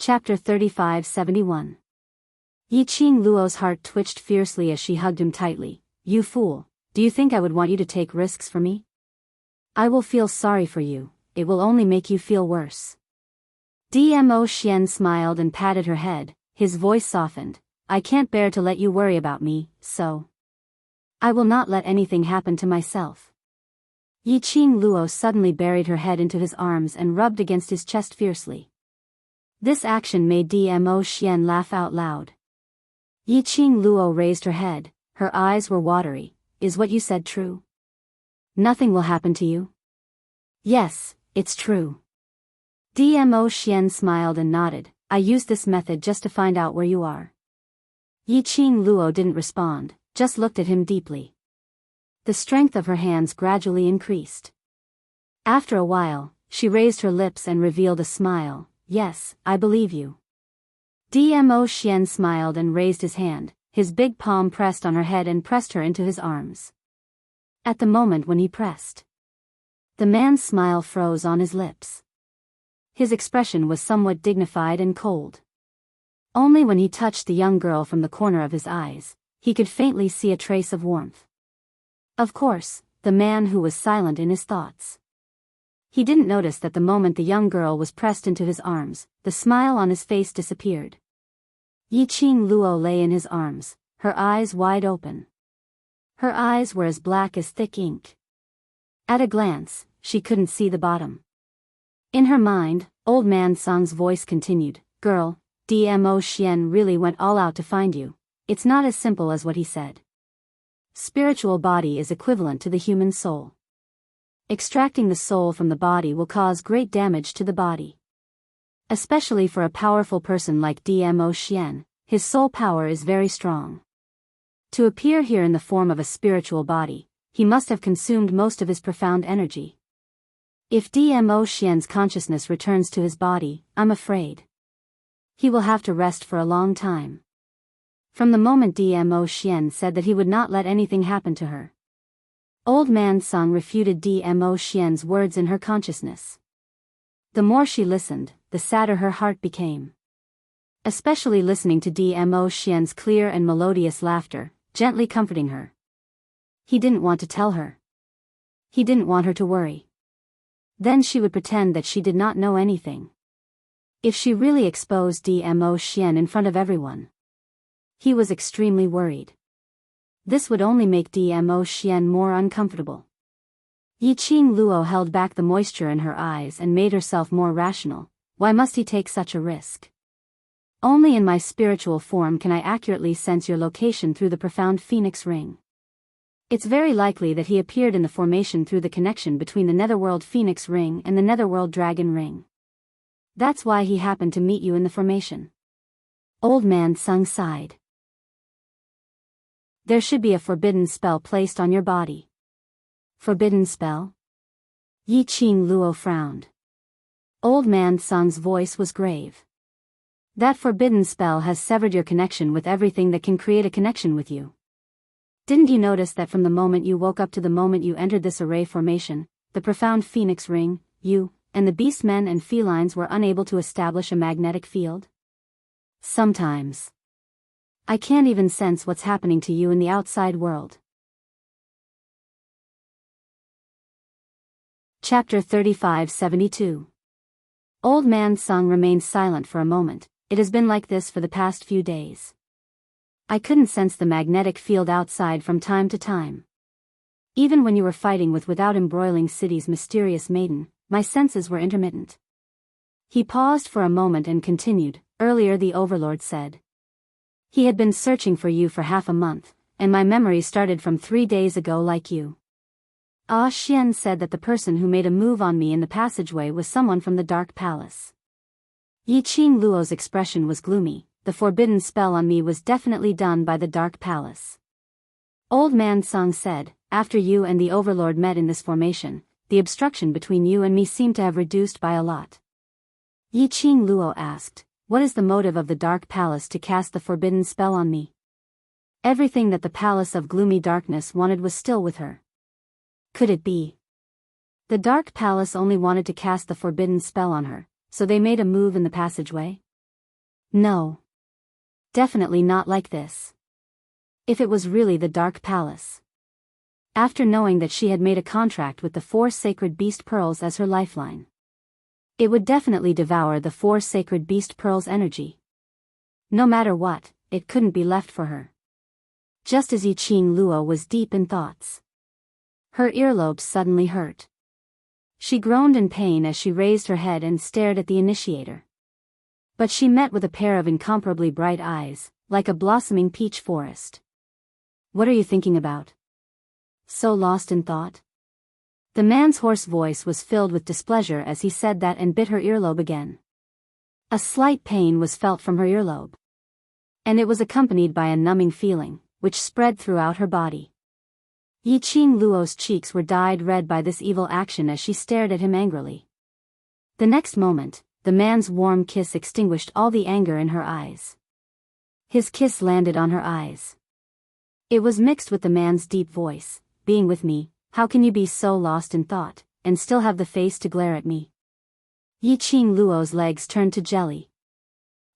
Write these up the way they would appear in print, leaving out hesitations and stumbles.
Chapter 3571. Yiqing Luo's heart twitched fiercely as she hugged him tightly. You fool, do you think I would want you to take risks for me? I will feel sorry for you, it will only make you feel worse. Dmo Xian smiled and patted her head, his voice softened. I can't bear to let you worry about me, so I will not let anything happen to myself. Yiqing Luo suddenly buried her head into his arms and rubbed against his chest fiercely. This action made Dmo Xian laugh out loud. Yiqing Luo raised her head, her eyes were watery. Is what you said true? Nothing will happen to you? Yes, it's true. Dmo Xian smiled and nodded. I used this method just to find out where you are. Yiqing Luo didn't respond, just looked at him deeply. The strength of her hands gradually increased. After a while, she raised her lips and revealed a smile. Yes, I believe you. Dmo Xian smiled and raised his hand, his big palm pressed on her head and pressed her into his arms. At the moment when he pressed, the man's smile froze on his lips. His expression was somewhat dignified and cold. Only when he touched the young girl from the corner of his eyes, he could faintly see a trace of warmth. Of course, the man who was silent in his thoughts. He didn't notice that the moment the young girl was pressed into his arms, the smile on his face disappeared. Yiqing Luo lay in his arms, her eyes wide open. Her eyes were as black as thick ink. At a glance, she couldn't see the bottom. In her mind, old man Song's voice continued, Girl, Dmo Xian really went all out to find you. It's not as simple as what he said. Spiritual body is equivalent to the human soul. Extracting the soul from the body will cause great damage to the body. Especially for a powerful person like Dmo Xian, his soul power is very strong. To appear here in the form of a spiritual body, he must have consumed most of his profound energy. If Dmo Xian's consciousness returns to his body, I'm afraid he will have to rest for a long time. From the moment Dmo Xian said that he would not let anything happen to her, old man Song refuted Dmo Xian's words in her consciousness. The more she listened, the sadder her heart became. Especially listening to Dmo Xian's clear and melodious laughter, gently comforting her. He didn't want to tell her. He didn't want her to worry. Then she would pretend that she did not know anything. If she really exposed Dmo Xian in front of everyone. He was extremely worried. This would only make Dmo Xian more uncomfortable. Yiqing Luo held back the moisture in her eyes and made herself more rational. Why must he take such a risk? Only in my spiritual form can I accurately sense your location through the profound phoenix ring. It's very likely that he appeared in the formation through the connection between the netherworld phoenix ring and the netherworld dragon ring. That's why he happened to meet you in the formation. Old man Sung sighed. There should be a forbidden spell placed on your body. Forbidden spell? Yiqing Luo frowned. Old man Sung's voice was grave. That forbidden spell has severed your connection with everything that can create a connection with you. Didn't you notice that from the moment you woke up to the moment you entered this array formation, the profound phoenix ring, you, and the beastmen and felines were unable to establish a magnetic field? Sometimes I can't even sense what's happening to you in the outside world. Chapter 3572. Old man Sung remained silent for a moment. It has been like this for the past few days. I couldn't sense the magnetic field outside from time to time. Even when you were fighting with Without Embroiling City's mysterious maiden, my senses were intermittent. He paused for a moment and continued. Earlier the Overlord said he had been searching for you for half a month, and my memory started from 3 days ago like you. Ah Xian said that the person who made a move on me in the passageway was someone from the Dark Palace. Yiqing Luo's expression was gloomy. The forbidden spell on me was definitely done by the Dark Palace. Old man Song said, after you and the Overlord met in this formation, the obstruction between you and me seemed to have reduced by a lot. Yiqing Luo asked, what is the motive of the Dark Palace to cast the forbidden spell on me? Everything that the Palace of Gloomy Darkness wanted was still with her. Could it be? The Dark Palace only wanted to cast the forbidden spell on her, so they made a move in the passageway? No. Definitely not like this. If it was really the Dark Palace. After knowing that she had made a contract with the 4 sacred beast pearls as her lifeline, it would definitely devour the 4 sacred beast pearls' energy. No matter what, it couldn't be left for her. Just as Yiqing Luo was deep in thoughts, her earlobes suddenly hurt. She groaned in pain as she raised her head and stared at the initiator. But she met with a pair of incomparably bright eyes, like a blossoming peach forest. What are you thinking about? So lost in thought? The man's hoarse voice was filled with displeasure as he said that and bit her earlobe again. A slight pain was felt from her earlobe, and it was accompanied by a numbing feeling, which spread throughout her body. Yiqing Luo's cheeks were dyed red by this evil action as she stared at him angrily. The next moment, the man's warm kiss extinguished all the anger in her eyes. His kiss landed on her eyes. It was mixed with the man's deep voice. Being with me, how can you be so lost in thought, and still have the face to glare at me? Yiqing Luo's legs turned to jelly.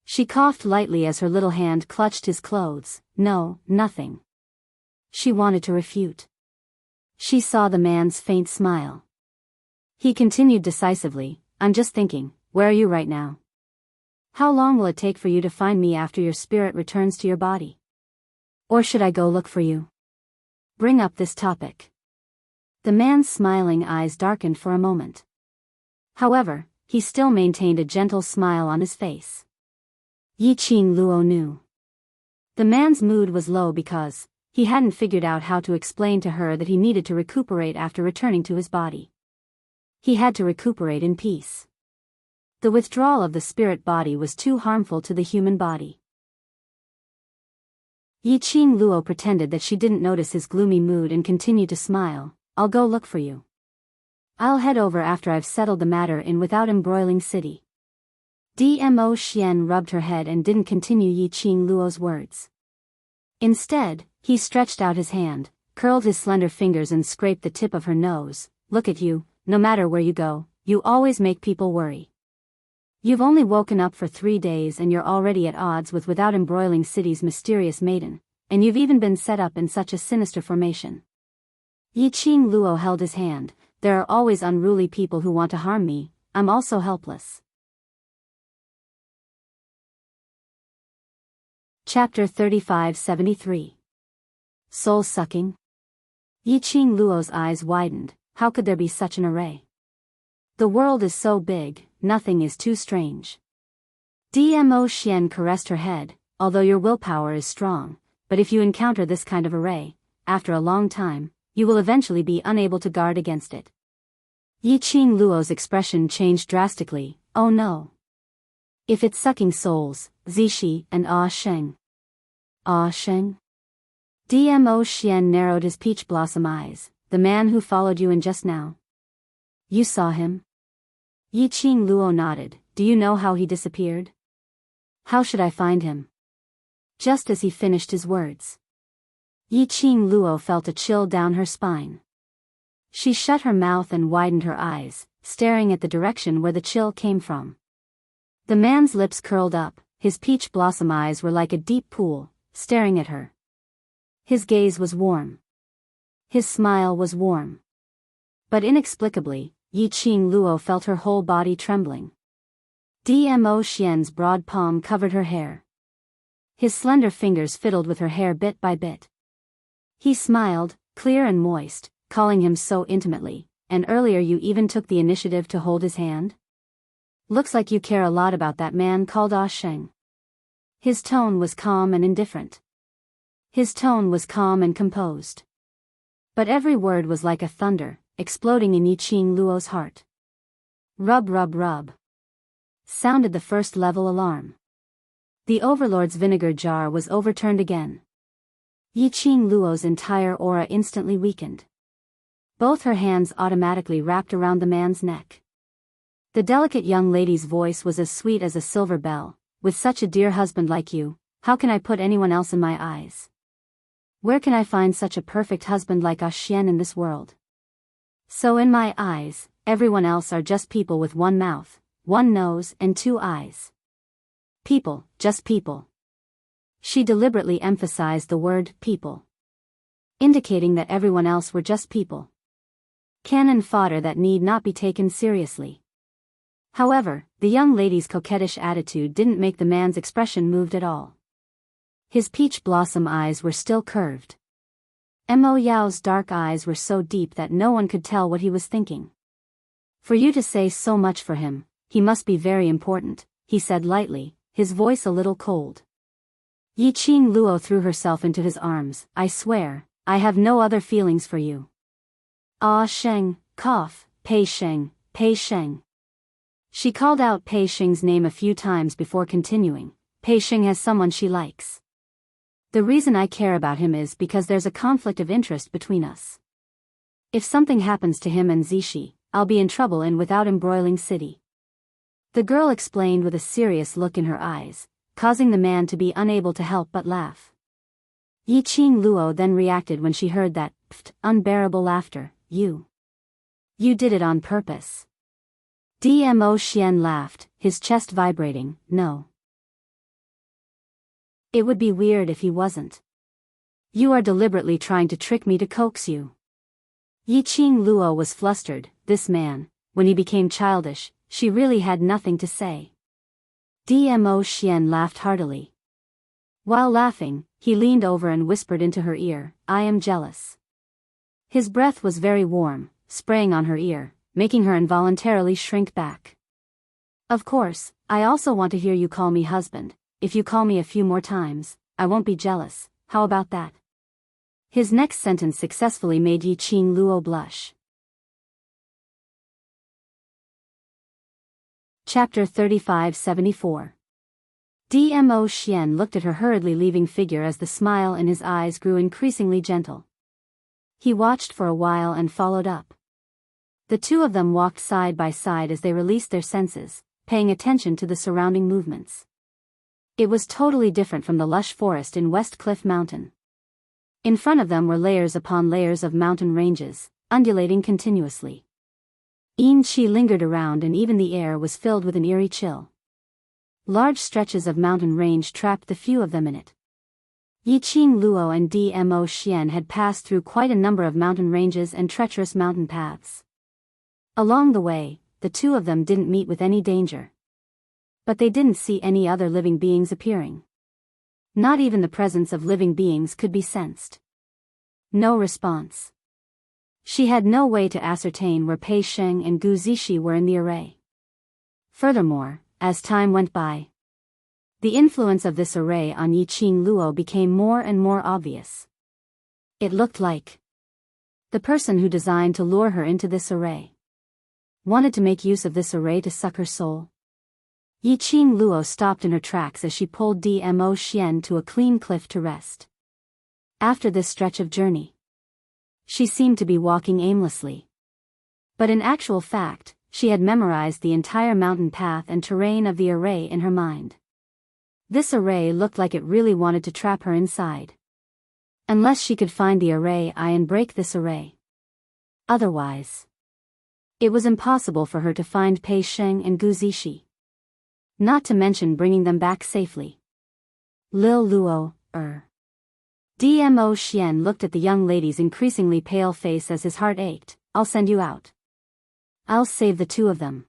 She coughed lightly as her little hand clutched his clothes. No, nothing. She wanted to refute. She saw the man's faint smile. He continued decisively, I'm just thinking, where are you right now? How long will it take for you to find me after your spirit returns to your body? Or should I go look for you? Bring up this topic. The man's smiling eyes darkened for a moment. However, he still maintained a gentle smile on his face. Yiqing Luo knew. The man's mood was low because he hadn't figured out how to explain to her that he needed to recuperate after returning to his body. He had to recuperate in peace. The withdrawal of the spirit body was too harmful to the human body. Yiqing Luo pretended that she didn't notice his gloomy mood and continued to smile. I'll go look for you. I'll head over after I've settled the matter in without embroiling city. Dmo Xian rubbed her head and didn't continue Yiqing Luo's words. Instead, he stretched out his hand, curled his slender fingers and scraped the tip of her nose. Look at you, no matter where you go, you always make people worry. You've only woken up for 3 days and you're already at odds with Without Embroiling City's mysterious maiden, and you've even been set up in such a sinister formation. Yiqing Luo held his hand. There are always unruly people who want to harm me. I'm also helpless. Chapter 3573. Soul-sucking. Yiqing Luo's eyes widened. How could there be such an array? The world is so big, nothing is too strange. Dmo Xian caressed her head. Although your willpower is strong, but if you encounter this kind of array, after a long time, you will eventually be unable to guard against it. Yiqing Luo's expression changed drastically. Oh no. If it's sucking souls, Zixi and Ah Sheng. Ah Sheng? Dmo Xian narrowed his peach blossom eyes. The man who followed you in just now. You saw him? Yiqing Luo nodded. Do you know how he disappeared? How should I find him? Just as he finished his words, Yiqing Luo felt a chill down her spine. She shut her mouth and widened her eyes, staring at the direction where the chill came from. The man's lips curled up, his peach blossom eyes were like a deep pool, staring at her. His gaze was warm. His smile was warm. But inexplicably, Yiqing Luo felt her whole body trembling. Dmo Xian's broad palm covered her hair. His slender fingers fiddled with her hair bit by bit. He smiled, clear and moist, calling him so intimately, and earlier you even took the initiative to hold his hand? Looks like you care a lot about that man called Ah Sheng. His tone was calm and indifferent. His tone was calm and composed. But every word was like a thunder, exploding in Yiqing Luo's heart. Rub rub rub. Sounded the first level alarm. The Overlord's vinegar jar was overturned again. Yiqing Luo's entire aura instantly weakened. Both her hands automatically wrapped around the man's neck. The delicate young lady's voice was as sweet as a silver bell. With such a dear husband like you, how can I put anyone else in my eyes? Where can I find such a perfect husband like Ah Xian in this world? So in my eyes, everyone else are just people with one mouth, one nose and two eyes. People, just people. She deliberately emphasized the word people, indicating that everyone else were just people. Cannon fodder that need not be taken seriously. However, the young lady's coquettish attitude didn't make the man's expression moved at all. His peach blossom eyes were still curved. Mo Yao's dark eyes were so deep that no one could tell what he was thinking. For you to say so much for him, he must be very important, he said lightly, his voice a little cold. Yiqing Luo threw herself into his arms. I swear, I have no other feelings for you. Ah Sheng, cough, Pei Sheng, Pei Sheng. She called out Pei Sheng's name a few times before continuing. Pei Sheng has someone she likes. The reason I care about him is because there's a conflict of interest between us. If something happens to him and Zishi, I'll be in trouble in Without Embroiling City. The girl explained with a serious look in her eyes, causing the man to be unable to help but laugh. Yiqing Luo then reacted when she heard that, unbearable laughter. You did it on purpose. Dmo Xian laughed, his chest vibrating. No. It would be weird if he wasn't. You are deliberately trying to trick me to coax you. Yiqing Luo was flustered. This man, when he became childish, she really had nothing to say. Dmo Xian laughed heartily. While laughing, he leaned over and whispered into her ear, I am jealous. His breath was very warm, spraying on her ear, making her involuntarily shrink back. Of course, I also want to hear you call me husband. If you call me a few more times, I won't be jealous. How about that? His next sentence successfully made Yiqing Luo blush. Chapter 3574. Dmo Xian looked at her hurriedly leaving figure as the smile in his eyes grew increasingly gentle. He watched for a while and followed up. The two of them walked side by side as they released their senses, paying attention to the surrounding movements. It was totally different from the lush forest in West Cliff Mountain. In front of them were layers upon layers of mountain ranges, undulating continuously. Yin Qi lingered around and even the air was filled with an eerie chill. Large stretches of mountain range trapped the few of them in it. Yiqing Luo and Dmo Xian had passed through quite a number of mountain ranges and treacherous mountain paths. Along the way, the two of them didn't meet with any danger. But they didn't see any other living beings appearing. Not even the presence of living beings could be sensed. No response. She had no way to ascertain where Pei Sheng and Gu Zishi were in the array. Furthermore, as time went by, the influence of this array on Yiqing Luo became more and more obvious. It looked like the person who designed to lure her into this array wanted to make use of this array to suck her soul. Yiqing Luo stopped in her tracks as she pulled Dmo Xian to a clean cliff to rest. After this stretch of journey, she seemed to be walking aimlessly. But in actual fact, she had memorized the entire mountain path and terrain of the array in her mind. This array looked like it really wanted to trap her inside. Unless she could find the array and break this array. Otherwise, it was impossible for her to find Pei Sheng and Gu Zishi. Not to mention bringing them back safely. Lil Luo, Dmo Xian looked at the young lady's increasingly pale face as his heart ached. I'll send you out. I'll save the two of them.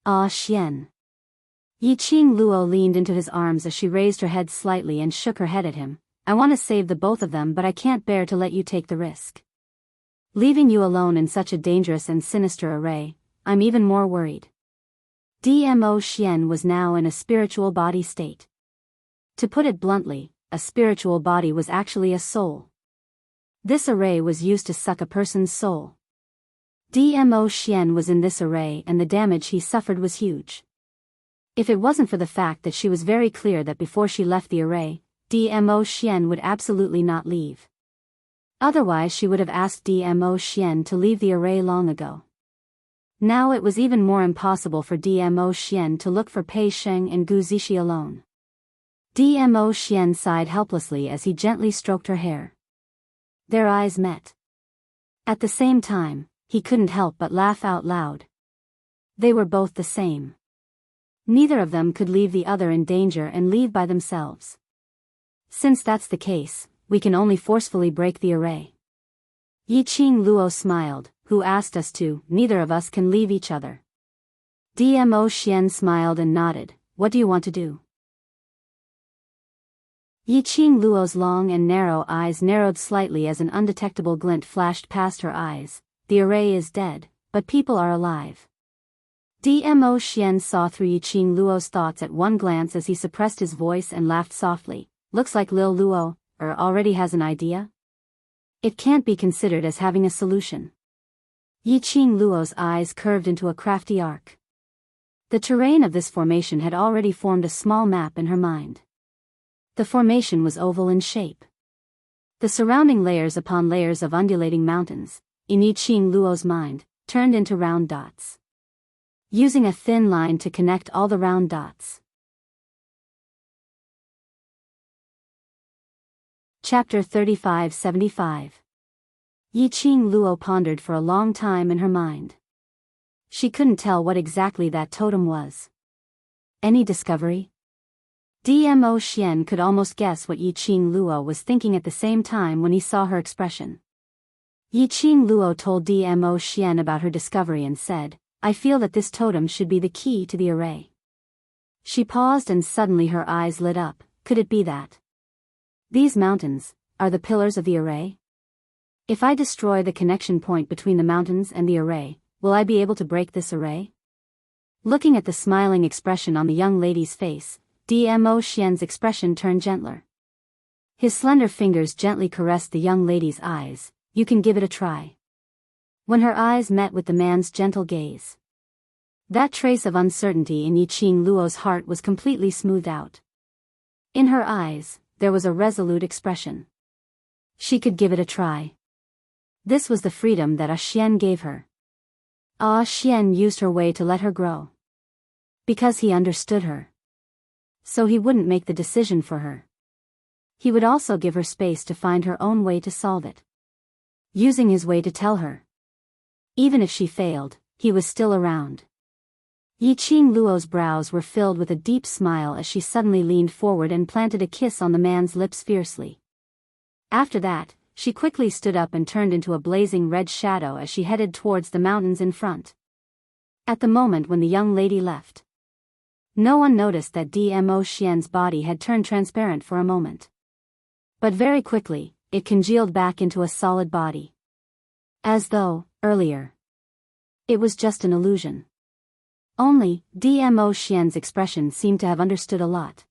Ah Xian. Yiqing Luo leaned into his arms as she raised her head slightly and shook her head at him. I want to save the both of them, but I can't bear to let you take the risk. Leaving you alone in such a dangerous and sinister array, I'm even more worried. Dmo Xian was now in a spiritual body state. To put it bluntly, a spiritual body was actually a soul. This array was used to suck a person's soul. Dmo Xian was in this array and the damage he suffered was huge. If it wasn't for the fact that she was very clear that before she left the array, Dmo Xian would absolutely not leave. Otherwise she would have asked Dmo Xian to leave the array long ago. Now it was even more impossible for Dmo Xian to look for Pei Sheng and Gu Zishi alone. Dmo Xian sighed helplessly as he gently stroked her hair. Their eyes met. At the same time, he couldn't help but laugh out loud. They were both the same. Neither of them could leave the other in danger and leave by themselves. Since that's the case, we can only forcefully break the array. Yiqing Luo smiled. Who asked us to? Neither of us can leave each other. Dmo Xian smiled and nodded. What do you want to do? Yiqing Luo's long and narrow eyes narrowed slightly as an undetectable glint flashed past her eyes. The array is dead, but people are alive. Dmo Xian saw through Yiqing Luo's thoughts at one glance as he suppressed his voice and laughed softly. Looks like Lil Luo already has an idea? It can't be considered as having a solution. Yiqing Luo's eyes curved into a crafty arc. The terrain of this formation had already formed a small map in her mind. The formation was oval in shape. The surrounding layers upon layers of undulating mountains, in Yiqing Luo's mind, turned into round dots. Using a thin line to connect all the round dots. Chapter 3575. Yiqing Luo pondered for a long time in her mind. She couldn't tell what exactly that totem was. Any discovery? Dmo Xian could almost guess what Yiqing Luo was thinking at the same time when he saw her expression. Yiqing Luo told Dmo Xian about her discovery and said, I feel that this totem should be the key to the array. She paused and suddenly her eyes lit up. Could it be that these mountains are the pillars of the array? If I destroy the connection point between the mountains and the array, will I be able to break this array? Looking at the smiling expression on the young lady's face, Dmo Xian's expression turned gentler. His slender fingers gently caressed the young lady's eyes. You can give it a try. When her eyes met with the man's gentle gaze, that trace of uncertainty in Yiqing Luo's heart was completely smoothed out. In her eyes, there was a resolute expression. She could give it a try. This was the freedom that Xian gave her. Xian used her way to let her grow. Because he understood her. So he wouldn't make the decision for her. He would also give her space to find her own way to solve it. Using his way to tell her. Even if she failed, he was still around. Yiqing Luo's brows were filled with a deep smile as she suddenly leaned forward and planted a kiss on the man's lips fiercely. After that, she quickly stood up and turned into a blazing red shadow as she headed towards the mountains in front. At the moment when the young lady left, no one noticed that Dmo Xian's body had turned transparent for a moment. But very quickly, it congealed back into a solid body. As though, earlier, it was just an illusion. Only, Dmo Xian's expression seemed to have understood a lot.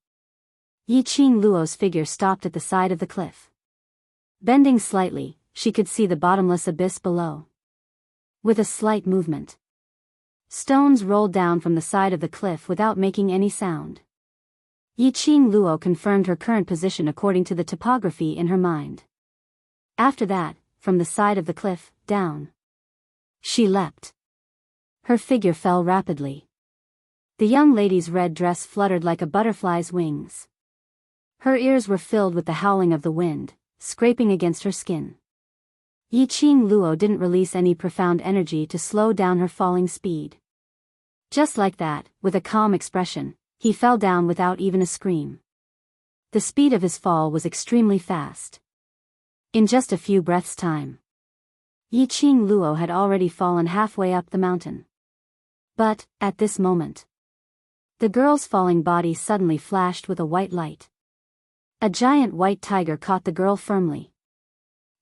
Yiqing Luo's figure stopped at the side of the cliff. Bending slightly, she could see the bottomless abyss below. With a slight movement, stones rolled down from the side of the cliff without making any sound. Yiqing Luo confirmed her current position according to the topography in her mind. After that, from the side of the cliff, down, she leapt. Her figure fell rapidly. The young lady's red dress fluttered like a butterfly's wings. Her ears were filled with the howling of the wind, scraping against her skin. Yiqing Luo didn't release any profound energy to slow down her falling speed. Just like that, with a calm expression, he fell down without even a scream. The speed of his fall was extremely fast. In just a few breaths' time, Yiqing Luo had already fallen halfway up the mountain. But, at this moment, the girl's falling body suddenly flashed with a white light. A giant white tiger caught the girl firmly.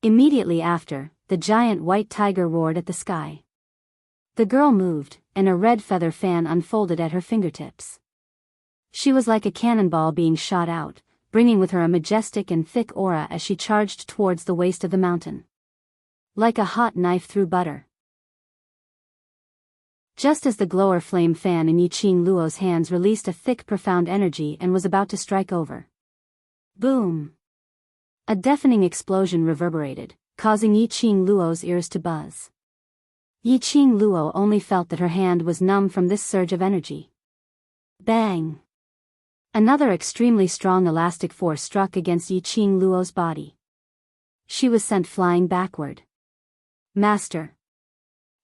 Immediately after, the giant white tiger roared at the sky. The girl moved, and a red feather fan unfolded at her fingertips. She was like a cannonball being shot out, bringing with her a majestic and thick aura as she charged towards the waist of the mountain. Like a hot knife through butter. Just as the glower flame fan in Yiqing Luo's hands released a thick profound energy and was about to strike over. Boom! A deafening explosion reverberated, causing Yiqing Luo's ears to buzz. Yiqing Luo only felt that her hand was numb from this surge of energy. Bang! Another extremely strong elastic force struck against Yiqing Luo's body. She was sent flying backward. Master!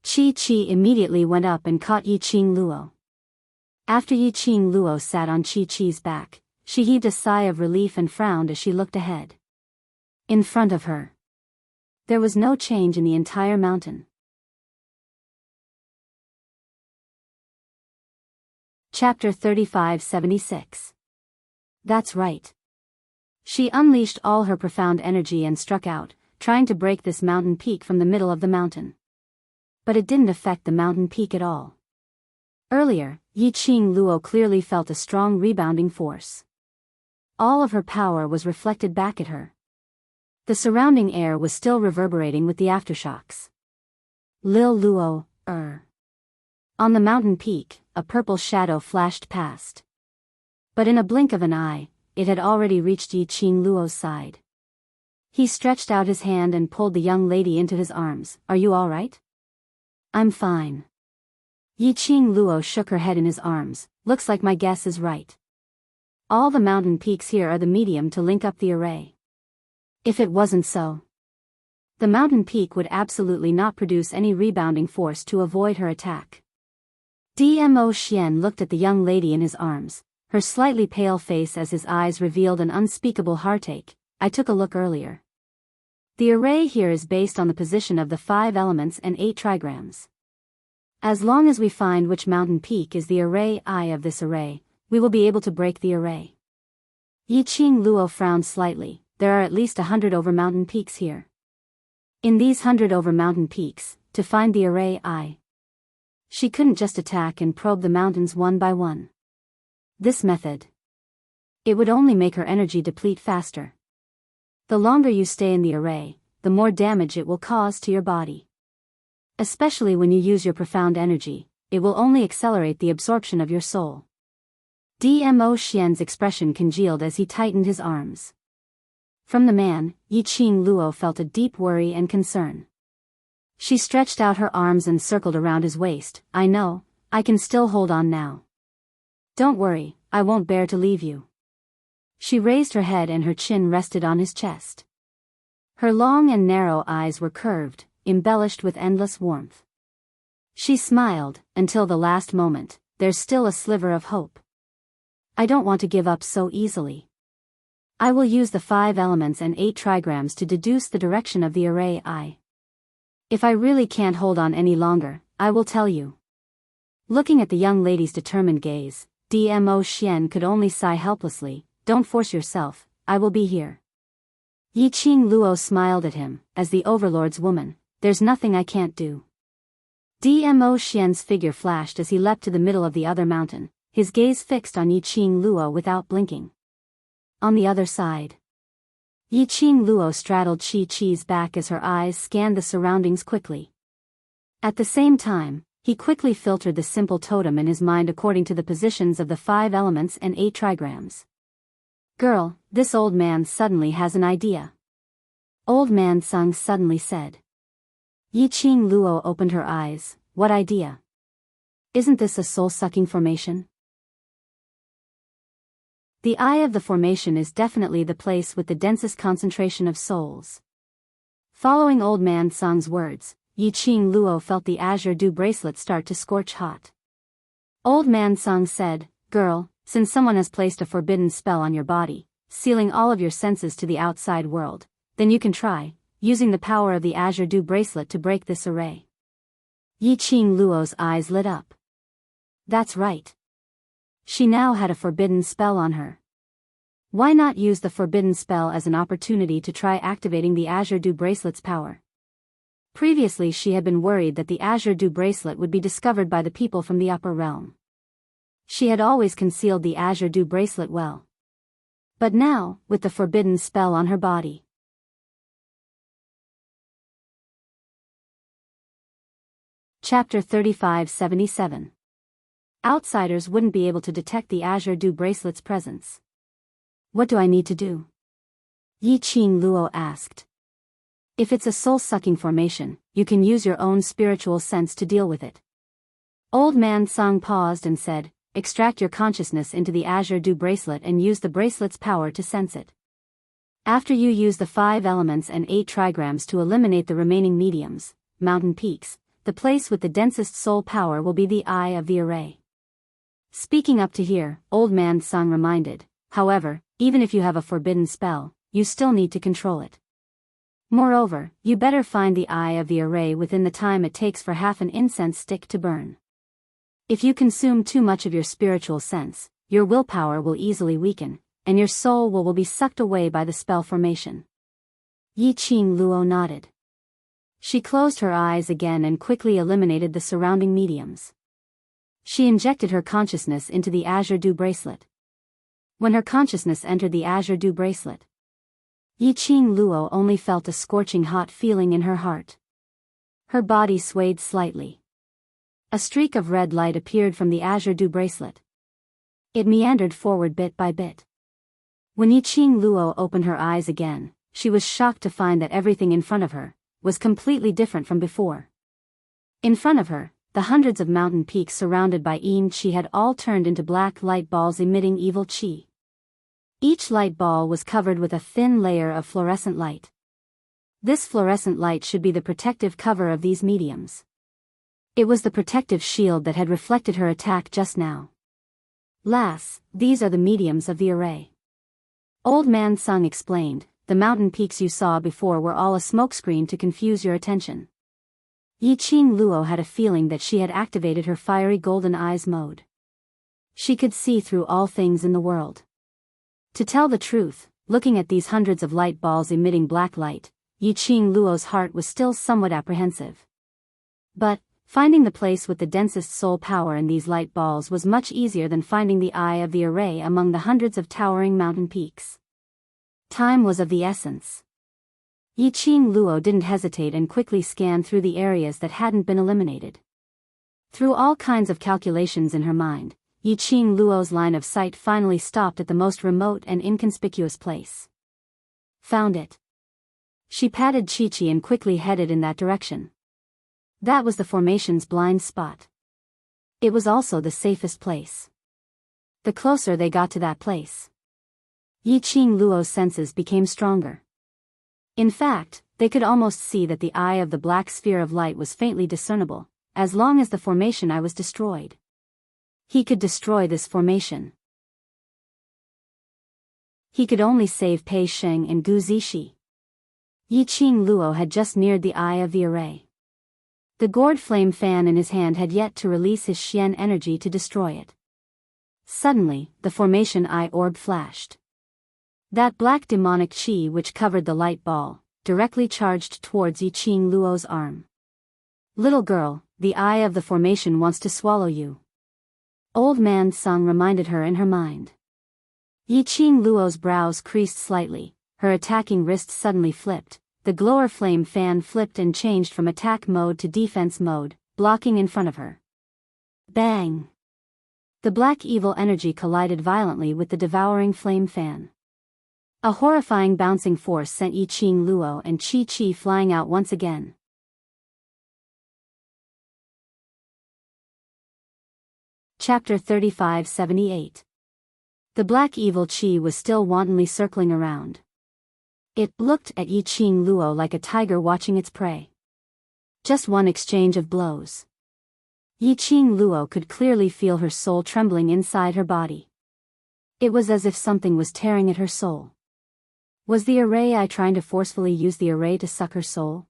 Chi immediately went up and caught Yiqing Luo. After Yi Qing Luo sat on Chi Chi's back, she heaved a sigh of relief and frowned as she looked ahead. In front of her, there was no change in the entire mountain. Chapter 3576. That's right. She unleashed all her profound energy and struck out, trying to break this mountain peak from the middle of the mountain. But it didn't affect the mountain peak at all. Earlier, Yi Qing Luo clearly felt a strong rebounding force. All of her power was reflected back at her. The surrounding air was still reverberating with the aftershocks. Lil Luo, On the mountain peak, a purple shadow flashed past. But in a blink of an eye, it had already reached Yi Qing Luo's side. He stretched out his hand and pulled the young lady into his arms. Are you all right? I'm fine. Yi Qing Luo shook her head in his arms. Looks like my guess is right. All the mountain peaks here are the medium to link up the array. If it wasn't so, the mountain peak would absolutely not produce any rebounding force to avoid her attack. Dmo Xian looked at the young lady in his arms, her slightly pale face as his eyes revealed an unspeakable heartache. I took a look earlier. The array here is based on the position of the 5 elements and 8 trigrams. As long as we find which mountain peak is the array I of this array, we will be able to break the array. Yi Qing Luo frowned slightly. There are at least 100 over mountain peaks here. In these 100 over mountain peaks, to find the array I, she couldn't just attack and probe the mountains one by one. This method, it would only make her energy deplete faster. The longer you stay in the array, the more damage it will cause to your body. Especially when you use your profound energy, it will only accelerate the absorption of your soul. Dmo Xian's expression congealed as he tightened his arms. From the man, Yi Qing Luo felt a deep worry and concern. She stretched out her arms and circled around his waist. I know, I can still hold on now. Don't worry, I won't bear to leave you. She raised her head and her chin rested on his chest. Her long and narrow eyes were curved, embellished with endless warmth. She smiled, until the last moment. There's still a sliver of hope. I don't want to give up so easily. I will use the 5 elements and 8 trigrams to deduce the direction of the array I. If I really can't hold on any longer, I will tell you. Looking at the young lady's determined gaze, Dmo Xian could only sigh helplessly. Don't force yourself, I will be here. Yi Qing Luo smiled at him. As the Overlord's woman, there's nothing I can't do. Dmo Xian's figure flashed as he leapt to the middle of the other mountain, his gaze fixed on Yi Qing Luo without blinking. On the other side, Yi Qing Luo straddled Chi Chi's back as her eyes scanned the surroundings quickly. At the same time, he quickly filtered the simple totem in his mind according to the positions of the 5 elements and 8 trigrams. Girl, this old man suddenly has an idea. Old man Sung suddenly said. Yi Qing Luo opened her eyes. What idea? Isn't this a soul-sucking formation? The eye of the formation is definitely the place with the densest concentration of souls. Following old man Sung's words, Yi Qing Luo felt the azure dew bracelet start to scorch hot. Old man Sung said, Girl, since someone has placed a forbidden spell on your body, sealing all of your senses to the outside world, then you can try, using the power of the azure dew bracelet to break this array. Yi Qing Luo's eyes lit up. That's right. She now had a forbidden spell on her. Why not use the forbidden spell as an opportunity to try activating the azure dew bracelet's power? Previously she had been worried that the azure dew bracelet would be discovered by the people from the upper realm. She had always concealed the azure dew bracelet well. But now, with the forbidden spell on her body. Chapter 3577. Outsiders wouldn't be able to detect the azure dew bracelet's presence. What do I need to do? Yi Qing Luo asked. If it's a soul-sucking formation, you can use your own spiritual sense to deal with it. Old man Song paused and said, Extract your consciousness into the azure dew bracelet and use the bracelet's power to sense it. After you use the 5 elements and 8 trigrams to eliminate the remaining mediums, mountain peaks, the place with the densest soul power will be the eye of the array. Speaking up to here, Old Man Sung reminded. However, even if you have a forbidden spell, you still need to control it. Moreover, you better find the eye of the array within the time it takes for half an incense stick to burn. If you consume too much of your spiritual sense, your willpower will easily weaken, and your soul will be sucked away by the spell formation. Yi Qing Luo nodded. She closed her eyes again and quickly eliminated the surrounding mediums. She injected her consciousness into the azure dew bracelet. When her consciousness entered the azure dew bracelet, Yi Qing Luo only felt a scorching hot feeling in her heart. Her body swayed slightly. A streak of red light appeared from the azure dew bracelet. It meandered forward bit by bit. When Yi Qing Luo opened her eyes again, she was shocked to find that everything in front of her was completely different from before. In front of her, the hundreds of mountain peaks surrounded by Yin Qi had all turned into black light balls emitting evil Qi. Each light ball was covered with a thin layer of fluorescent light. This fluorescent light should be the protective cover of these mediums. It was the protective shield that had reflected her attack just now. Lass, these are the mediums of the array. Old Man Sung explained, the mountain peaks you saw before were all a smokescreen to confuse your attention. Yi Qing Luo had a feeling that she had activated her fiery golden eyes mode. She could see through all things in the world. To tell the truth, looking at these hundreds of light balls emitting black light, Yi Qing Luo's heart was still somewhat apprehensive. But, finding the place with the densest soul power in these light balls was much easier than finding the eye of the array among the hundreds of towering mountain peaks. Time was of the essence. Yi Qing Luo didn't hesitate and quickly scanned through the areas that hadn't been eliminated. Through all kinds of calculations in her mind, Yi Qing Luo's line of sight finally stopped at the most remote and inconspicuous place. Found it. She patted Chi-Chi and quickly headed in that direction. That was the formation's blind spot. It was also the safest place. The closer they got to that place, Yi Qing Luo's senses became stronger. In fact, they could almost see that the eye of the black sphere of light was faintly discernible, as long as the formation eye was destroyed. He could destroy this formation. He could only save Pei Sheng and Gu Zixi. Yi Qing Luo had just neared the eye of the array. The gourd flame fan in his hand had yet to release his Xian energy to destroy it. Suddenly, the formation eye orb flashed. That black demonic qi which covered the light ball, directly charged towards Yi Qing Luo's arm. Little girl, the eye of the formation wants to swallow you. Old Man Sung reminded her in her mind. Yi Qing Luo's brows creased slightly, her attacking wrist suddenly flipped, the glower flame fan flipped and changed from attack mode to defense mode, blocking in front of her. Bang! The black evil energy collided violently with the devouring flame fan. A horrifying bouncing force sent Yi Qing Luo and Chi-Chi flying out once again. Chapter 3578. The black evil Qi was still wantonly circling around. It looked at Yi Qing Luo like a tiger watching its prey. Just one exchange of blows. Yi Qing Luo could clearly feel her soul trembling inside her body. It was as if something was tearing at her soul. Was the array eye trying to forcefully use the array to suck her soul?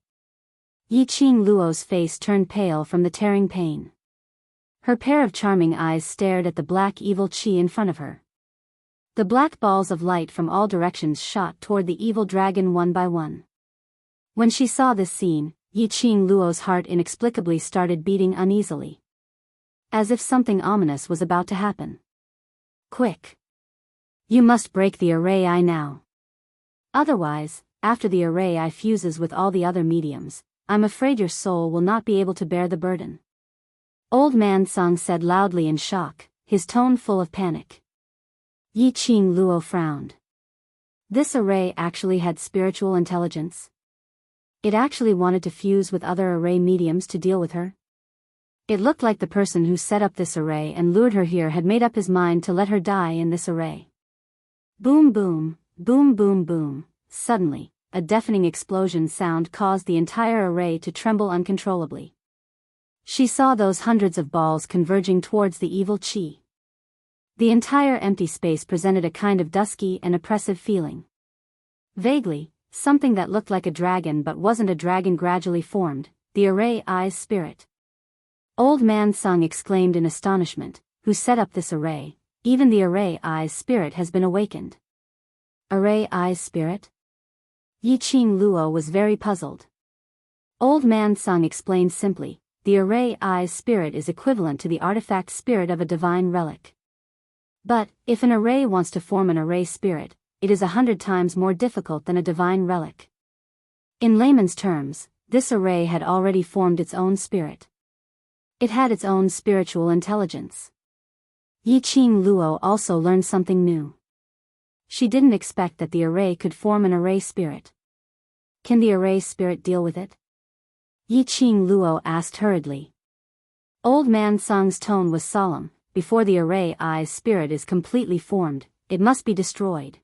Yi Qing Luo's face turned pale from the tearing pain. Her pair of charming eyes stared at the black evil Qi in front of her. The black balls of light from all directions shot toward the evil dragon one by one. When she saw this scene, Yi Qing Luo's heart inexplicably started beating uneasily. As if something ominous was about to happen. Quick! You must break the array eye now. Otherwise, after the array eye fuses with all the other mediums, I'm afraid your soul will not be able to bear the burden. Old Man Sung said loudly in shock, his tone full of panic. Yi Qing Luo frowned. This array actually had spiritual intelligence. It actually wanted to fuse with other array mediums to deal with her. It looked like the person who set up this array and lured her here had made up his mind to let her die in this array. Boom boom, boom boom boom. Suddenly, a deafening explosion sound caused the entire array to tremble uncontrollably. She saw those hundreds of balls converging towards the evil Qi. The entire empty space presented a kind of dusky and oppressive feeling. Vaguely, something that looked like a dragon but wasn't a dragon gradually formed, the array eyes spirit. Old Man Sung exclaimed in astonishment, "Who set up this array? Even the array eyes spirit has been awakened." Array eyes spirit? Yi Qing Luo was very puzzled. Old Man Sung explained simply, the array eyes spirit is equivalent to the artifact spirit of a divine relic. But, if an array wants to form an array spirit, it is 100 times more difficult than a divine relic. In layman's terms, this array had already formed its own spirit. It had its own spiritual intelligence. Yi Qing Luo also learned something new. She didn't expect that the array could form an array spirit. Can the array spirit deal with it? Yi Qing Luo asked hurriedly. Old Man Sung's tone was solemn. Before the array eyes spirit is completely formed, it must be destroyed.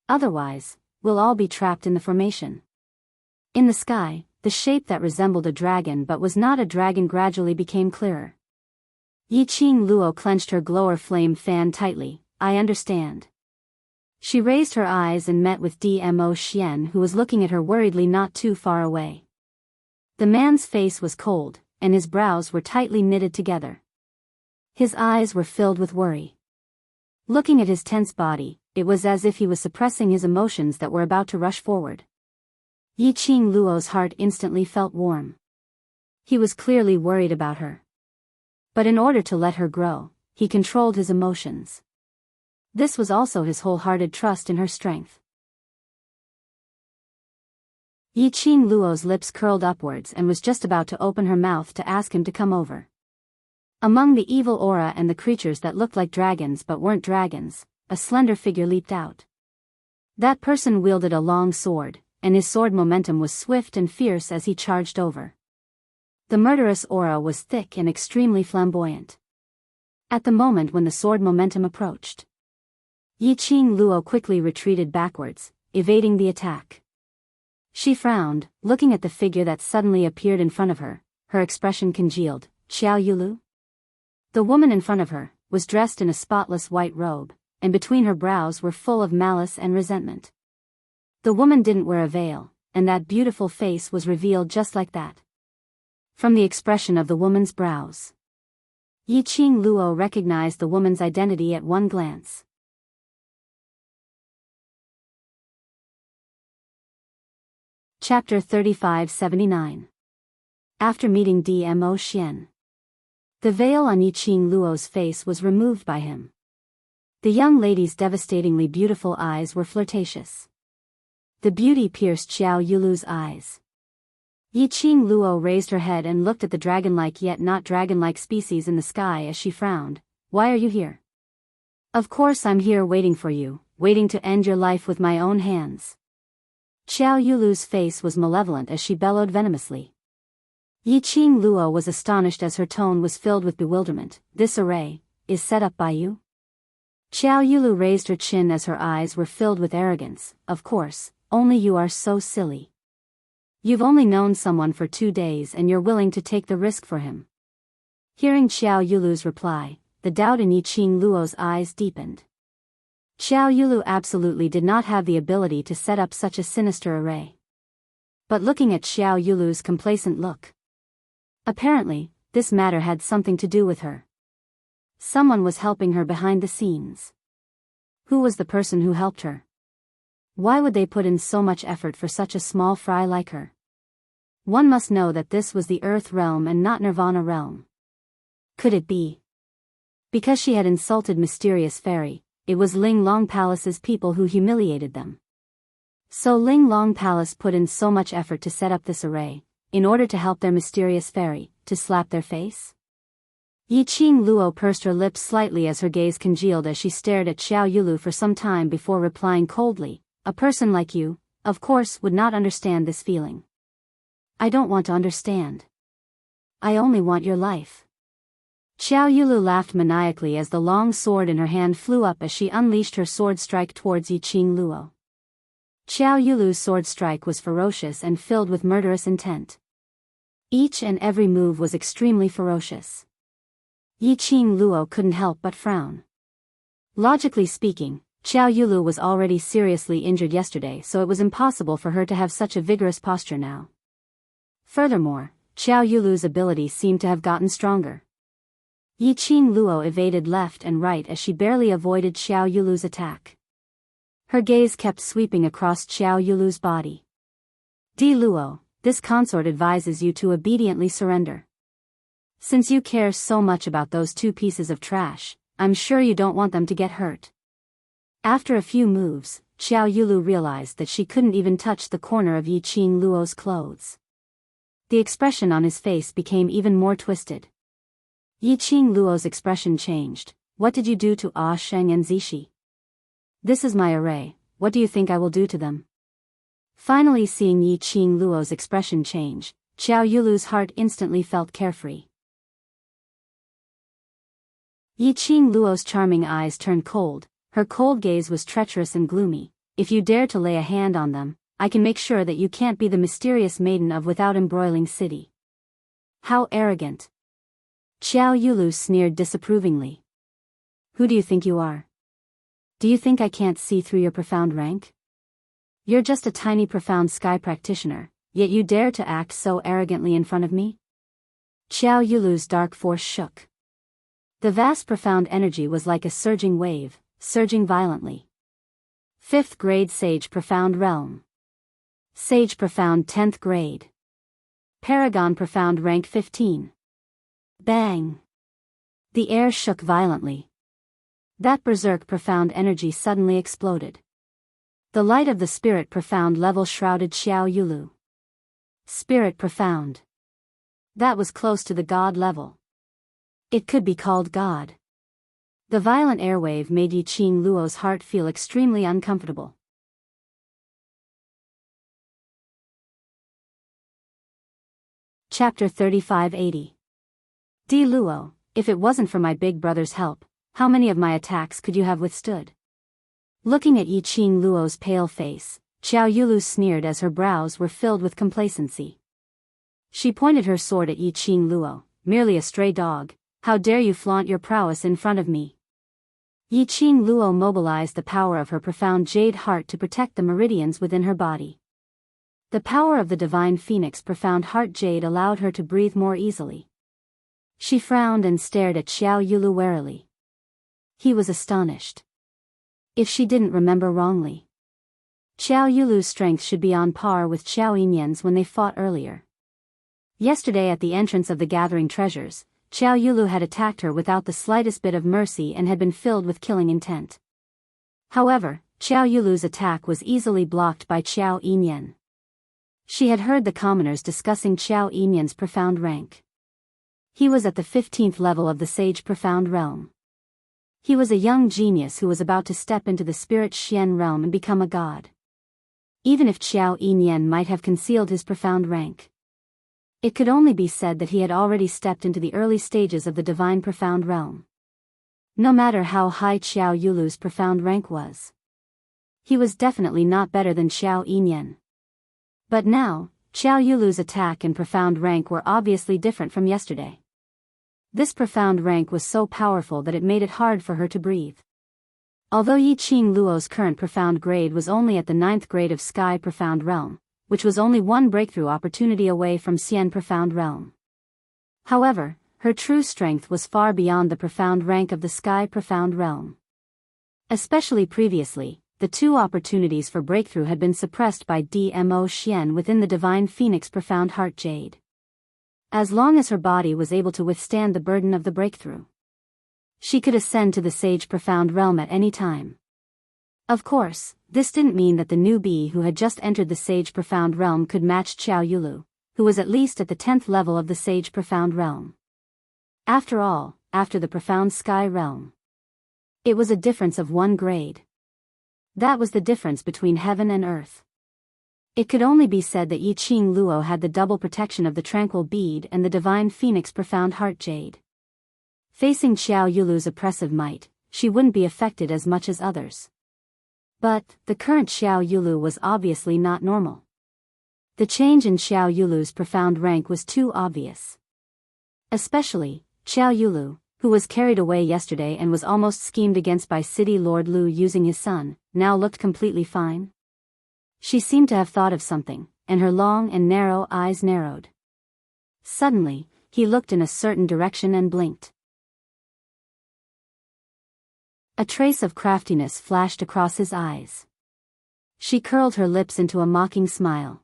Otherwise, we'll all be trapped in the formation. In the sky, the shape that resembled a dragon but was not a dragon gradually became clearer. Yi Qing Luo clenched her glower flame fan tightly. I understand. She raised her eyes and met with Dmo Xian, who was looking at her worriedly not too far away. The man's face was cold, and his brows were tightly knitted together. His eyes were filled with worry. Looking at his tense body, it was as if he was suppressing his emotions that were about to rush forward. Yi Qing Luo's heart instantly felt warm. He was clearly worried about her. But in order to let her grow, he controlled his emotions. This was also his wholehearted trust in her strength. Yi Qing Luo's lips curled upwards and was just about to open her mouth to ask him to come over. Among the evil aura and the creatures that looked like dragons but weren't dragons, a slender figure leaped out. That person wielded a long sword, and his sword momentum was swift and fierce as he charged over. The murderous aura was thick and extremely flamboyant. At the moment when the sword momentum approached, Yi Qing Luo quickly retreated backwards, evading the attack. She frowned, looking at the figure that suddenly appeared in front of her, her expression congealed. Xiao Yulu? The woman in front of her was dressed in a spotless white robe, and between her brows were full of malice and resentment. The woman didn't wear a veil, and that beautiful face was revealed just like that. From the expression of the woman's brows, Yi Qing Luo recognized the woman's identity at one glance. Chapter 3579. After meeting Dmo Xian, the veil on Yi Qing Luo's face was removed by him. The young lady's devastatingly beautiful eyes were flirtatious. The beauty pierced Xiao Yulu's eyes. Yi Qing Luo raised her head and looked at the dragon-like yet not dragon-like species in the sky as she frowned. Why are you here? Of course I'm here waiting for you, waiting to end your life with my own hands. Xiao Yulu's face was malevolent as she bellowed venomously. Yi Qing Luo was astonished as her tone was filled with bewilderment. This array is set up by you? Xiao Yulu raised her chin as her eyes were filled with arrogance. Of course, only you are so silly. You've only known someone for 2 days and you're willing to take the risk for him. Hearing Xiao Yulu's reply, the doubt in Yi Qing Luo's eyes deepened. Xiao Yulu absolutely did not have the ability to set up such a sinister array. But looking at Xiao Yulu's complacent look, apparently, this matter had something to do with her. Someone was helping her behind the scenes. Who was the person who helped her? Why would they put in so much effort for such a small fry like her? One must know that this was the Earth realm and not Nirvana realm. Could it be? Because she had insulted Mysterious Fairy, it was Ling Long Palace's people who humiliated them. So Ling Long Palace put in so much effort to set up this array, in order to help their Mysterious Fairy, to slap their face? Yi Qing Luo pursed her lips slightly as her gaze congealed as she stared at Xiao Yulu for some time before replying coldly, a person like you, of course, would not understand this feeling. I don't want to understand. I only want your life. Xiao Yulu laughed maniacally as the long sword in her hand flew up as she unleashed her sword strike towards Yi Qing Luo. Xiao Yulu's sword strike was ferocious and filled with murderous intent. Each and every move was extremely ferocious. Yi Qing Luo couldn't help but frown. Logically speaking, Xiao Yulu was already seriously injured yesterday, so it was impossible for her to have such a vigorous posture now. Furthermore, Xiao Yulu's ability seemed to have gotten stronger. Yiqing Luo evaded left and right as she barely avoided Xiao Yulu's attack. Her gaze kept sweeping across Xiao Yulu's body. Di Luo, this consort advises you to obediently surrender. Since you care so much about those two pieces of trash, I'm sure you don't want them to get hurt. After a few moves, Xiao Yulu realized that she couldn't even touch the corner of Yiqing Luo's clothes. The expression on his face became even more twisted. Yiqing Luo's expression changed. What did you do to Ah Sheng and Zishi? This is my array, what do you think I will do to them? Finally seeing Yiqing Luo's expression change, Xiao Yulu's heart instantly felt carefree. Yiqing Luo's charming eyes turned cold, her cold gaze was treacherous and gloomy. If you dare to lay a hand on them, I can make sure that you can't be the mysterious maiden of Without Embroiling City. How arrogant! Xiao Yulu sneered disapprovingly. Who do you think you are? Do you think I can't see through your profound rank? You're just a tiny profound sky practitioner, yet you dare to act so arrogantly in front of me? Xiao Yulu's dark force shook. The vast profound energy was like a surging wave, surging violently. 5th grade Sage Profound Realm. Sage Profound 10th grade. Paragon Profound Rank 15. Bang! The air shook violently. That berserk profound energy suddenly exploded. The light of the Spirit Profound level shrouded Xiao Yulu. Spirit Profound. That was close to the God level. It could be called God. The violent airwave made Yiqing Luo's heart feel extremely uncomfortable. Chapter 3580. Di Luo, if it wasn't for my big brother's help, how many of my attacks could you have withstood? Looking at Yiqing Luo's pale face, Xiao Yulu sneered as her brows were filled with complacency. She pointed her sword at Yiqing Luo. Merely a stray dog, how dare you flaunt your prowess in front of me? Yiqing Luo mobilized the power of her profound jade heart to protect the meridians within her body. The power of the divine phoenix profound heart jade allowed her to breathe more easily. She frowned and stared at Xiao Yulu warily. He was astonished. If she didn't remember wrongly, Xiao Yulu's strength should be on par with Xiao Yinyan's when they fought earlier. Yesterday at the entrance of the Gathering Treasures, Xiao Yulu had attacked her without the slightest bit of mercy and had been filled with killing intent. However, Xiao Yulu's attack was easily blocked by Xiao Yinyan. She had heard the commoners discussing Xiao Yinyan's profound rank. He was at the 15th level of the Sage Profound Realm. He was a young genius who was about to step into the Spirit Xian realm and become a god. Even if Xiao Yinyan might have concealed his profound rank, it could only be said that he had already stepped into the early stages of the divine profound realm. No matter how high Xiao Yulu's profound rank was, he was definitely not better than Xiao Yinyan. But now, Xiao Yulu's attack and profound rank were obviously different from yesterday. This profound rank was so powerful that it made it hard for her to breathe. Although Yiqing Luo's current profound grade was only at the 9th grade of Sky Profound Realm, which was only one breakthrough opportunity away from Xian Profound Realm. However, her true strength was far beyond the profound rank of the Sky Profound Realm. Especially previously, the two opportunities for breakthrough had been suppressed by Dmo Xian within the Divine Phoenix Profound Heart Jade. As long as her body was able to withstand the burden of the breakthrough, she could ascend to the Sage Profound Realm at any time. Of course, this didn't mean that the newbie who had just entered the Sage Profound Realm could match Xiao Yulu, who was at least at the 10th level of the Sage Profound Realm. After all, after the Profound Sky Realm, it was a difference of 1 grade. That was the difference between heaven and earth. It could only be said that Yiqing Luo had the double protection of the Tranquil Bead and the Divine Phoenix Profound Heart Jade. Facing Xiao Yulu's oppressive might, she wouldn't be affected as much as others. But, the current Xiao Yulu was obviously not normal. The change in Xiao Yulu's profound rank was too obvious. Especially, Xiao Yulu, who was carried away yesterday and was almost schemed against by City Lord Lu using his son, now looked completely fine? She seemed to have thought of something, and her long and narrow eyes narrowed. Suddenly, he looked in a certain direction and blinked. A trace of craftiness flashed across his eyes. She curled her lips into a mocking smile.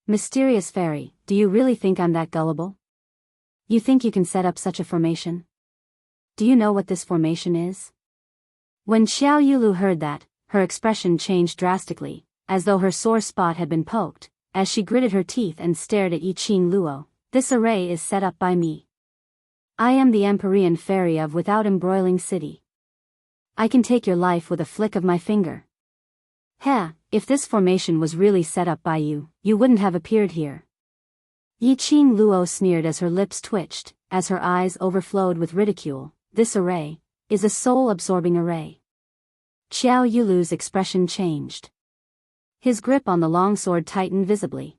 Mysterious fairy, do you really think I'm that gullible? You think you can set up such a formation? Do you know what this formation is? When Xiao Yulu heard that, her expression changed drastically, as though her sore spot had been poked, as she gritted her teeth and stared at Yiqing Luo. This array is set up by me. I am the Empyrean fairy of Without Embroiling City. I can take your life with a flick of my finger. Heh, if this formation was really set up by you, you wouldn't have appeared here. Yiqing Luo sneered as her lips twitched, as her eyes overflowed with ridicule. This array is a soul-absorbing array. Xiao Yulu's expression changed. His grip on the longsword tightened visibly.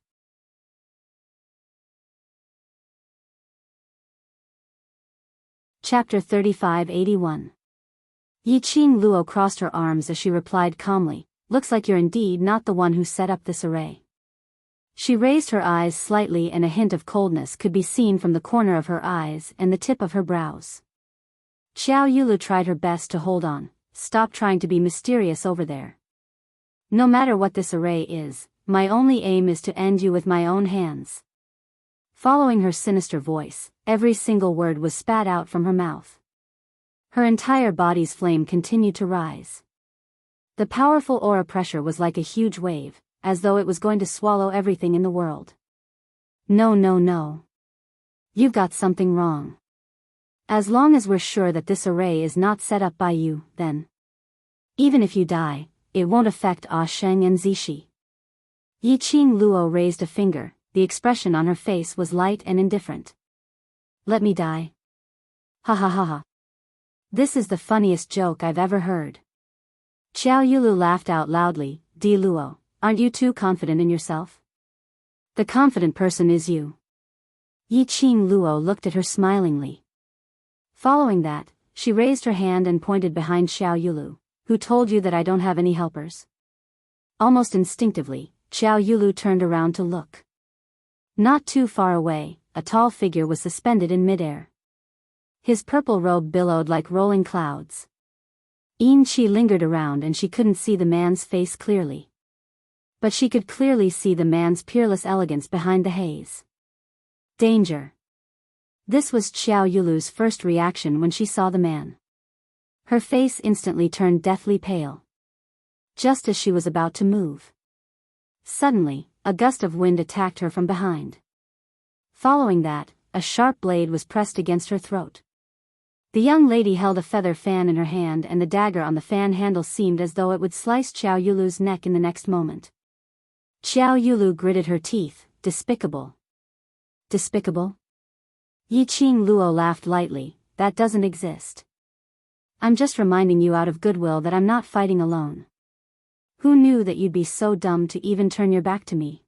Chapter 3581. Yiqing Luo crossed her arms as she replied calmly, looks like you're indeed not the one who set up this array. She raised her eyes slightly and a hint of coldness could be seen from the corner of her eyes and the tip of her brows. Xiao Yulu tried her best to hold on. Stop trying to be mysterious over there. No matter what this array is, my only aim is to end you with my own hands. Following her sinister voice, every single word was spat out from her mouth. Her entire body's flame continued to rise. The powerful aura pressure was like a huge wave, as though it was going to swallow everything in the world. No, no, no. You've got something wrong. As long as we're sure that this array is not set up by you, then, even if you die, it won't affect Ah Sheng and Zishi. Yiqing Luo raised a finger, the expression on her face was light and indifferent. Let me die. Ha ha ha ha. This is the funniest joke I've ever heard. Xiao Yulu laughed out loudly. Di Luo, aren't you too confident in yourself? The confident person is you. Yiqing Luo looked at her smilingly. Following that, she raised her hand and pointed behind Xiao Yulu. Who told you that I don't have any helpers? Almost instinctively, Xiao Yulu turned around to look. Not too far away, a tall figure was suspended in midair. His purple robe billowed like rolling clouds. Yin Qi lingered around and she couldn't see the man's face clearly. But she could clearly see the man's peerless elegance behind the haze. Danger. This was Xiao Yulu's first reaction when she saw the man. Her face instantly turned deathly pale. Just as she was about to move. Suddenly, a gust of wind attacked her from behind. Following that, a sharp blade was pressed against her throat. The young lady held a feather fan in her hand and the dagger on the fan handle seemed as though it would slice Xiao Yulu's neck in the next moment. Xiao Yulu gritted her teeth. Despicable. Despicable? Yiqing Luo laughed lightly. That doesn't exist. I'm just reminding you out of goodwill that I'm not fighting alone. Who knew that you'd be so dumb to even turn your back to me?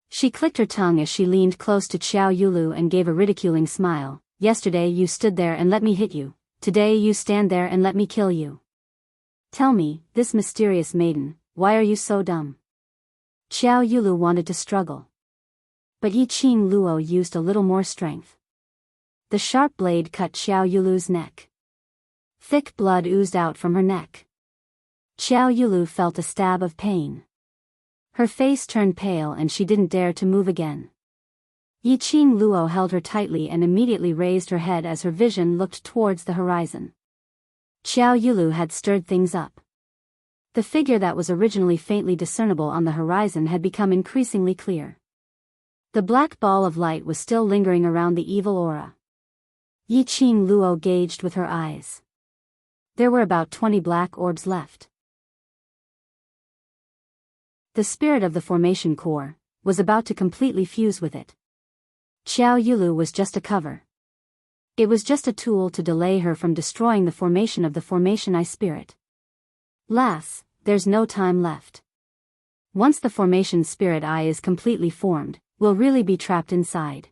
She clicked her tongue as she leaned close to Xiao Yulu and gave a ridiculing smile. Yesterday you stood there and let me hit you. Today you stand there and let me kill you. Tell me, this mysterious maiden, why are you so dumb? Xiao Yulu wanted to struggle. But Yiqing Luo used a little more strength. The sharp blade cut Xiao Yulu's neck. Thick blood oozed out from her neck. Xiao Yulu felt a stab of pain. Her face turned pale and she didn't dare to move again. Yiqing Luo held her tightly and immediately raised her head as her vision looked towards the horizon. Xiao Yulu had stirred things up. The figure that was originally faintly discernible on the horizon had become increasingly clear. The black ball of light was still lingering around the evil aura. Yiqing Luo gauged with her eyes. There were about 20 black orbs left. The spirit of the formation core was about to completely fuse with it. Xiao Yulu was just a cover. It was just a tool to delay her from destroying the formation of the formation eye spirit. Lass, there's no time left. Once the formation spirit eye is completely formed, we'll really be trapped inside.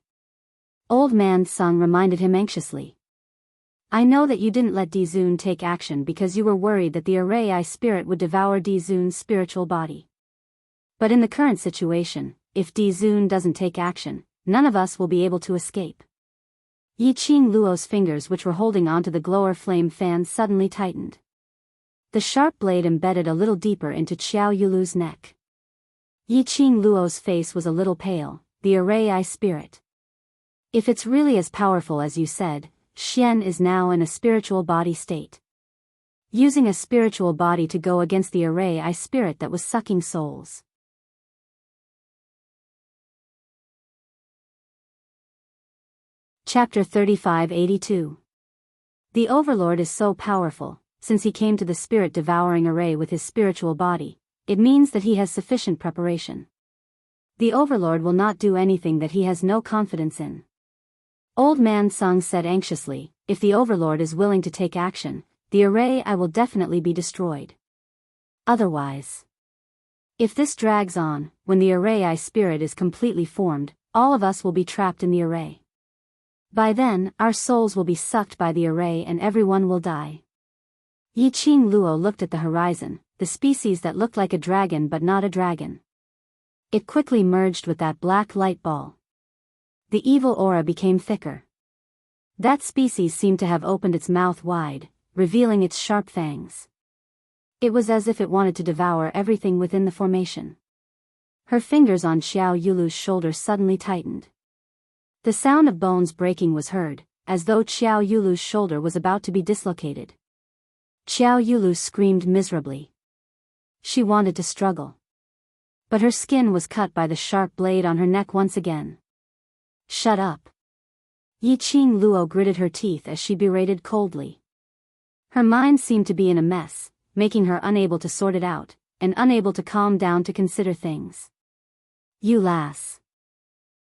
Old man Sung reminded him anxiously. I know that you didn't let Dizun take action because you were worried that the Array Eye spirit would devour Dizun's spiritual body. But in the current situation, if Dizun doesn't take action, none of us will be able to escape. Yiqing Luo's fingers, which were holding onto the glower flame fan, suddenly tightened. The sharp blade embedded a little deeper into Xiao Yulu's neck. Yiqing Luo's face was a little pale. The Array Eye spirit. If it's really as powerful as you said, Xian is now in a spiritual body state. Using a spiritual body to go against the Array Eye spirit that was sucking souls. Chapter 3582. The Overlord is so powerful, since he came to the spirit-devouring array with his spiritual body, it means that he has sufficient preparation. The Overlord will not do anything that he has no confidence in. Old Man Sung said anxiously, if the Overlord is willing to take action, the Array Eye will definitely be destroyed. Otherwise, if this drags on, when the Array Eye spirit is completely formed, all of us will be trapped in the array. By then, our souls will be sucked by the array and everyone will die. Yiqing Luo looked at the horizon, the species that looked like a dragon but not a dragon. It quickly merged with that black light ball. The evil aura became thicker. That species seemed to have opened its mouth wide, revealing its sharp fangs. It was as if it wanted to devour everything within the formation. Her fingers on Xiao Yulu's shoulder suddenly tightened. The sound of bones breaking was heard, as though Xiao Yulu's shoulder was about to be dislocated. Xiao Yulu screamed miserably. She wanted to struggle. But her skin was cut by the sharp blade on her neck once again. Shut up. Yiqing Luo gritted her teeth as she berated coldly. Her mind seemed to be in a mess, making her unable to sort it out, and unable to calm down to consider things. You lass.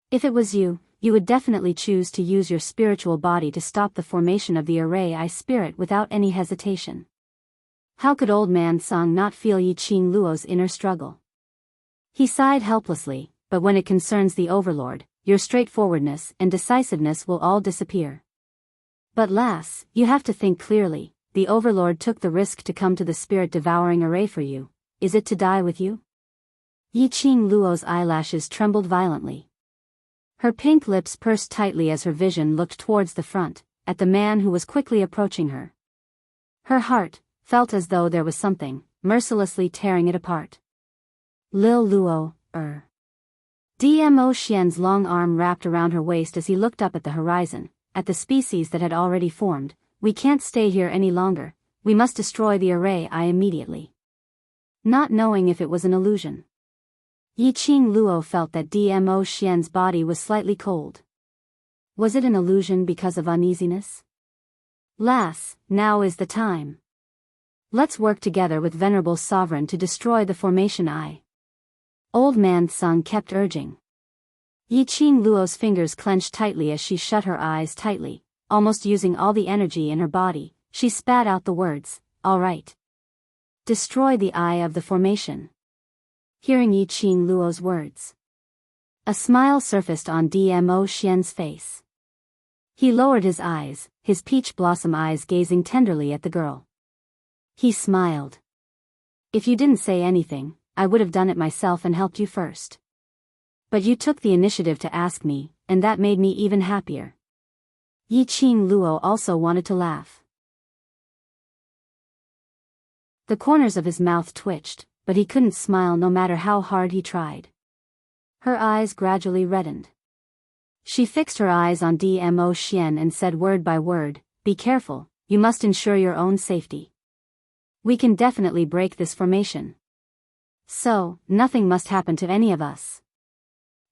If it was you, you would definitely choose to use your spiritual body to stop the formation of the Array Eye spirit without any hesitation. How could Old Man Sung not feel Yiqing Luo's inner struggle? He sighed helplessly, but when it concerns the Overlord, your straightforwardness and decisiveness will all disappear. But lass, you have to think clearly, the Overlord took the risk to come to the spirit-devouring array for you. Is it to die with you? Yiqing Luo's eyelashes trembled violently. Her pink lips pursed tightly as her vision looked towards the front, at the man who was quickly approaching her. Her heart felt as though there was something mercilessly tearing it apart. Lil Luo, Dmo Xian's long arm wrapped around her waist as he looked up at the horizon, at the species that had already formed. We can't stay here any longer, we must destroy the Array Eye immediately. Not knowing if it was an illusion. Yiqing Luo felt that Dmo Xian's body was slightly cold. Was it an illusion because of uneasiness? Lass, now is the time. Let's work together with Venerable Sovereign to destroy the Formation Eye. Old Man Sung kept urging. Yiqing Luo's fingers clenched tightly as she shut her eyes tightly, almost using all the energy in her body. She spat out the words, "All right. Destroy the Eye of the Formation." Hearing Yiqing Luo's words, a smile surfaced on Dmo Xian's face. He lowered his eyes, his peach blossom eyes gazing tenderly at the girl. He smiled. If you didn't say anything, I would have done it myself and helped you first. But you took the initiative to ask me, and that made me even happier. Yiqing Luo also wanted to laugh. The corners of his mouth twitched, but he couldn't smile no matter how hard he tried. Her eyes gradually reddened. She fixed her eyes on Dmo Xian and said word by word, "Be careful, you must ensure your own safety. We can definitely break this formation. So, nothing must happen to any of us."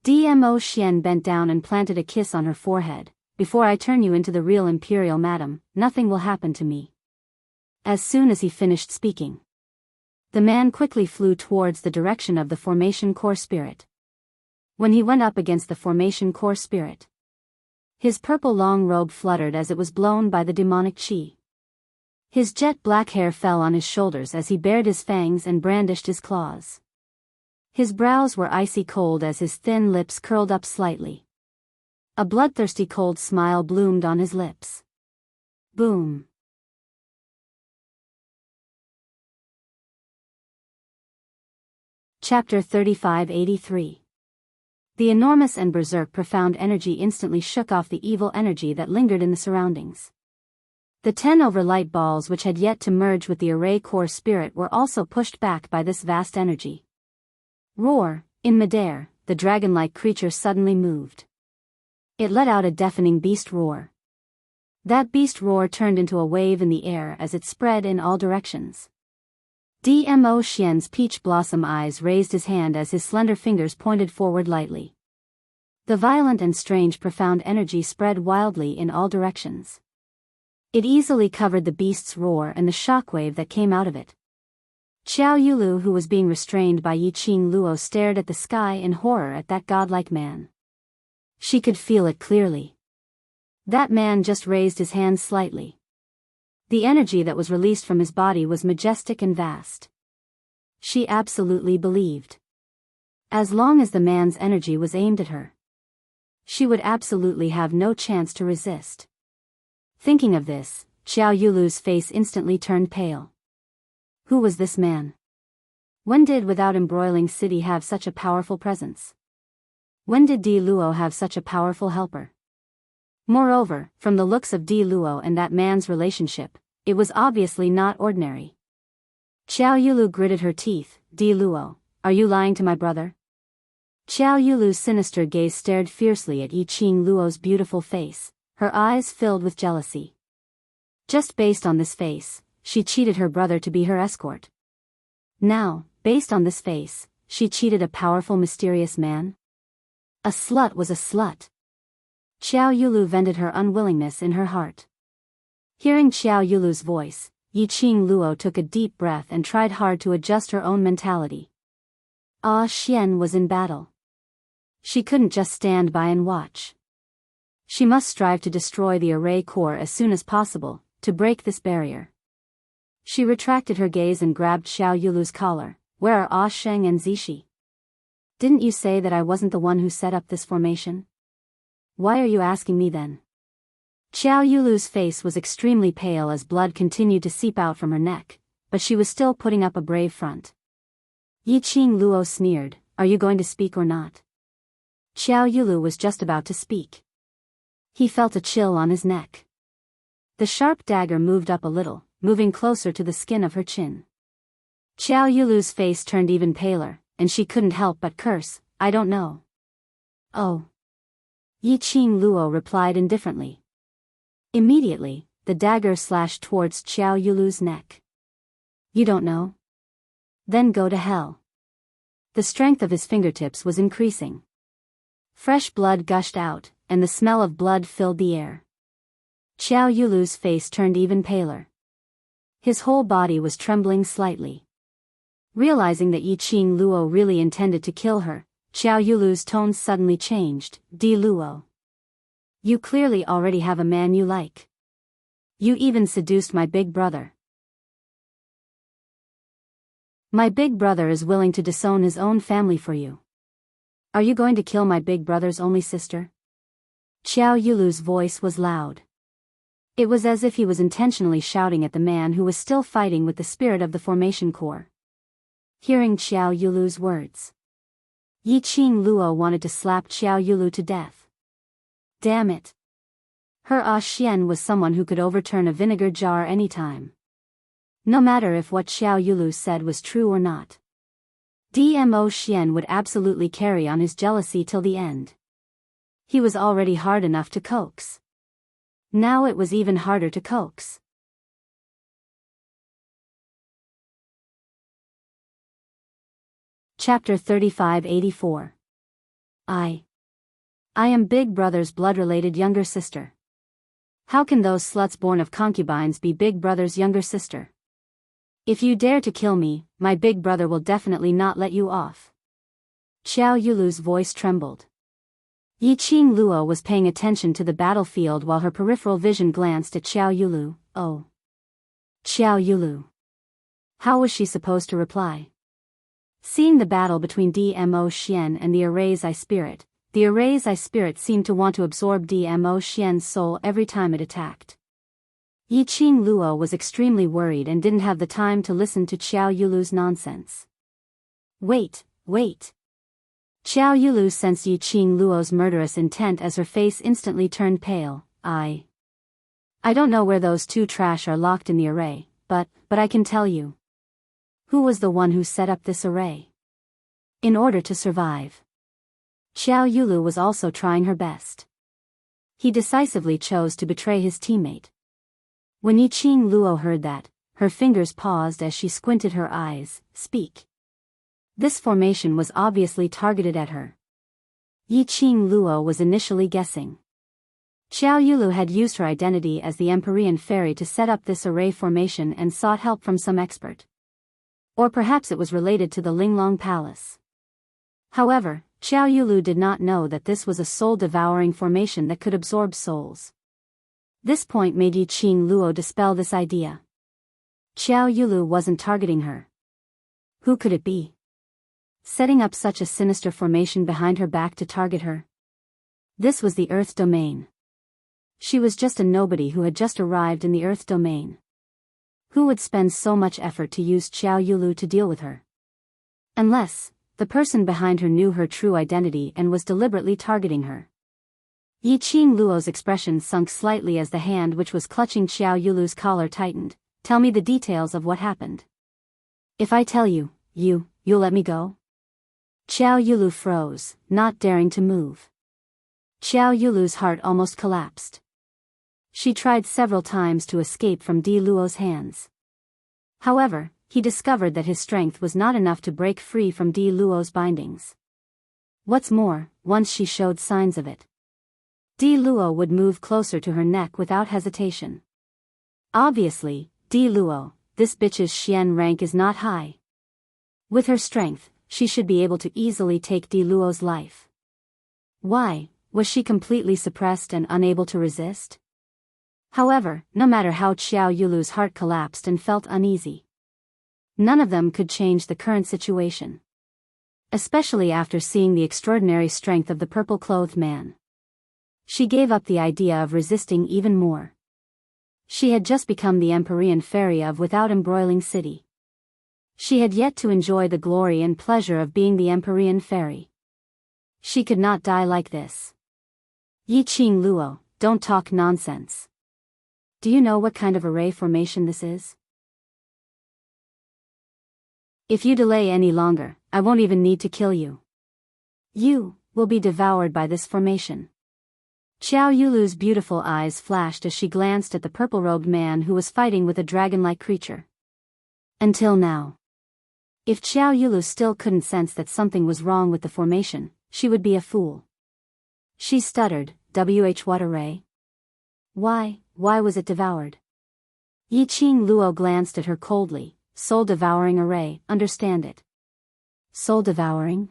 Dmo Xian bent down and planted a kiss on her forehead. "Before I turn you into the real Imperial Madam, nothing will happen to me." As soon as he finished speaking, the man quickly flew towards the direction of the Formation Core Spirit. When he went up against the Formation Core Spirit, his purple long robe fluttered as it was blown by the demonic chi. His jet black hair fell on his shoulders as he bared his fangs and brandished his claws. His brows were icy cold as his thin lips curled up slightly. A bloodthirsty cold smile bloomed on his lips. Boom. Chapter 3583. The enormous and berserk profound energy instantly shook off the evil energy that lingered in the surroundings. The 10 over light balls which had yet to merge with the array core spirit were also pushed back by this vast energy. Roar! In midair, the dragon-like creature suddenly moved. It let out a deafening beast roar. That beast roar turned into a wave in the air as it spread in all directions. Dmo Xian's peach blossom eyes raised his hand as his slender fingers pointed forward lightly. The violent and strange profound energy spread wildly in all directions. It easily covered the beast's roar and the shockwave that came out of it. Xiao Yulu, who was being restrained by Yiqing Luo, stared at the sky in horror at that godlike man. She could feel it clearly. That man just raised his hands slightly. The energy that was released from his body was majestic and vast. She absolutely believed. As long as the man's energy was aimed at her, she would absolutely have no chance to resist. Thinking of this, Xiao Yulu's face instantly turned pale. Who was this man? When did Without Embroiling City have such a powerful presence? When did Di Luo have such a powerful helper? Moreover, from the looks of Di Luo and that man's relationship, it was obviously not ordinary. Xiao Yulu gritted her teeth. Di Luo, are you lying to my brother? Xiao Yulu's sinister gaze stared fiercely at Yiqing Luo's beautiful face, her eyes filled with jealousy. Just based on this face, she cheated her brother to be her escort. Now, based on this face, she cheated a powerful mysterious man? A slut was a slut. Xiao Yulu vented her unwillingness in her heart. Hearing Xiao Yulu's voice, Yiqing Luo took a deep breath and tried hard to adjust her own mentality. Ah Xian was in battle. She couldn't just stand by and watch. She must strive to destroy the array core as soon as possible, to break this barrier. She retracted her gaze and grabbed Xiao Yulu's collar. Where are Ah Sheng and Zishi? Didn't you say that I wasn't the one who set up this formation? Why are you asking me then? Xiao Yulu's face was extremely pale as blood continued to seep out from her neck, but she was still putting up a brave front. Yiqing Luo sneered, are you going to speak or not? Xiao Yulu was just about to speak. He felt a chill on his neck. The sharp dagger moved up a little, moving closer to the skin of her chin. Xiao Yulu's face turned even paler, and she couldn't help but curse, I don't know. Oh. Yiqing Luo replied indifferently. Immediately, the dagger slashed towards Xiao Yulu's neck. You don't know? Then go to hell. The strength of his fingertips was increasing. Fresh blood gushed out, and the smell of blood filled the air. Xiao Yulu's face turned even paler. His whole body was trembling slightly. Realizing that Yiqing Luo really intended to kill her, Xiao Yulu's tone suddenly changed. Di Luo. You clearly already have a man you like. You even seduced my big brother. My big brother is willing to disown his own family for you. Are you going to kill my big brother's only sister? Xiao Yulu's voice was loud. It was as if he was intentionally shouting at the man who was still fighting with the spirit of the formation core. Hearing Xiao Yulu's words, Yiqing Luo wanted to slap Xiao Yulu to death. Damn it. Her Ah Xian was someone who could overturn a vinegar jar anytime. No matter if what Xiao Yulu said was true or not. Dmo Xian would absolutely carry on his jealousy till the end. He was already hard enough to coax. Now it was even harder to coax. Chapter 3584. I am Big Brother's blood-related younger sister. How can those sluts born of concubines be Big Brother's younger sister? If you dare to kill me, my big brother will definitely not let you off. Xiao Yulu's voice trembled. Yiqing Luo was paying attention to the battlefield while her peripheral vision glanced at Xiao Yulu. Oh. Xiao Yulu. How was she supposed to reply? Seeing the battle between Dmo Xian and the Array's Eye Spirit, the Array's Eye Spirit seemed to want to absorb Dmo Xian's soul every time it attacked. Yiqing Luo was extremely worried and didn't have the time to listen to Xiao Yulu's nonsense. Wait. Xiao Yulu sensed Yiqing Luo's murderous intent as her face instantly turned pale. I don't know where those two trash are locked in the array, but I can tell you. Who was the one who set up this array? In order to survive. Xiao Yulu was also trying her best. He decisively chose to betray his teammate. When Yiqing Luo heard that, her fingers paused as she squinted her eyes. Speak. This formation was obviously targeted at her. Yiqing Luo was initially guessing. Xiao Yulu had used her identity as the Empyrean fairy to set up this array formation and sought help from some expert. Or perhaps it was related to the Linglong Palace. However, Xiao Yulu did not know that this was a soul-devouring formation that could absorb souls. This point made Yiqing Luo dispel this idea. Xiao Yulu wasn't targeting her. Who could it be? Setting up such a sinister formation behind her back to target her? This was the Earth domain. She was just a nobody who had just arrived in the Earth domain. Who would spend so much effort to use Xiao Yulu to deal with her? Unless the person behind her knew her true identity and was deliberately targeting her. Yiqing Luo's expression sunk slightly as the hand which was clutching Xiao Yulu's collar tightened. Tell me the details of what happened. If I tell you, you'll let me go? Xiao Yulu froze, not daring to move. Xiao Yulu's heart almost collapsed. She tried several times to escape from Di Luo's hands. However, he discovered that his strength was not enough to break free from Di Luo's bindings. What's more, once she showed signs of it, Di Luo would move closer to her neck without hesitation. Obviously, Di Luo, this bitch's Xian rank is not high. With her strength, she should be able to easily take Di Luo's life. Why, was she completely suppressed and unable to resist? However, no matter how Xiao Yulu's heart collapsed and felt uneasy, none of them could change the current situation. Especially after seeing the extraordinary strength of the purple-clothed man. She gave up the idea of resisting even more. She had just become the Empyrean fairy of Without Embroiling City. She had yet to enjoy the glory and pleasure of being the Empyrean fairy. She could not die like this. Yiqing Luo, don't talk nonsense. Do you know what kind of array formation this is? If you delay any longer, I won't even need to kill you. You will be devoured by this formation. Xiao Yulu's beautiful eyes flashed as she glanced at the purple-robed man who was fighting with a dragon-like creature. Until now. If Xiao Yulu still couldn't sense that something was wrong with the formation, she would be a fool. She stuttered, what array? Why was it devoured? Yiqing Luo glanced at her coldly. Soul-devouring array, understand it. Soul-devouring?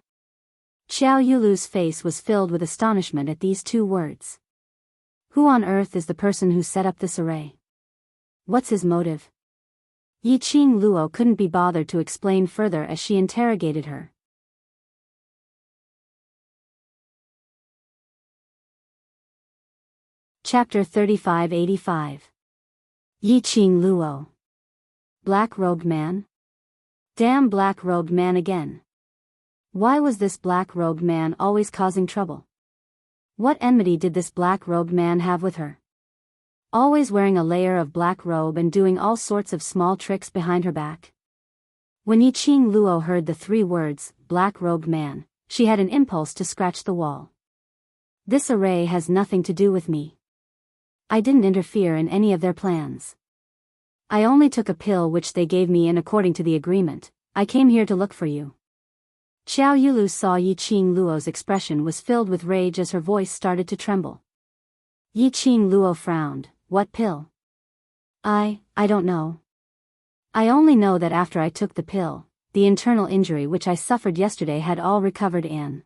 Xiao Yulu's face was filled with astonishment at these two words. Who on earth is the person who set up this array? What's his motive? Yiqing Luo couldn't be bothered to explain further as she interrogated her. Chapter 3585. Yiqing Luo. Black-robed man? Damn black-robed man again. Why was this black-robed man always causing trouble? What enmity did this black-robed man have with her? Always wearing a layer of black robe and doing all sorts of small tricks behind her back. When Yiqing Luo heard the three words, black-robed man, she had an impulse to scratch the wall. This array has nothing to do with me. I didn't interfere in any of their plans. I only took a pill which they gave me and according to the agreement, I came here to look for you. Xiao Yulu saw Yiqing Luo's expression was filled with rage as her voice started to tremble. Yiqing Luo frowned. What pill? I don't know. I only know that after I took the pill, the internal injury which I suffered yesterday had all recovered and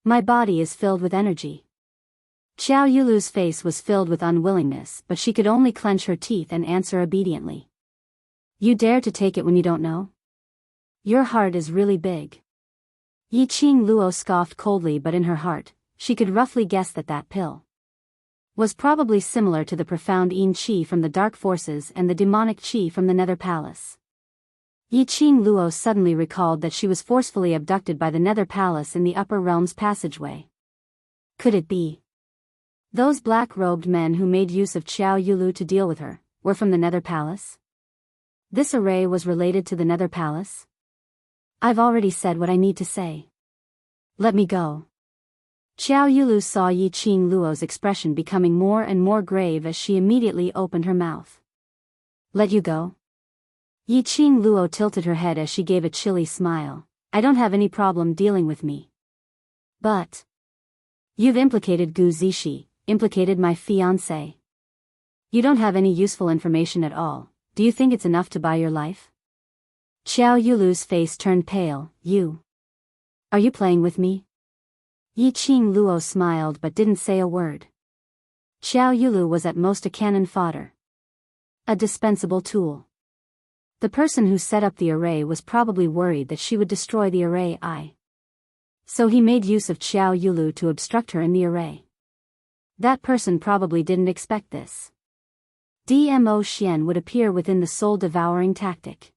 my body is filled with energy. Xiao Yulu's face was filled with unwillingness, but she could only clench her teeth and answer obediently. You dare to take it when you don't know? Your heart is really big. Yiqing Luo scoffed coldly, but in her heart, she could roughly guess that pill was probably similar to the profound Yin Qi from the Dark Forces and the demonic Qi from the Nether Palace. Yiqing Luo suddenly recalled that she was forcefully abducted by the Nether Palace in the Upper Realms passageway. Could it be? Those black-robed men who made use of Xiao Yulu to deal with her were from the Nether Palace? This array was related to the Nether Palace? I've already said what I need to say. Let me go. Xiao Yulu saw Yiqing Luo's expression becoming more and more grave as she immediately opened her mouth. Let you go? Yiqing Luo tilted her head as she gave a chilly smile. I don't have any problem dealing with me. But you've implicated Gu Zixi, implicated my fiancé. You don't have any useful information at all. Do you think it's enough to buy your life? Xiao Yulu's face turned pale. Are you playing with me? Yiqing Luo smiled but didn't say a word. Xiao Yulu was at most a cannon fodder. A dispensable tool. The person who set up the array was probably worried that she would destroy the array. So he made use of Xiao Yulu to obstruct her in the array. That person probably didn't expect this. Dmo Xian would appear within the soul-devouring tactic.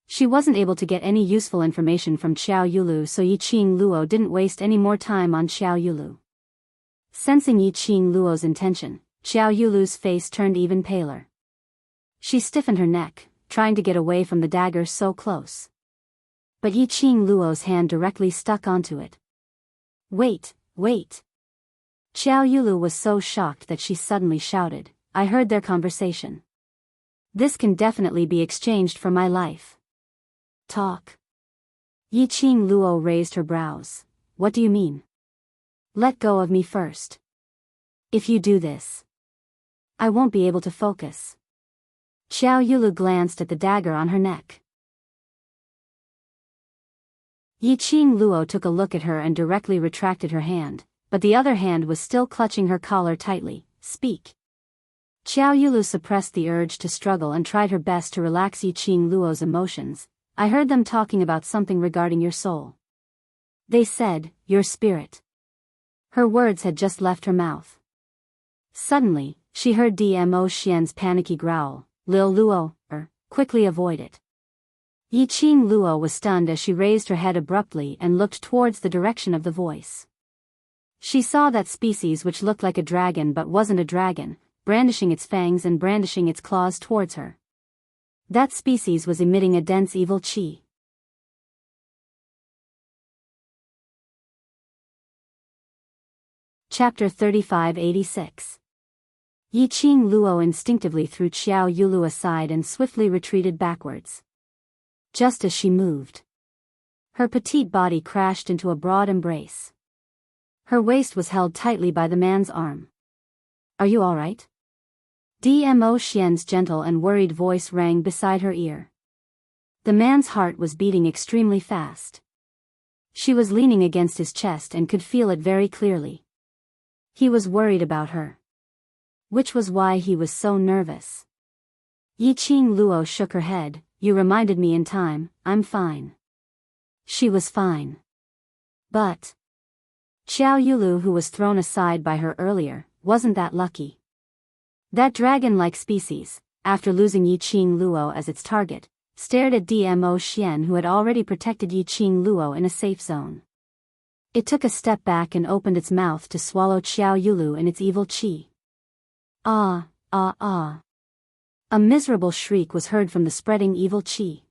She wasn't able to get any useful information from Xiao Yulu, so Yiqing Luo didn't waste any more time on Xiao Yulu. Sensing Yiqing Luo's intention, Xiao Yulu's face turned even paler. She stiffened her neck, trying to get away from the dagger so close. But Yiqing Luo's hand directly stuck onto it. Wait! Xiao Yulu was so shocked that she suddenly shouted, I heard their conversation. This can definitely be exchanged for my life. Talk. Yiqing Luo raised her brows. What do you mean? Let go of me first. If you do this, I won't be able to focus. Xiao Yulu glanced at the dagger on her neck. Yiqing Luo took a look at her and directly retracted her hand, but the other hand was still clutching her collar tightly. Speak. Xiao Yulu suppressed the urge to struggle and tried her best to relax Yiqing Luo's emotions. I heard them talking about something regarding your soul. They said, your spirit. Her words had just left her mouth. Suddenly, she heard Dmo Xian's panicky growl. Lil Luo, quickly avoid it. Yiqing Luo was stunned as she raised her head abruptly and looked towards the direction of the voice. She saw that species which looked like a dragon but wasn't a dragon, brandishing its fangs and brandishing its claws towards her. That species was emitting a dense evil qi. Chapter 3586. Yiqing Luo instinctively threw Xiao Yulu aside and swiftly retreated backwards. Just as she moved, her petite body crashed into a broad embrace. Her waist was held tightly by the man's arm. Are you all right? Dmo Xian's gentle and worried voice rang beside her ear. The man's heart was beating extremely fast. She was leaning against his chest and could feel it very clearly. He was worried about her. Which was why he was so nervous. Yiqing Luo shook her head. You reminded me in time, I'm fine. She was fine. But Xiao Yulu, who was thrown aside by her earlier, wasn't that lucky. That dragon-like species, after losing Yiqing Luo as its target, stared at Dmo Xian, who had already protected Yiqing Luo in a safe zone. It took a step back and opened its mouth to swallow Xiao Yulu in its evil qi. Ah. A miserable shriek was heard from the spreading evil qi.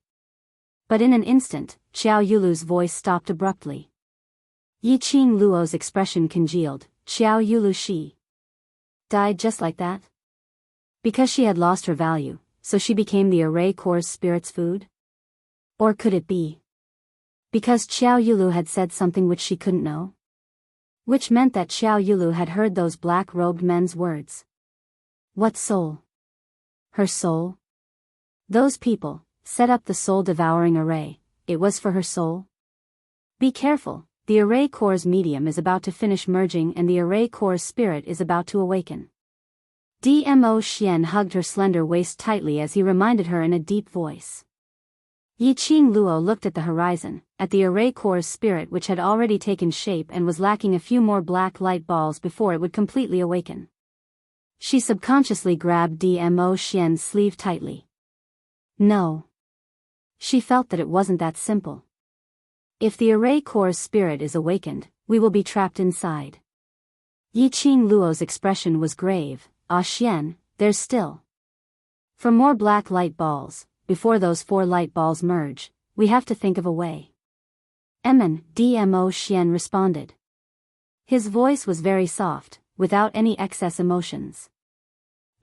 But in an instant, Xiao Yulu's voice stopped abruptly. Yiqing Luo's expression congealed. Xiao Yulu she died just like that? Because she had lost her value, so she became the array core's spirit's food? Or could it be because Xiao Yulu had said something which she couldn't know? Which meant that Xiao Yulu had heard those black-robed men's words. What soul? Her soul? Those people set up the soul-devouring array. It was for her soul? Be careful, the array core's medium is about to finish merging and the array core's spirit is about to awaken. Dmo Xian hugged her slender waist tightly as he reminded her in a deep voice. Yiqing Luo looked at the horizon, at the array core's spirit which had already taken shape and was lacking a few more black light balls before it would completely awaken. She subconsciously grabbed Dmo Xian's sleeve tightly. No. She felt that it wasn't that simple. If the array core's spirit is awakened, we will be trapped inside. Yiqing Luo's expression was grave. Ah Xian, there's still. For more black light balls, before those 4 light balls merge, we have to think of a way. Dmo Xian responded. His voice was very soft, without any excess emotions.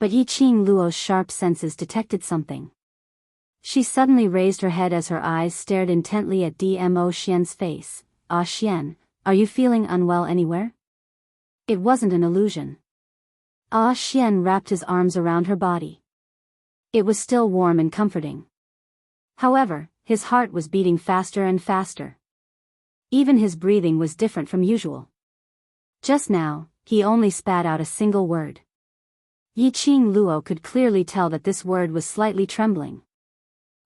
But Yiqing Luo's sharp senses detected something. She suddenly raised her head as her eyes stared intently at Dmo Xian's face. Ah Xian, are you feeling unwell anywhere? It wasn't an illusion. Ah Xian wrapped his arms around her body. It was still warm and comforting. However, his heart was beating faster and faster. Even his breathing was different from usual. Just now, he only spat out a single word. Yiqing Luo could clearly tell that this word was slightly trembling.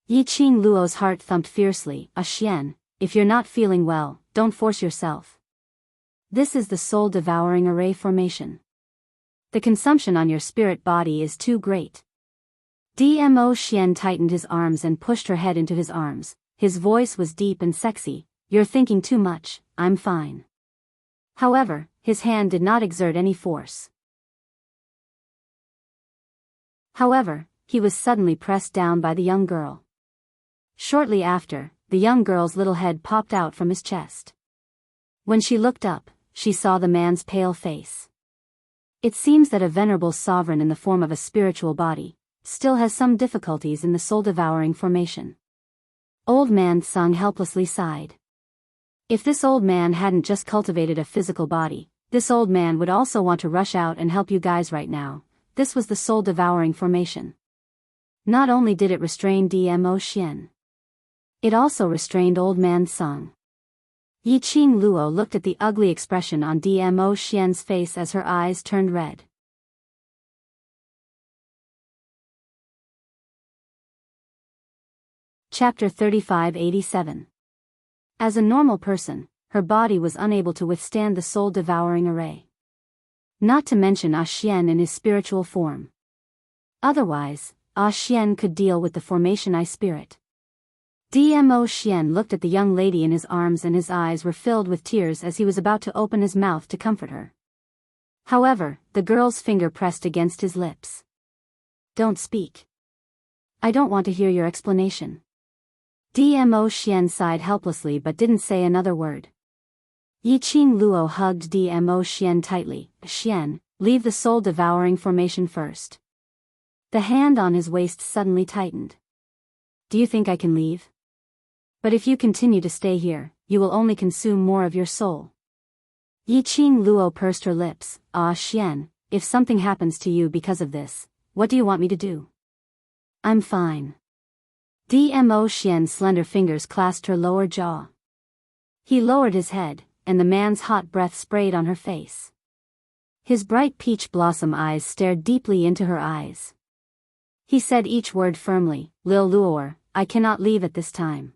Yiqing Luo's heart thumped fiercely. Ah Xian, if you're not feeling well, don't force yourself. This is the soul-devouring array formation. The consumption on your spirit body is too great. Dmo Xian tightened his arms and pushed her head into his arms. His voice was deep and sexy. You're thinking too much, I'm fine. However, his hand did not exert any force. However, he was suddenly pressed down by the young girl. Shortly after, the young girl's little head popped out from his chest. When she looked up, she saw the man's pale face. It seems that a venerable sovereign in the form of a spiritual body still has some difficulties in the soul-devouring formation. Old man Sung helplessly sighed. If this old man hadn't just cultivated a physical body, this old man would also want to rush out and help you guys right now. This was the soul-devouring formation. Not only did it restrain Dmo Xian, it also restrained old man Sung. Yiqing Luo looked at the ugly expression on Dmo Xian's face as her eyes turned red. Chapter 3587. As a normal person, her body was unable to withstand the soul-devouring array. Not to mention Ah Xian in his spiritual form. Otherwise, Ah Xian could deal with the formation I spirit. Dmo Xian looked at the young lady in his arms and his eyes were filled with tears as he was about to open his mouth to comfort her. However, the girl's finger pressed against his lips. Don't speak. I don't want to hear your explanation. Dmo Xian sighed helplessly but didn't say another word. Yiqing Luo hugged Dmo Xian tightly. Xian, leave the soul-devouring formation first. The hand on his waist suddenly tightened. Do you think I can leave? But if you continue to stay here, you will only consume more of your soul. Yiqing Luo pursed her lips. Ah Xian, if something happens to you because of this, what do you want me to do? I'm fine. Dmo Xian's slender fingers clasped her lower jaw. He lowered his head, and the man's hot breath sprayed on her face. His bright peach blossom eyes stared deeply into her eyes. He said each word firmly. Lil Luor, I cannot leave at this time.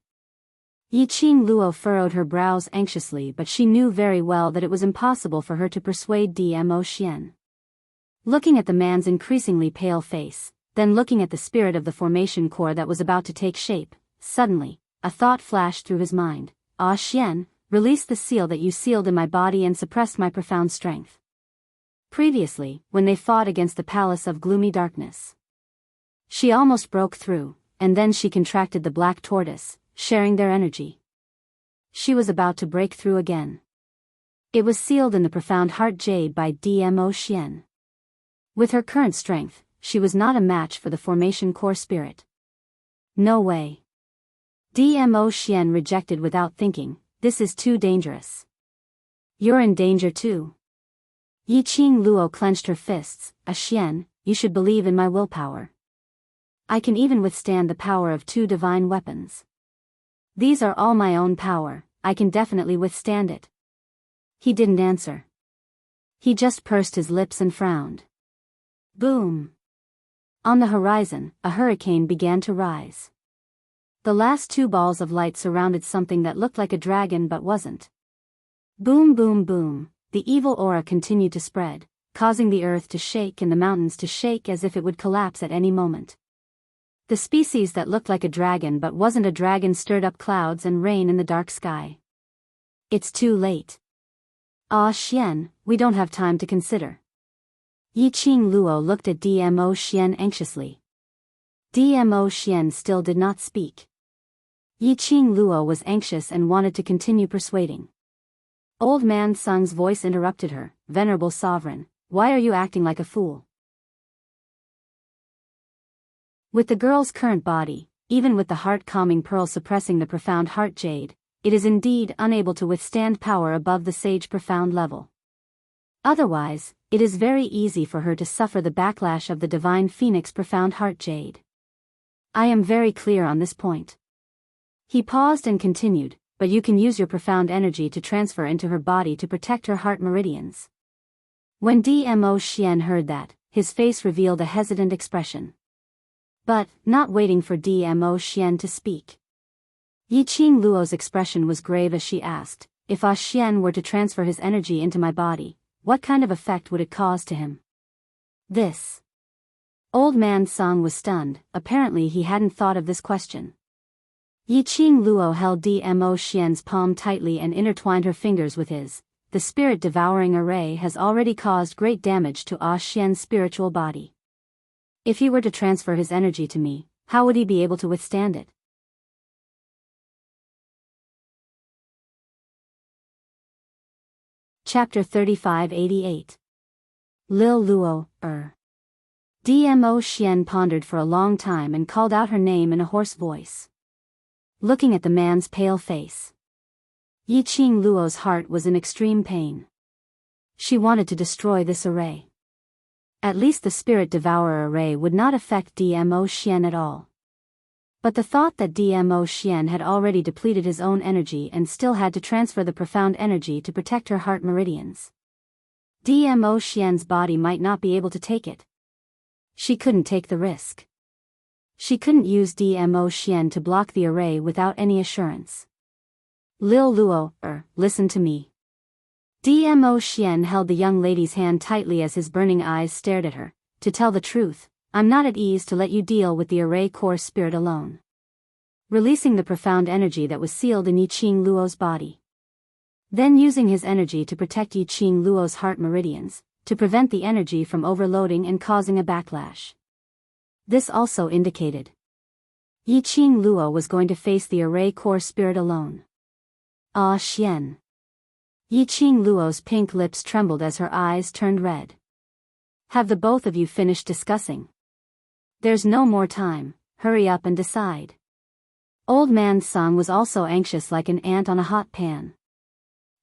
Yiqing Luo furrowed her brows anxiously but she knew very well that it was impossible for her to persuade Dmo Xian. Looking at the man's increasingly pale face, then looking at the spirit of the formation core that was about to take shape, suddenly, a thought flashed through his mind. Ah Xian, release the seal that you sealed in my body and suppressed my profound strength. Previously, when they fought against the palace of gloomy darkness, she almost broke through, and then she contracted the black tortoise, sharing their energy. She was about to break through again. It was sealed in the profound heart jade by Dmo Xian. With her current strength, she was not a match for the formation core spirit. No way. Dmo Xian rejected without thinking, this is too dangerous. You're in danger too. Yiqing Luo clenched her fists. Ah Xian, you should believe in my willpower. I can even withstand the power of 2 divine weapons. These are all my own power, I can definitely withstand it. He didn't answer. He just pursed his lips and frowned. Boom. On the horizon, a hurricane began to rise. The last 2 balls of light surrounded something that looked like a dragon but wasn't. Boom boom boom, the evil aura continued to spread. causing the earth to shake and the mountains to shake as if it would collapse at any moment. The species that looked like a dragon but wasn't a dragon stirred up clouds and rain in the dark sky. It's too late. Ah Xian, we don't have time to consider. Yiqing Luo looked at Dmo Xian anxiously. Dmo Xian still did not speak. Yiqing Luo was anxious and wanted to continue persuading. Old man Sung's voice interrupted her. Venerable sovereign, why are you acting like a fool? With the girl's current body, even with the heart-calming pearl suppressing the profound heart jade, it is indeed unable to withstand power above the sage profound level. Otherwise, it is very easy for her to suffer the backlash of the divine phoenix profound heart jade. I am very clear on this point. He paused and continued, but you can use your profound energy to transfer into her body to protect her heart meridians. When Dmo Xian heard that, his face revealed a hesitant expression. But, not waiting for Dmo Xian to speak, Yiqing Luo's expression was grave as she asked, if Ah Xian were to transfer his energy into my body, what kind of effect would it cause to him? This. Old man Song was stunned, apparently he hadn't thought of this question. Yiqing Luo held Dmo Xian's palm tightly and intertwined her fingers with his. The spirit-devouring array has already caused great damage to Ah Xian's spiritual body. If he were to transfer his energy to me, how would he be able to withstand it? Chapter 3588. Lil Luo, Dmo Xian pondered for a long time and called out her name in a hoarse voice. Looking at the man's pale face, Yiqing Luo's heart was in extreme pain. She wanted to destroy this array. At least the spirit devourer array would not affect Dmo Xian at all. But the thought that Dmo Xian had already depleted his own energy and still had to transfer the profound energy to protect her heart meridians. Dmo Xian's body might not be able to take it. She couldn't take the risk. She couldn't use Dmo Xian to block the array without any assurance. Lil Luo, listen to me. Dmo Xian held the young lady's hand tightly as his burning eyes stared at her. To tell the truth, I'm not at ease to let you deal with the array core spirit alone. Releasing the profound energy that was sealed in Yiqing Luo's body. Then using his energy to protect Yiqing Luo's heart meridians, to prevent the energy from overloading and causing a backlash. This also indicated Yiqing Luo was going to face the array core spirit alone. Ah Xian. Yiqing Luo's pink lips trembled as her eyes turned red. Have the both of you finished discussing? There's no more time, hurry up and decide. Old man Song was also anxious like an ant on a hot pan.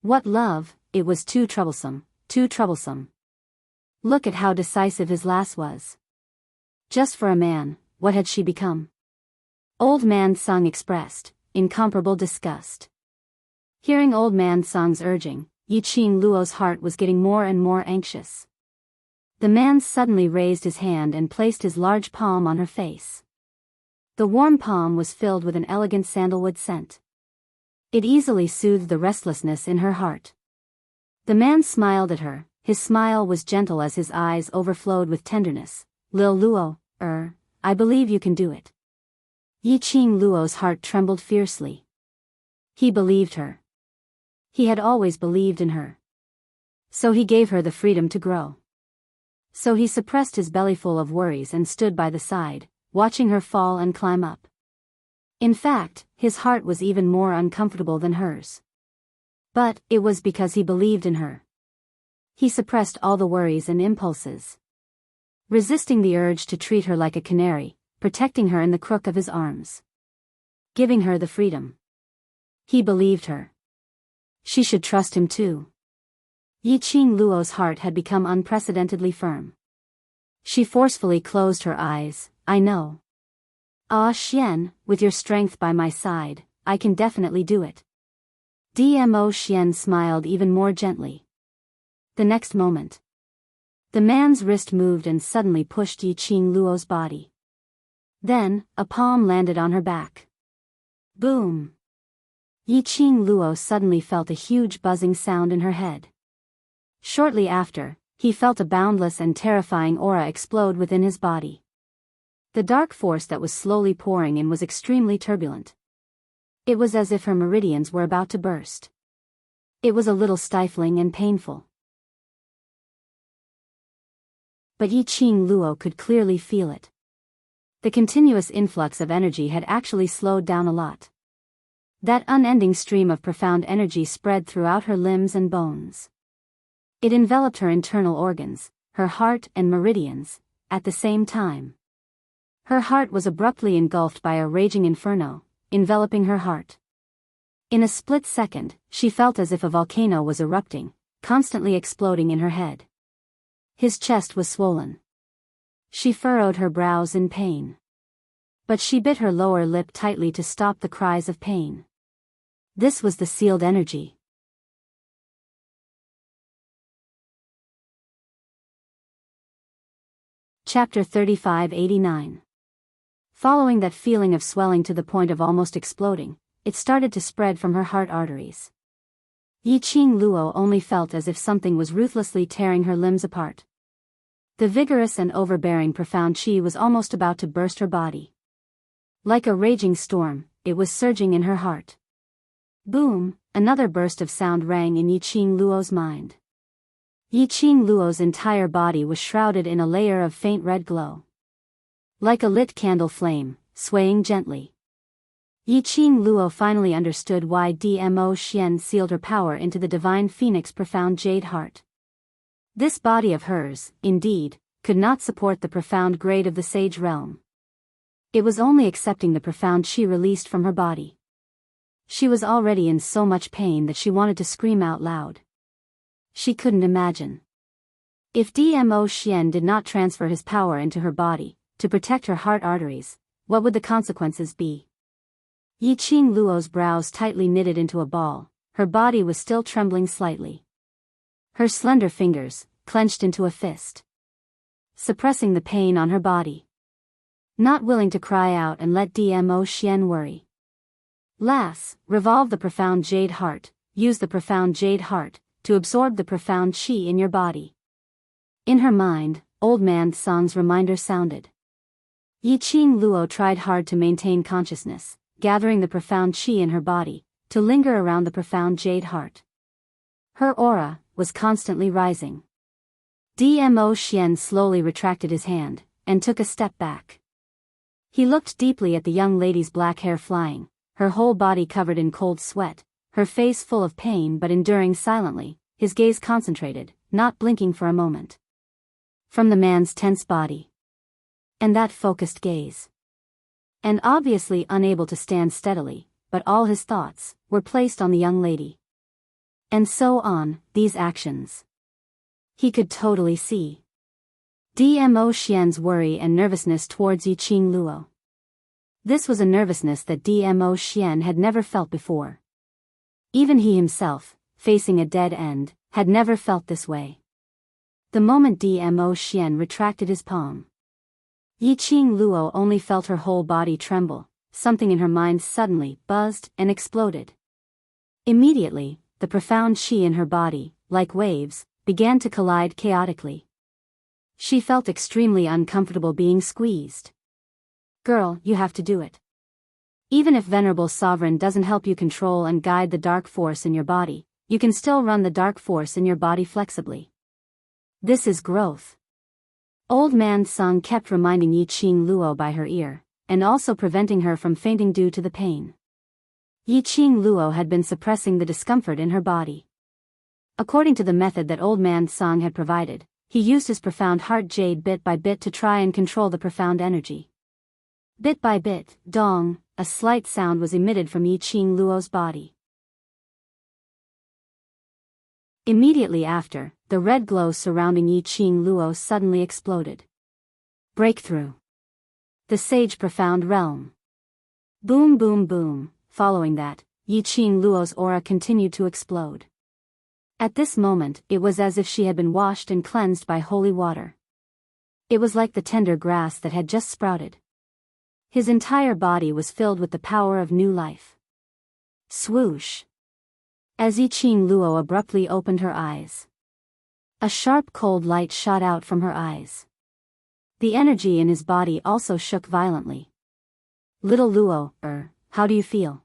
What love, it was too troublesome, too troublesome. Look at how decisive his lass was. Just for a man, what had she become? Old man Song expressed incomparable disgust. Hearing old man Song's urging, Yiqing Luo's heart was getting more and more anxious. The man suddenly raised his hand and placed his large palm on her face. The warm palm was filled with an elegant sandalwood scent. It easily soothed the restlessness in her heart. The man smiled at her, his smile was gentle as his eyes overflowed with tenderness. Lil Luo, I believe you can do it. Yiqing Luo's heart trembled fiercely. He believed her. He had always believed in her. So he gave her the freedom to grow. So he suppressed his bellyful of worries and stood by the side, watching her fall and climb up. In fact, his heart was even more uncomfortable than hers. But it was because he believed in her. He suppressed all the worries and impulses, resisting the urge to treat her like a canary, protecting her in the crook of his arms, giving her the freedom. He believed her. She should trust him too. Yiqing Luo's heart had become unprecedentedly firm. She forcefully closed her eyes. I know. Ah Xian, with your strength by my side, I can definitely do it. Dmo Xian smiled even more gently. The next moment, the man's wrist moved and suddenly pushed Yiqing Luo's body. Then, a palm landed on her back. Boom! Yiqing Luo suddenly felt a huge buzzing sound in her head. Shortly after, he felt a boundless and terrifying aura explode within his body. The dark force that was slowly pouring in was extremely turbulent. It was as if her meridians were about to burst. It was a little stifling and painful. But Yi Qing Luo could clearly feel it. The continuous influx of energy had actually slowed down a lot. That unending stream of profound energy spread throughout her limbs and bones. It enveloped her internal organs, her heart and meridians, at the same time. Her heart was abruptly engulfed by a raging inferno, enveloping her heart. In a split second, she felt as if a volcano was erupting, constantly exploding in her head. His chest was swollen. She furrowed her brows in pain. But she bit her lower lip tightly to stop the cries of pain. This was the sealed energy. Chapter 3589. Following that feeling of swelling to the point of almost exploding, it started to spread from her heart arteries. Yi Qing Luo only felt as if something was ruthlessly tearing her limbs apart. The vigorous and overbearing profound qi was almost about to burst her body. Like a raging storm, it was surging in her heart. Boom! Another burst of sound rang in Yi Qing Luo's mind. Yi Qing Luo's entire body was shrouded in a layer of faint red glow. Like a lit candle flame, swaying gently. Yi Qing Luo finally understood why Dmo Xian sealed her power into the divine phoenix profound jade heart. This body of hers, indeed, could not support the profound grade of the sage realm. It was only accepting the profound qi released from her body. She was already in so much pain that she wanted to scream out loud. She couldn't imagine. If Dmo Xian did not transfer his power into her body, to protect her heart arteries, what would the consequences be? Yi Qing Luo's brows tightly knitted into a ball, her body was still trembling slightly. Her slender fingers, clenched into a fist. Suppressing the pain on her body. Not willing to cry out and let Dmo Xian worry. Lass, revolve the profound jade heart, use the profound jade heart, to absorb the profound qi in your body. In her mind, old man Song's reminder sounded. Yi Qing Luo tried hard to maintain consciousness, gathering the profound qi in her body, to linger around the profound jade heart. Her aura was constantly rising. Dmo Xian slowly retracted his hand, and took a step back. He looked deeply at the young lady's black hair flying, her whole body covered in cold sweat, her face full of pain but enduring silently, his gaze concentrated, not blinking for a moment. From the man's tense body. And that focused gaze. And obviously unable to stand steadily, but all his thoughts were placed on the young lady. And so on, these actions. He could totally see Dmo Xian's worry and nervousness towards Yi Qing Luo. This was a nervousness that Dmo Xian had never felt before. Even he himself, facing a dead end, had never felt this way. The moment Dmo Xian retracted his palm, Yi Qing Luo only felt her whole body tremble, something in her mind suddenly buzzed and exploded. Immediately, the profound qi in her body, like waves, began to collide chaotically. She felt extremely uncomfortable being squeezed. Girl, you have to do it. Even if Venerable Sovereign doesn't help you control and guide the dark force in your body, you can still run the dark force in your body flexibly. This is growth. Old man Song kept reminding Yi Qing Luo by her ear, and also preventing her from fainting due to the pain. Yi Qing Luo had been suppressing the discomfort in her body. According to the method that old man Song had provided, he used his profound heart jade bit by bit to try and control the profound energy. Bit by bit, dong, a slight sound was emitted from Yi Qing Luo's body. Immediately after, the red glow surrounding Yi Qing Luo suddenly exploded. Breakthrough. The sage profound realm. Boom boom boom. Following that, Yi Qing Luo's aura continued to explode. At this moment, it was as if she had been washed and cleansed by holy water. It was like the tender grass that had just sprouted. His entire body was filled with the power of new life. Swoosh. As Yi Qing Luo abruptly opened her eyes, A sharp cold light shot out from her eyes. The energy in his body also shook violently. Little Luo, how do you feel?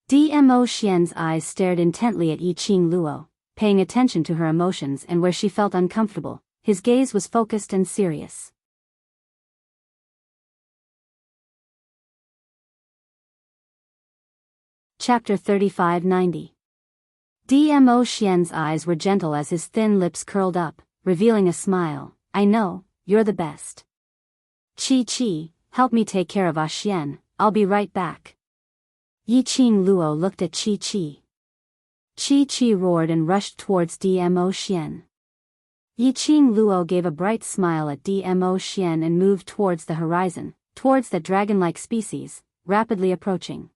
Dmo Xian's eyes stared intently at Yiqing Luo, paying attention to her emotions, and where she felt uncomfortable, his gaze was focused and serious. Chapter 3590. Dmo Xian's eyes were gentle as his thin lips curled up, revealing a smile. I know, you're the best. Qi, help me take care of Xian, I'll be right back. Yiqing Luo looked at Qi. Qi roared and rushed towards Dmo Xian. Yiqing Luo gave a bright smile at Dmo Xian and moved towards the horizon, towards that dragon-like species, rapidly approaching.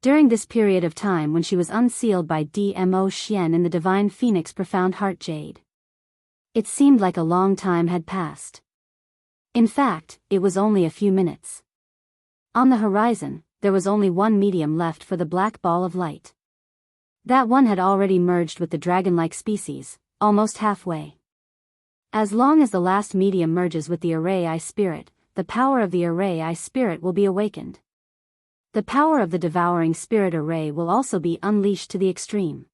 During this period of time when she was unsealed by Dmo Xian in the divine phoenix profound heart jade, it seemed like a long time had passed. In fact, it was only a few minutes. On the horizon, there was only one medium left for the black ball of light. That one had already merged with the dragon-like species, almost halfway. As long as the last medium merges with the Array Eye Spirit, the power of the Array Eye Spirit will be awakened. The power of the devouring spirit array will also be unleashed to the extreme.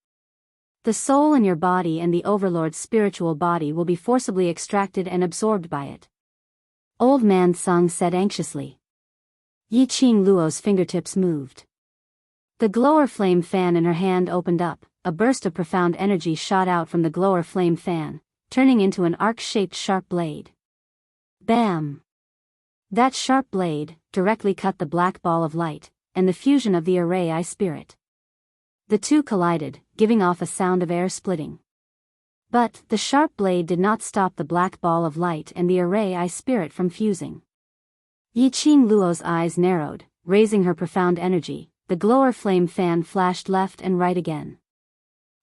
The soul in your body and the Overlord's spiritual body will be forcibly extracted and absorbed by it. Old Man Sung said anxiously. Yiqing Luo's fingertips moved. The glower flame fan in her hand opened up, a burst of profound energy shot out from the glower flame fan, turning into an arc-shaped sharp blade. Bam! That sharp blade directly cut the black ball of light, and the fusion of the Array Eye Spirit. The two collided, giving off a sound of air splitting. But the sharp blade did not stop the black ball of light and the Array Eye Spirit from fusing. Yiqing Luo's eyes narrowed, raising her profound energy. The glower flame fan flashed left and right again.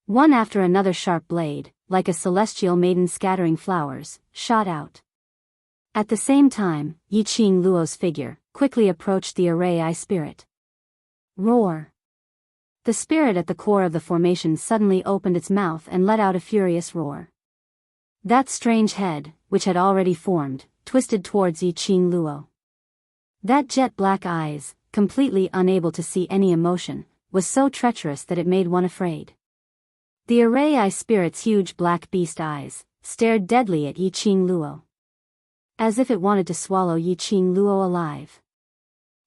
One after another sharp blade, like a celestial maiden scattering flowers, shot out. At the same time, Yiqing Luo's figure quickly approached the Array Eye Spirit. Roar! The spirit at the core of the formation suddenly opened its mouth and let out a furious roar. That strange head, which had already formed, twisted towards Yiqing Luo. That jet-black eyes, completely unable to see any emotion, was so treacherous that it made one afraid. The Array Eye Spirit's huge black beast eyes stared deadly at Yiqing Luo, as if it wanted to swallow Yiqing Luo alive.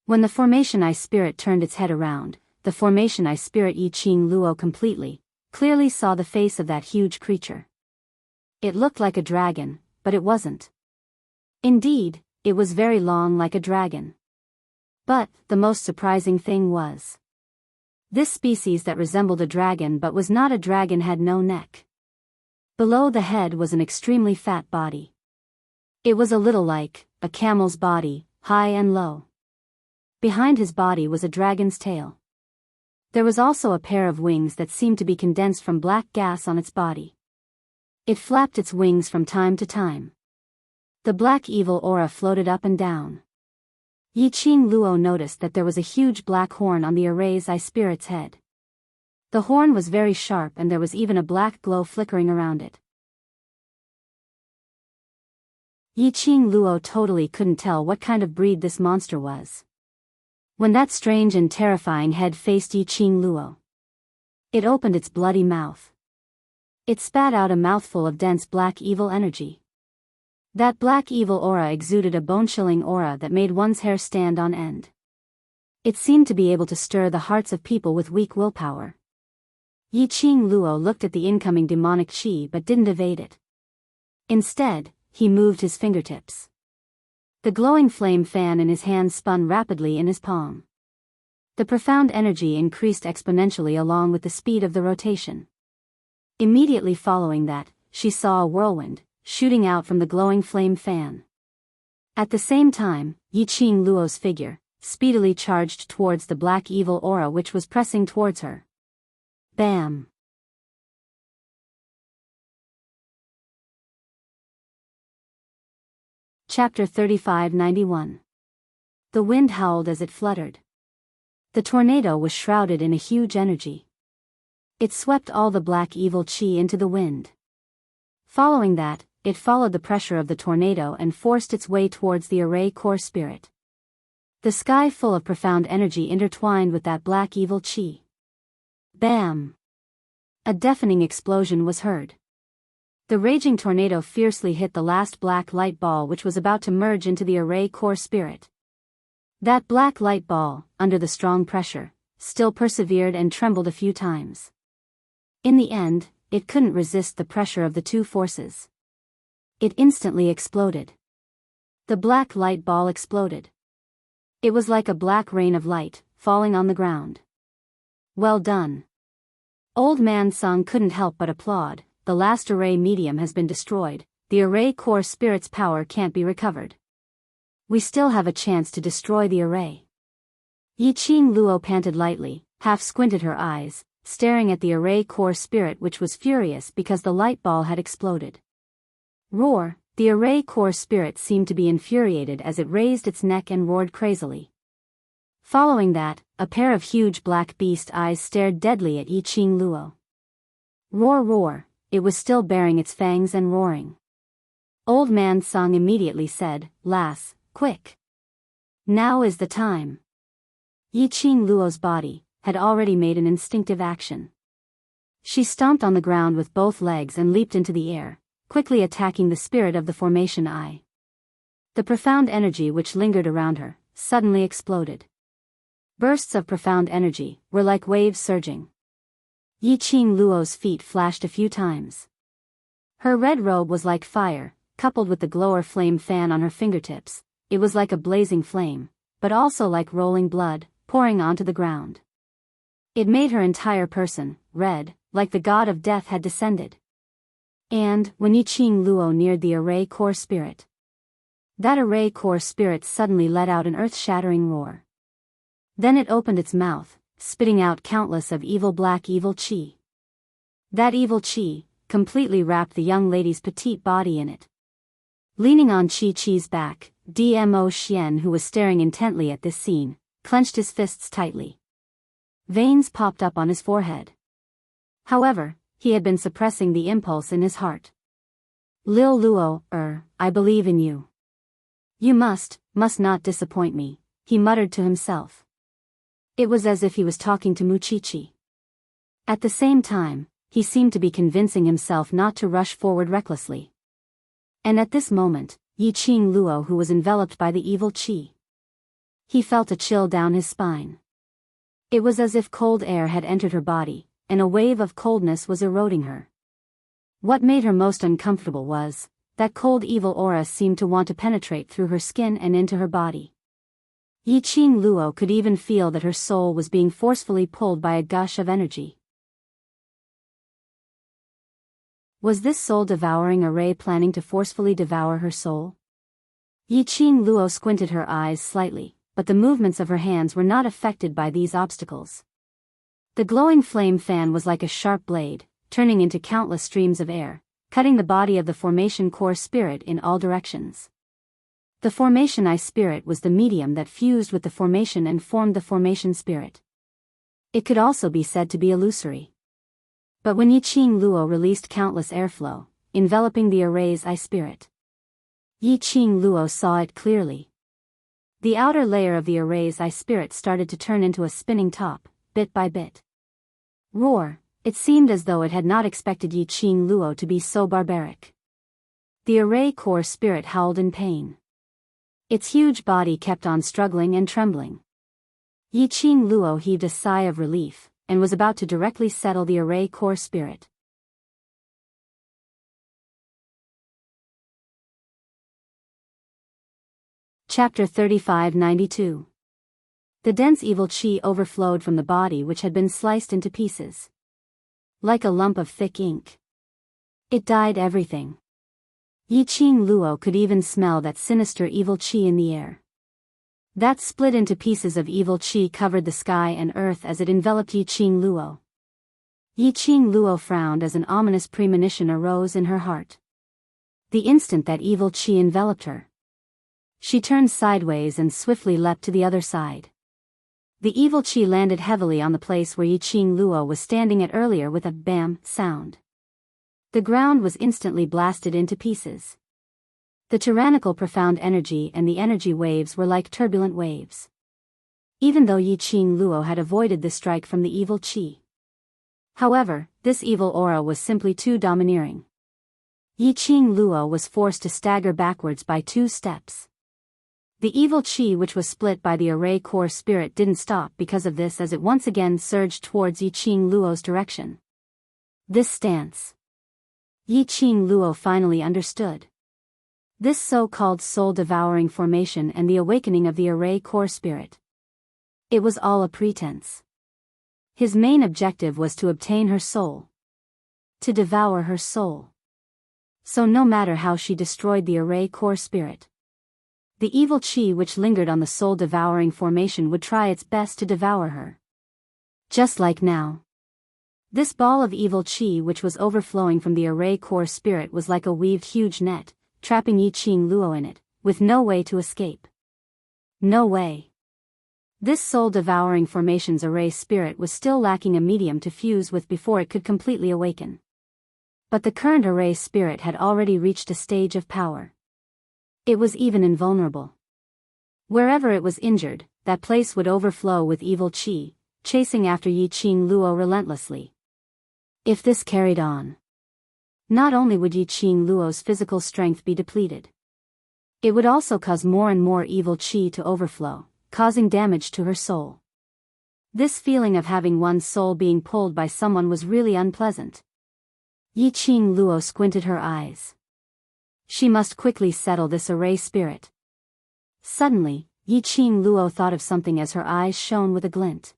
When the Formation Eye Spirit turned its head around, the Formation Eye Spirit Yiqing Luo clearly saw the face of that huge creature. It looked like a dragon, but it wasn't. Indeed, it was very long like a dragon. But the most surprising thing was, this species that resembled a dragon but was not a dragon had no neck. Below the head was an extremely fat body. It was a little like a camel's body, high and low. Behind his body was a dragon's tail. There was also a pair of wings that seemed to be condensed from black gas on its body. It flapped its wings from time to time. The black evil aura floated up and down. Yiqing Luo noticed that there was a huge black horn on the Array Eye Spirit's head. The horn was very sharp and there was even a black glow flickering around it. Yiqing Luo totally couldn't tell what kind of breed this monster was. When that strange and terrifying head faced Yiqing Luo, it opened its bloody mouth. It spat out a mouthful of dense black evil energy. That black evil aura exuded a bone-chilling aura that made one's hair stand on end. It seemed to be able to stir the hearts of people with weak willpower. Yiqing Luo looked at the incoming demonic chi but didn't evade it. Instead, he moved his fingertips. The glowing flame fan in his hand spun rapidly in his palm. The profound energy increased exponentially along with the speed of the rotation. Immediately following that, she saw a whirlwind shooting out from the glowing flame fan. At the same time, Yiqing Luo's figure speedily charged towards the black evil aura which was pressing towards her. Bam! Chapter 3591. The wind howled as it fluttered. The tornado was shrouded in a huge energy. It swept all the black evil chi into the wind. Following that, it followed the pressure of the tornado and forced its way towards the array core spirit. The sky full of profound energy intertwined with that black evil chi. Bam! A deafening explosion was heard. The raging tornado fiercely hit the last black light ball which was about to merge into the array core spirit. That black light ball, under the strong pressure, still persevered and trembled a few times. In the end, it couldn't resist the pressure of the two forces. It instantly exploded. The black light ball exploded. It was like a black rain of light, falling on the ground. Well done. Old Man Sung couldn't help but applaud. The last array medium has been destroyed, the array core spirit's power can't be recovered. We still have a chance to destroy the array. Yiqing Luo panted lightly, half squinted her eyes, staring at the array core spirit which was furious because the light ball had exploded. Roar! The array core spirit seemed to be infuriated as it raised its neck and roared crazily. Following that, a pair of huge black beast eyes stared deadly at Yiqing Luo. Roar roar! It was still baring its fangs and roaring. Old Man Sung immediately said, "Lass, quick! Now is the time." Yiqing Luo's body had already made an instinctive action. She stomped on the ground with both legs and leaped into the air, quickly attacking the spirit of the formation eye. The profound energy which lingered around her suddenly exploded. Bursts of profound energy were like waves surging. Yiqing Luo's feet flashed a few times. Her red robe was like fire, coupled with the glower flame fan on her fingertips. It was like a blazing flame, but also like rolling blood, pouring onto the ground. It made her entire person red, like the god of death had descended. And, when Yiqing Luo neared the array core spirit, that array core spirit suddenly let out an earth-shattering roar. Then it opened its mouth, spitting out countless of evil black evil chi. That evil chi completely wrapped the young lady's petite body in it. Leaning on Chi-Chi's back, Dmo Xian, who was staring intently at this scene, clenched his fists tightly. Veins popped up on his forehead. However, he had been suppressing the impulse in his heart. "Lil Luo, I believe in you. You must not disappoint me," he muttered to himself. It was as if he was talking to Muchichi. At the same time, he seemed to be convincing himself not to rush forward recklessly. And at this moment, Yiqing Luo, who was enveloped by the evil chi, he felt a chill down his spine. It was as if cold air had entered her body, and a wave of coldness was eroding her. What made her most uncomfortable was that cold evil aura seemed to want to penetrate through her skin and into her body. Yiqing Luo could even feel that her soul was being forcefully pulled by a gush of energy. Was this soul-devouring array planning to forcefully devour her soul? Yiqing Luo squinted her eyes slightly, but the movements of her hands were not affected by these obstacles. The glowing flame fan was like a sharp blade, turning into countless streams of air, cutting the body of the formation core spirit in all directions. The formation eye spirit was the medium that fused with the formation and formed the formation spirit. It could also be said to be illusory. But when Yiqing Luo released countless airflow, enveloping the array's eye spirit, Yiqing Luo saw it clearly. The outer layer of the array's eye spirit started to turn into a spinning top, bit by bit. Roar! It seemed as though it had not expected Yiqing Luo to be so barbaric. The array core spirit howled in pain. Its huge body kept on struggling and trembling. Yiqing Luo heaved a sigh of relief, and was about to directly settle the array core spirit. Chapter 3592. The dense evil chi overflowed from the body which had been sliced into pieces. Like a lump of thick ink. It dyed everything. Yiqing Luo could even smell that sinister evil chi in the air. That split into pieces of evil chi covered the sky and earth as it enveloped Yiqing Luo. Yiqing Luo frowned as an ominous premonition arose in her heart. The instant that evil chi enveloped her, she turned sideways and swiftly leapt to the other side. The evil chi landed heavily on the place where Yiqing Luo was standing at earlier with a bam sound. The ground was instantly blasted into pieces. The tyrannical profound energy and the energy waves were like turbulent waves. Even though Yi Qing Luo had avoided the strike from the evil qi. However, this evil aura was simply too domineering. Yi Qing Luo was forced to stagger backwards by 2 steps. The evil qi which was split by the array core spirit didn't stop because of this as it once again surged towards Yi Qing Luo's direction. This stance. Yi Qing Luo finally understood. This so-called soul-devouring formation and the awakening of the array core spirit. It was all a pretense. His main objective was to obtain her soul. To devour her soul. So no matter how she destroyed the array core spirit, the evil qi which lingered on the soul-devouring formation would try its best to devour her. Just like now. This ball of evil qi which was overflowing from the array core spirit was like a weaved huge net, trapping Yi Qing Luo in it, with no way to escape. No way. This soul-devouring formation's array spirit was still lacking a medium to fuse with before it could completely awaken. But the current array spirit had already reached a stage of power. It was even invulnerable. Wherever it was injured, that place would overflow with evil qi, chasing after Yi Qing Luo relentlessly. If this carried on, not only would Yi Qing Luo's physical strength be depleted, it would also cause more and more evil qi to overflow, causing damage to her soul. This feeling of having one's soul being pulled by someone was really unpleasant. Yi Qing Luo squinted her eyes. She must quickly settle this array spirit. Suddenly, Yi Qing Luo thought of something as her eyes shone with a glint.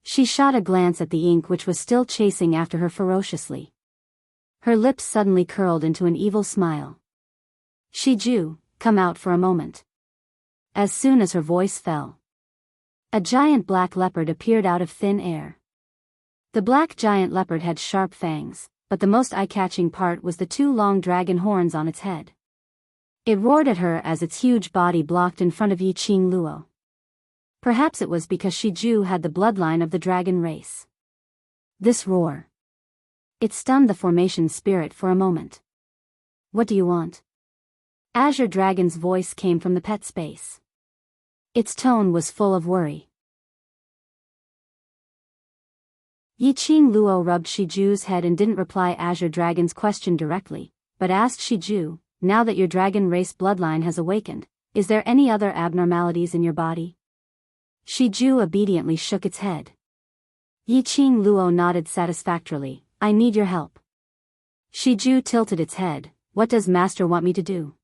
She shot a glance at the ink which was still chasing after her ferociously. Her lips suddenly curled into an evil smile. Shiju, come out for a moment. As soon as her voice fell, a giant black leopard appeared out of thin air. The black giant leopard had sharp fangs, but the most eye-catching part was the 2 long dragon horns on its head. It roared at her as its huge body blocked in front of Yi Qing Luo. Perhaps it was because Shiju had the bloodline of the dragon race. This roar. It stunned the formation spirit for a moment. What do you want? Azure Dragon's voice came from the pet space. Its tone was full of worry. Yi Qing Luo rubbed Shiju's head and didn't reply Azure Dragon's question directly, but asked Shiju, now that your dragon race bloodline has awakened, is there any other abnormalities in your body? Shiju obediently shook its head. Yi Qing Luo nodded satisfactorily, I need your help. Shiju tilted its head, what does Master want me to do?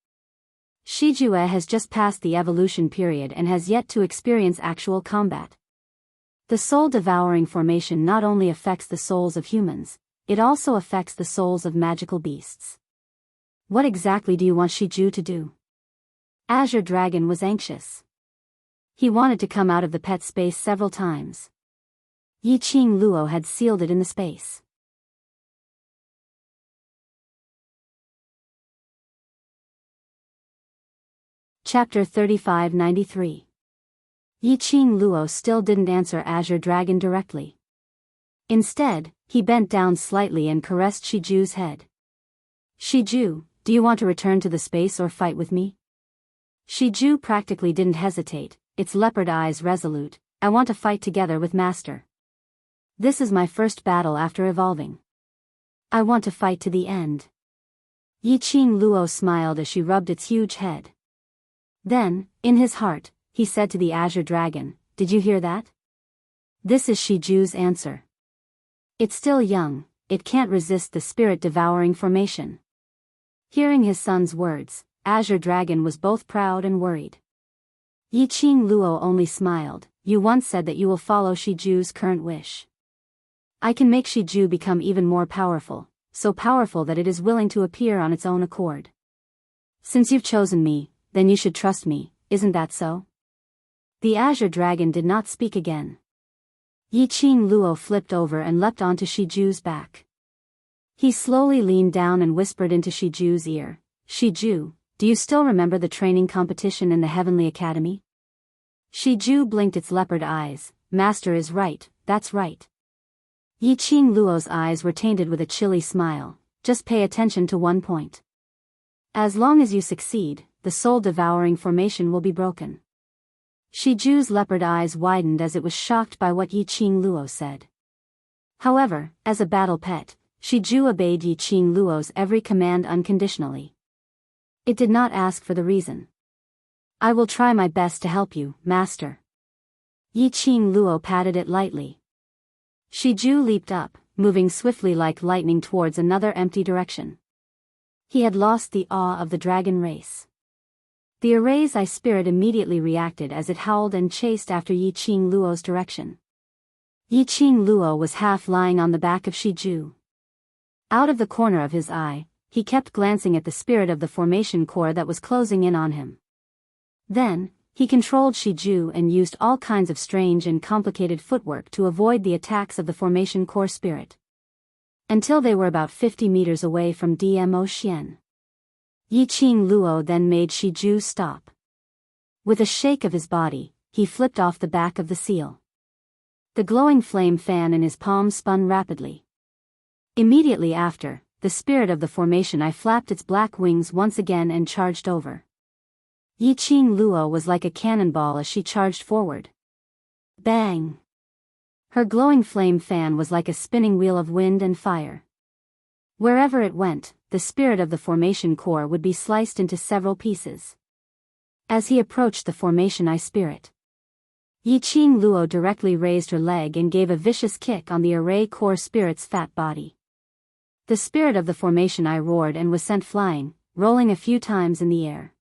Shijue has just passed the evolution period and has yet to experience actual combat. The soul-devouring formation not only affects the souls of humans, it also affects the souls of magical beasts. What exactly do you want Shiju to do? Azure Dragon was anxious. He wanted to come out of the pet space several times. Yi Qing Luo had sealed it in the space. Chapter 3593. Yi Qing Luo still didn't answer Azure Dragon directly. Instead, he bent down slightly and caressed Shiju's head. Shiju, do you want to return to the space or fight with me? Shiju practically didn't hesitate, its leopard eyes resolute, I want to fight together with Master. This is my first battle after evolving. I want to fight to the end. Yi Qing Luo smiled as she rubbed its huge head. Then, in his heart, he said to the Azure Dragon, did you hear that? This is Shiju's answer. It's still young, it can't resist the spirit-devouring formation. Hearing his son's words, Azure Dragon was both proud and worried. Yi Qing Luo only smiled, you once said that you will follow Shiju's current wish. I can make Shiju become even more powerful, so powerful that it is willing to appear on its own accord. Since you've chosen me, then you should trust me, isn't that so? The Azure Dragon did not speak again. Yi Qing Luo flipped over and leapt onto Shiju's back. He slowly leaned down and whispered into Shiju's ear, Shiju, do you still remember the training competition in the Heavenly Academy? Shiju blinked its leopard eyes, Master is right, that's right. Yi Qing Luo's eyes were tainted with a chilly smile, just pay attention to one point. As long as you succeed, the soul-devouring formation will be broken. Shiju's leopard eyes widened as it was shocked by what Yiqing Luo said. However, as a battle pet, Shiju obeyed Yiqing Luo's every command unconditionally. It did not ask for the reason. I will try my best to help you, master. Yiqing Luo patted it lightly. Shiju leaped up, moving swiftly like lightning towards another empty direction. He had lost the awe of the dragon race. The array's eye spirit immediately reacted as it howled and chased after Yiqing Luo's direction. Yiqing Luo was half lying on the back of Shiju. Out of the corner of his eye, he kept glancing at the spirit of the formation core that was closing in on him. Then, he controlled Shiju and used all kinds of strange and complicated footwork to avoid the attacks of the formation core spirit. Until they were about 50 meters away from Dmo Xian. Yiqing Luo then made Shiju stop. With a shake of his body, he flipped off the back of the seal. The glowing flame fan in his palm spun rapidly. Immediately after, the spirit of the formation eye flapped its black wings once again and charged over. Yiqing Luo was like a cannonball as she charged forward. Bang! Her glowing flame fan was like a spinning wheel of wind and fire. Wherever it went, the spirit of the formation core would be sliced into several pieces. As he approached the formation eye spirit, Yiqing Luo directly raised her leg and gave a vicious kick on the array core spirit's fat body. The spirit of the formation eye roared and was sent flying, rolling a few times in the air.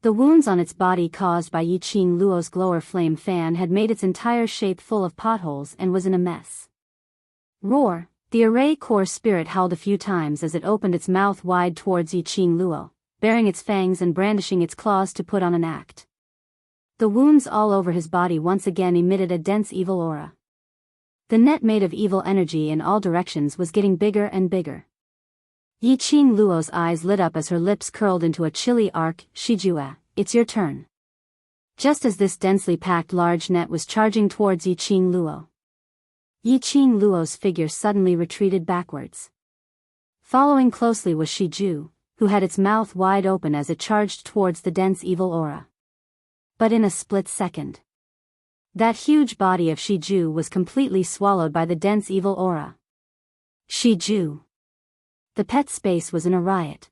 The wounds on its body caused by Yiqing Luo's glower flame fan had made its entire shape full of potholes and was in a mess. Roar! The array core spirit howled a few times as it opened its mouth wide towards Yiqing Luo, baring its fangs and brandishing its claws to put on an act. The wounds all over his body once again emitted a dense evil aura. The net made of evil energy in all directions was getting bigger and bigger. Yiqing Luo's eyes lit up as her lips curled into a chilly arc. Shijua, it's your turn. Just as this densely packed large net was charging towards Yiqing Luo, Yiqing Luo's figure suddenly retreated backwards. Following closely was Shiju, who had its mouth wide open as it charged towards the dense evil aura. But in a split second, that huge body of Shiju was completely swallowed by the dense evil aura. Shiju. The pet space was in a riot.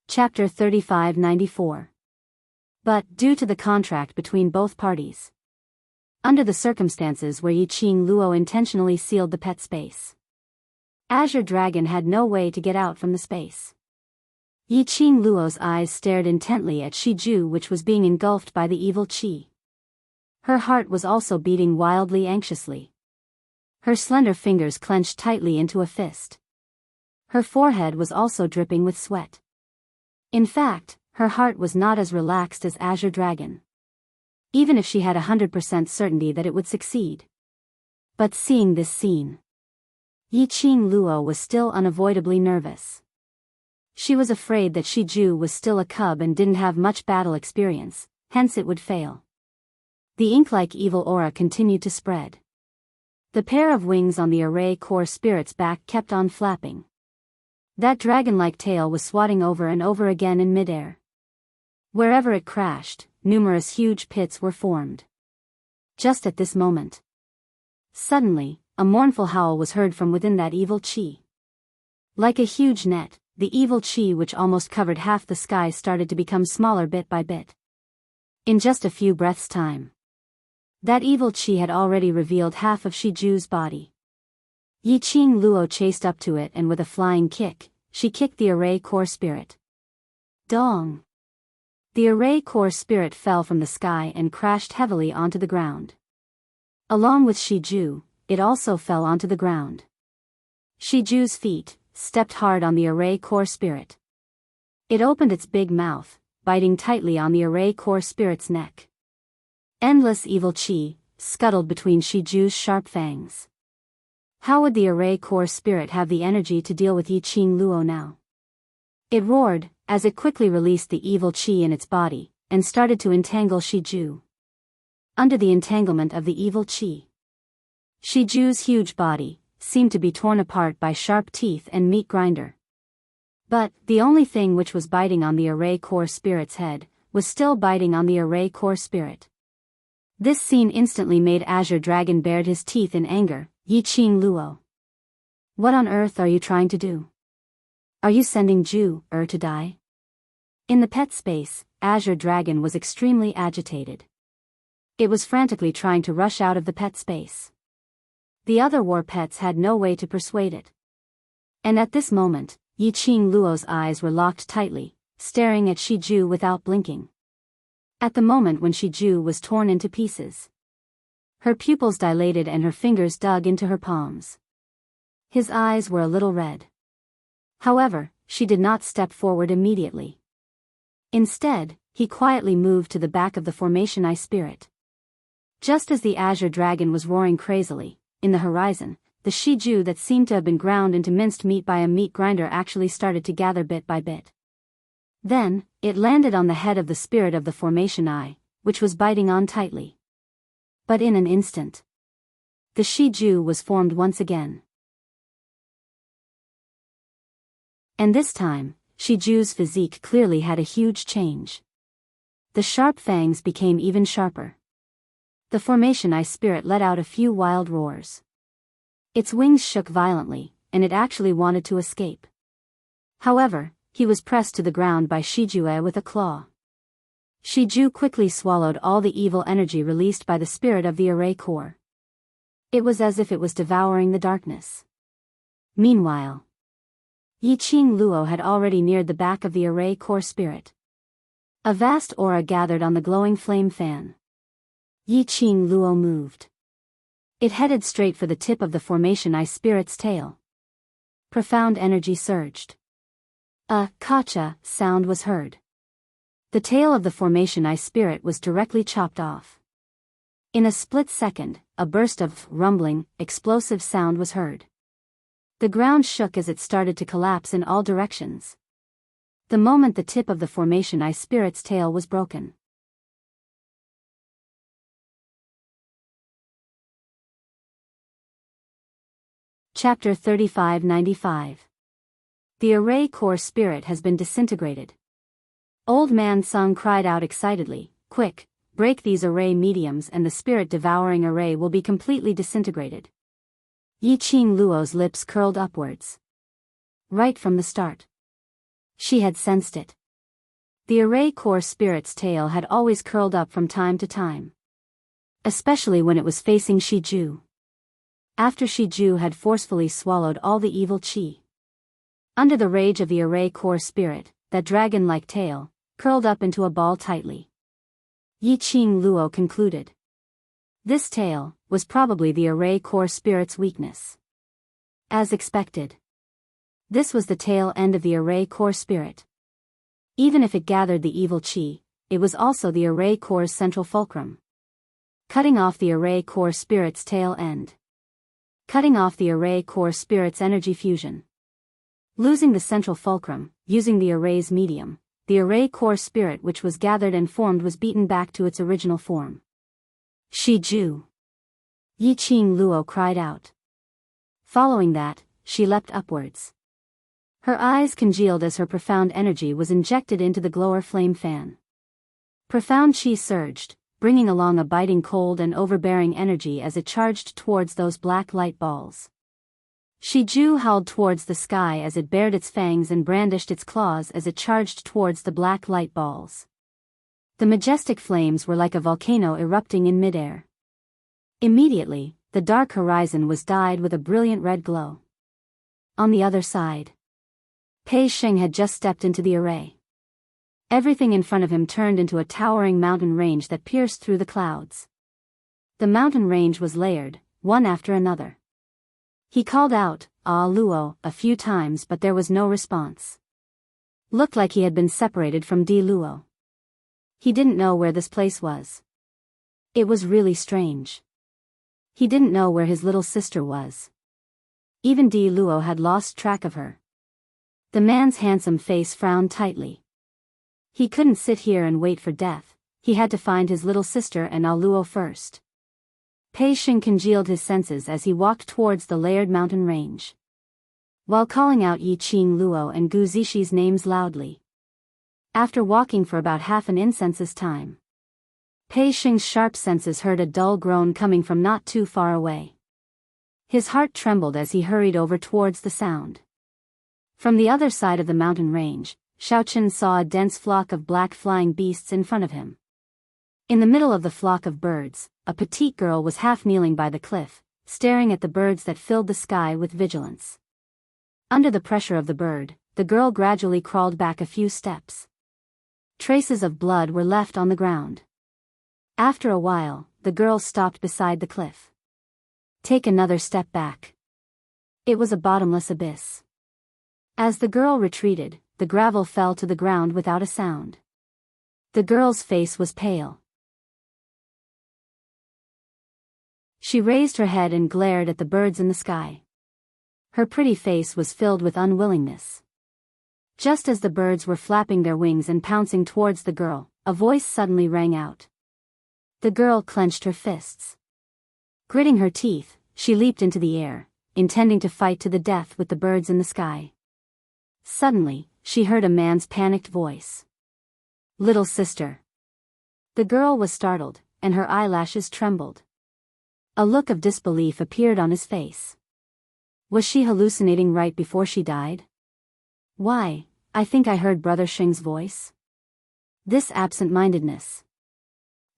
Chapter 3594. But, due to the contract between both parties, under the circumstances where Yiqing Luo intentionally sealed the pet space, Azure Dragon had no way to get out from the space. Yiqing Luo's eyes stared intently at Shiju, which was being engulfed by the evil qi. Her heart was also beating wildly anxiously. Her slender fingers clenched tightly into a fist. Her forehead was also dripping with sweat. In fact, her heart was not as relaxed as Azure Dragon, even if she had 100% certainty that it would succeed. But seeing this scene, Yiqing Luo was still unavoidably nervous. She was afraid that Shiju was still a cub and didn't have much battle experience, hence it would fail. The ink-like evil aura continued to spread. The pair of wings on the array core spirit's back kept on flapping. That dragon-like tail was swatting over and over again in midair. Wherever it crashed, numerous huge pits were formed. Just at this moment, suddenly, a mournful howl was heard from within that evil qi. Like a huge net, the evil qi which almost covered half the sky started to become smaller bit by bit. In just a few breaths' time, that evil qi had already revealed half of Shiju's body. Yiqing Luo chased up to it and with a flying kick, she kicked the array core spirit. Dong! The array core spirit fell from the sky and crashed heavily onto the ground. Along with Shiju, it also fell onto the ground. Shiju's feet stepped hard on the array core spirit. It opened its big mouth, biting tightly on the array core spirit's neck. Endless evil qi scuttled between Shiju's sharp fangs. How would the array core spirit have the energy to deal with Yiqing Luo now? It roared, as it quickly released the evil qi in its body, and started to entangle Shiju. under the entanglement of the evil chi. Shiju's huge body seemed to be torn apart by sharp teeth and meat grinder. But the only thing which was biting on the array core spirit's head was still biting on the array core spirit. This scene instantly made Azure Dragon bared his teeth in anger. Yiqing Luo. What on earth are you trying to do? Are you sending Ju to die? In the pet space, Azure Dragon was extremely agitated. It was frantically trying to rush out of the pet space. The other war pets had no way to persuade it. And at this moment, Yiqing Luo's eyes were locked tightly, staring at Shiju without blinking. At the moment when Shiju was torn into pieces, her pupils dilated and her fingers dug into her palms. His eyes were a little red. However, she did not step forward immediately. Instead, he quietly moved to the back of the formation eye spirit. Just as the Azure Dragon was roaring crazily, in the horizon, the Shiju that seemed to have been ground into minced meat by a meat grinder actually started to gather bit by bit. Then, it landed on the head of the spirit of the formation eye, which was biting on tightly. But in an instant, the Shiju was formed once again. And this time, Shiju's physique clearly had a huge change. The sharp fangs became even sharper. The formation eye spirit let out a few wild roars. Its wings shook violently, and it actually wanted to escape. However, he was pressed to the ground by Shiju with a claw. Shiju quickly swallowed all the evil energy released by the spirit of the array core. It was as if it was devouring the darkness. Meanwhile, Yiqing Luo had already neared the back of the array core spirit. A vast aura gathered on the glowing flame fan. Yiqing Luo moved. It headed straight for the tip of the formation eye spirit's tail. Profound energy surged. A kacha sound was heard. The tail of the formation eye spirit was directly chopped off. In a split second, a burst of rumbling, explosive sound was heard. The ground shook as it started to collapse in all directions. The moment the tip of the formation eye spirit's tail was broken. Chapter 3595. The array core spirit has been disintegrated. Old Man Sung cried out excitedly, "Quick, break these array mediums and the spirit-devouring array will be completely disintegrated." Yiqing Luo's lips curled upwards. Right from the start, she had sensed it. The array core spirit's tail had always curled up from time to time. Especially when it was facing Shiju. After Shiju had forcefully swallowed all the evil chi. Under the rage of the array core spirit, that dragon-like tail curled up into a ball tightly. Yiqing Luo concluded. This tail was probably the array core spirit's weakness. As expected, this was the tail end of the array core spirit. Even if it gathered the evil chi, it was also the array core's central fulcrum. Cutting off the array core spirit's tail end. Cutting off the array core spirit's energy fusion. Losing the central fulcrum, using the array's medium, the array core spirit which was gathered and formed was beaten back to its original form. Shiju! Yiqing Luo cried out. Following that, she leapt upwards. Her eyes congealed as her profound energy was injected into the glower flame fan. Profound chi surged, bringing along a biting cold and overbearing energy as it charged towards those black light balls. Shiju howled towards the sky as it bared its fangs and brandished its claws as it charged towards the black light balls. The majestic flames were like a volcano erupting in midair. Immediately, the dark horizon was dyed with a brilliant red glow. On the other side, Pei Sheng had just stepped into the array. Everything in front of him turned into a towering mountain range that pierced through the clouds. The mountain range was layered, one after another. He called out, "Ah Luo," a few times but there was no response. Looked like he had been separated from Di Luo. He didn't know where this place was. It was really strange. He didn't know where his little sister was. Even Di Luo had lost track of her. The man's handsome face frowned tightly. He couldn't sit here and wait for death, he had to find his little sister and Luo first. Pei Xing congealed his senses as he walked towards the layered mountain range, while calling out Yi Qing Luo and Gu Zixi names loudly. After walking for about half an incense's time, Pei Xing's sharp senses heard a dull groan coming from not too far away. His heart trembled as he hurried over towards the sound. From the other side of the mountain range, Xiaoqin saw a dense flock of black flying beasts in front of him. In the middle of the flock of birds, a petite girl was half kneeling by the cliff, staring at the birds that filled the sky with vigilance. Under the pressure of the bird, the girl gradually crawled back a few steps. Traces of blood were left on the ground. After a while, the girl stopped beside the cliff. Take another step back. It was a bottomless abyss. As the girl retreated, the gravel fell to the ground without a sound. The girl's face was pale. She raised her head and glared at the birds in the sky. Her pretty face was filled with unwillingness. Just as the birds were flapping their wings and pouncing towards the girl, a voice suddenly rang out. The girl clenched her fists. Gritting her teeth, she leaped into the air, intending to fight to the death with the birds in the sky. Suddenly, she heard a man's panicked voice. Little sister. The girl was startled, and her eyelashes trembled. A look of disbelief appeared on his face. Was she hallucinating right before she died? Why, I think I heard Brother Xing's voice. This absent-mindedness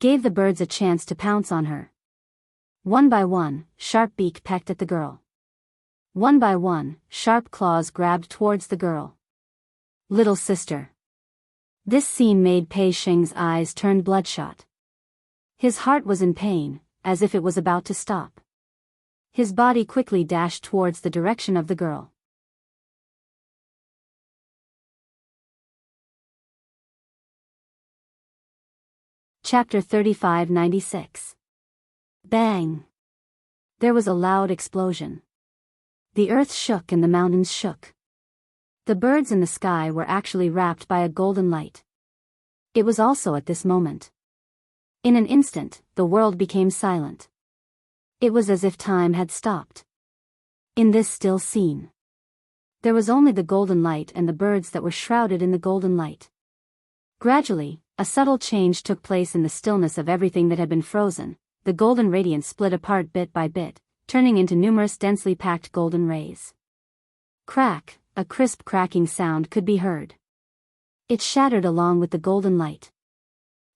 gave the birds a chance to pounce on her. One by one, sharp beak pecked at the girl. One by one, sharp claws grabbed towards the girl. Little sister. This scene made Pei Xing's eyes turn bloodshot. His heart was in pain, as if it was about to stop. His body quickly dashed towards the direction of the girl. Chapter 3596. Bang! There was a loud explosion. The earth shook and the mountains shook. The birds in the sky were actually wrapped by a golden light. It was also at this moment. In an instant, the world became silent. It was as if time had stopped. In this still scene, there was only the golden light and the birds that were shrouded in the golden light. Gradually, a subtle change took place in the stillness of everything that had been frozen. The golden radiance split apart bit by bit, turning into numerous densely packed golden rays. Crack, a crisp cracking sound could be heard. It shattered along with the golden light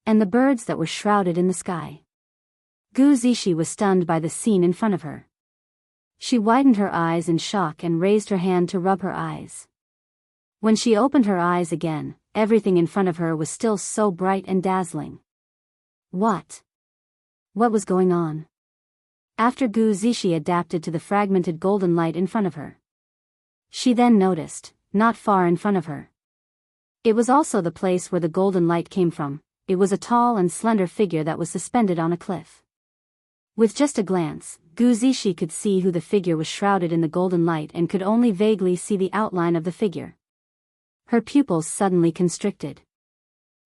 and the birds that were shrouded in the sky. Gu Zixi was stunned by the scene in front of her. She widened her eyes in shock and raised her hand to rub her eyes. When she opened her eyes again, everything in front of her was still so bright and dazzling. What was going on? After Gu Zixi adapted to the fragmented golden light in front of her, she then noticed, not far in front of her. It was also the place where the golden light came from. It was a tall and slender figure that was suspended on a cliff. With just a glance, Gu Zixi could see who the figure was shrouded in the golden light and could only vaguely see the outline of the figure. Her pupils suddenly constricted.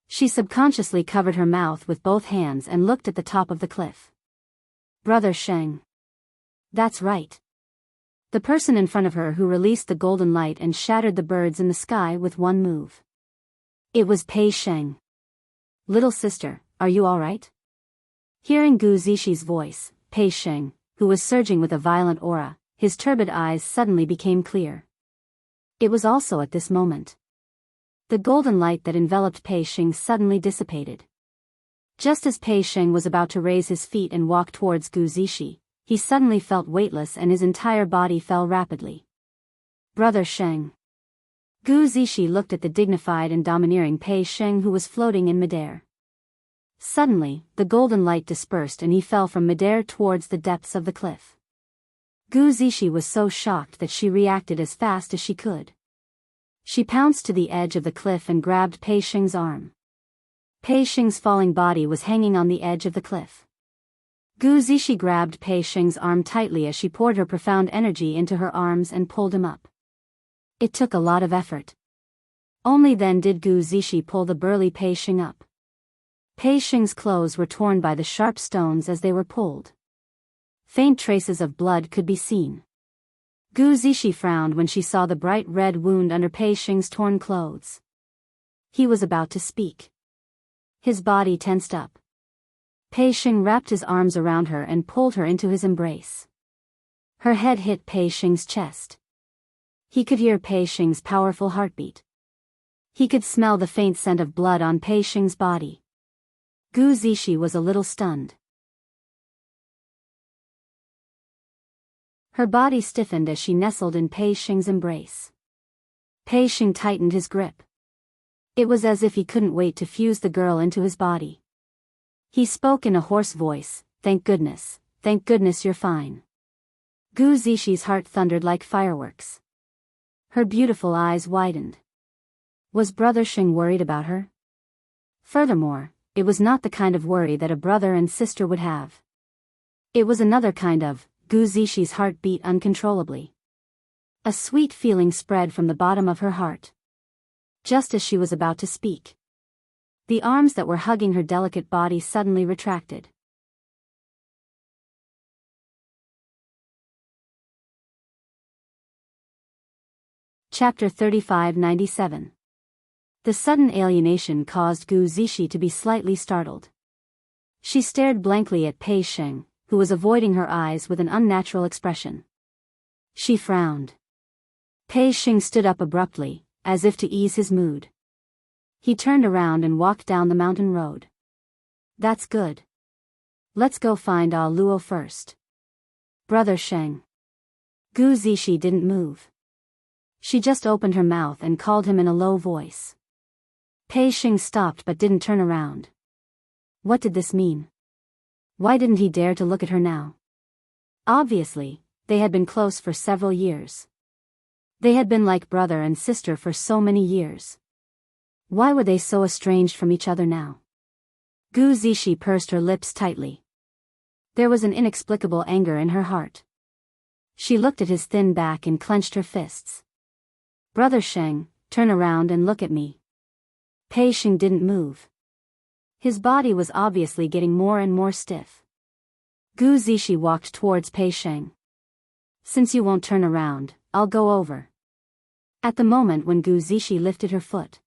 She subconsciously covered her mouth with both hands and looked at the top of the cliff. Brother Sheng. That's right. The person in front of her who released the golden light and shattered the birds in the sky with one move. It was Pei Xing. Little sister, are you all right? Hearing Gu Zixi's voice, Pei Xing, who was surging with a violent aura, his turbid eyes suddenly became clear. It was also at this moment. The golden light that enveloped Pei Xing suddenly dissipated. Just as Pei Xing was about to raise his feet and walk towards Gu Zixi, he suddenly felt weightless and his entire body fell rapidly. Brother Sheng. Gu Zixi looked at the dignified and domineering Pei Xing who was floating in midair. Suddenly, the golden light dispersed and he fell from midair towards the depths of the cliff. Gu Zixi was so shocked that she reacted as fast as she could. She pounced to the edge of the cliff and grabbed Pei Xing's arm. Pei Xing's falling body was hanging on the edge of the cliff. Gu Zixi grabbed Pei Xing's arm tightly as she poured her profound energy into her arms and pulled him up. It took a lot of effort. Only then did Gu Zixi pull the burly Pei Xing up. Pei Xing's clothes were torn by the sharp stones as they were pulled. Faint traces of blood could be seen. Gu Zishi frowned when she saw the bright red wound under Pei Xing's torn clothes. He was about to speak. His body tensed up. Pei Xing wrapped his arms around her and pulled her into his embrace. Her head hit Pei Xing's chest. He could hear Pei Xing's powerful heartbeat. He could smell the faint scent of blood on Pei Xing's body. Gu Zishi was a little stunned. Her body stiffened as she nestled in Pei Xing's embrace. Pei Xing tightened his grip. It was as if he couldn't wait to fuse the girl into his body. He spoke in a hoarse voice, thank goodness you're fine." Gu Zishi's heart thundered like fireworks. Her beautiful eyes widened. Was Brother Xing worried about her? Furthermore, it was not the kind of worry that a brother and sister would have. It was another kind of. Gu Zishi's heart beat uncontrollably. A sweet feeling spread from the bottom of her heart. Just as she was about to speak, the arms that were hugging her delicate body suddenly retracted. Chapter 3597. The sudden alienation caused Gu Zishi to be slightly startled. She stared blankly at Pei Xing, who was avoiding her eyes with an unnatural expression. She frowned. Pei Xing stood up abruptly, as if to ease his mood. He turned around and walked down the mountain road. "That's good. Let's go find Ah Luo first. Brother Xing." Gu Zishi didn't move. She just opened her mouth and called him in a low voice. Pei Xing stopped but didn't turn around. What did this mean? Why didn't he dare to look at her now? Obviously, they had been close for several years. They had been like brother and sister for so many years. Why were they so estranged from each other now? Gu Zishi pursed her lips tightly. There was an inexplicable anger in her heart. She looked at his thin back and clenched her fists. "Brother Xing, turn around and look at me." Pei Xing didn't move. His body was obviously getting more and more stiff. Gu Zishi walked towards Pei Xing. "Since you won't turn around, I'll go over." At the moment when Gu Zishi lifted her foot,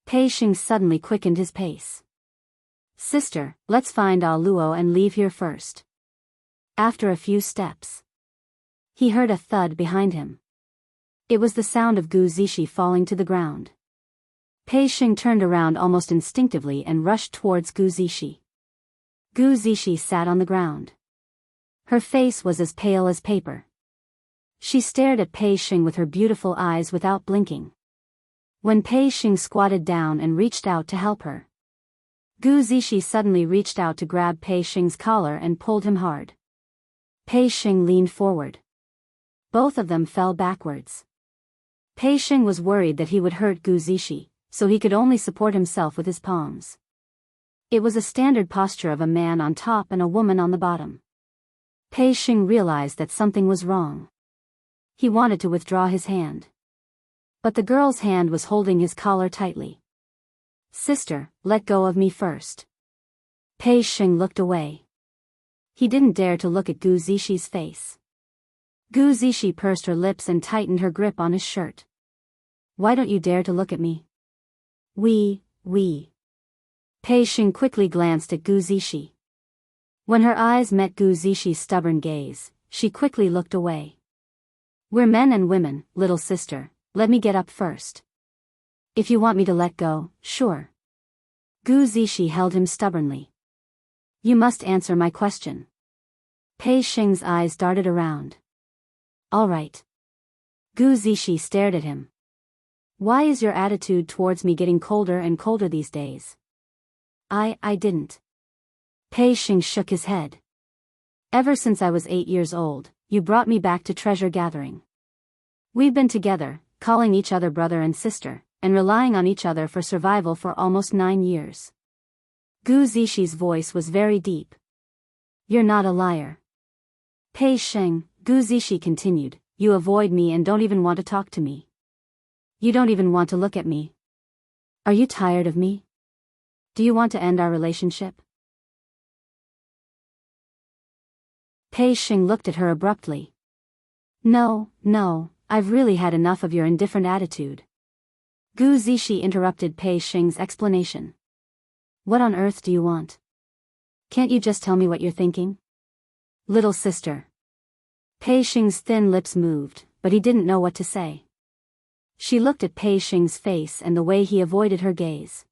Pei Xing suddenly quickened his pace. "Sister, let's find Ah Luo and leave here first." After a few steps, he heard a thud behind him. It was the sound of Gu Zishi falling to the ground. Pei Xing turned around almost instinctively and rushed towards Gu Zishi. Gu Zishi sat on the ground. Her face was as pale as paper. She stared at Pei Xing with her beautiful eyes without blinking. When Pei Xing squatted down and reached out to help her, Gu Zishi suddenly reached out to grab Pei Xing's collar and pulled him hard. Pei Xing leaned forward. Both of them fell backwards. Pei Xing was worried that he would hurt Gu Zishi, so he could only support himself with his palms. It was a standard posture of a man on top and a woman on the bottom. Pei Xing realized that something was wrong. He wanted to withdraw his hand, but the girl's hand was holding his collar tightly. "Sister, let go of me first." Pei Xing looked away. He didn't dare to look at Gu Zishi's face. Gu Zishi pursed her lips and tightened her grip on his shirt. "Why don't you dare to look at me?" We. Pei Xing quickly glanced at Gu Zishi. When her eyes met Gu Zishi's stubborn gaze, she quickly looked away. "We're men and women, little sister, let me get up first." "If you want me to let go, sure." Gu Zishi held him stubbornly. "You must answer my question." Pei Xing's eyes darted around. "All right." Gu Zishi stared at him. "Why is your attitude towards me getting colder and colder these days?" I didn't." Pei Xing shook his head. "Ever since I was 8 years old, you brought me back to treasure gathering. We've been together, calling each other brother and sister, and relying on each other for survival for almost 9 years. Gu Zishi's voice was very deep. "You're not a liar." "Pei Xing," Gu Zishi continued, "you avoid me and don't even want to talk to me. You don't even want to look at me. Are you tired of me?" Do you want to end our relationship? Pei Xing looked at her abruptly. No, I've really had enough of your indifferent attitude. Gu Zishi interrupted Pei Xing's explanation. What on earth do you want? Can't you just tell me what you're thinking? Little sister. Pei Xing's thin lips moved, but he didn't know what to say. She looked at Pei Xing's face and the way he avoided her gaze.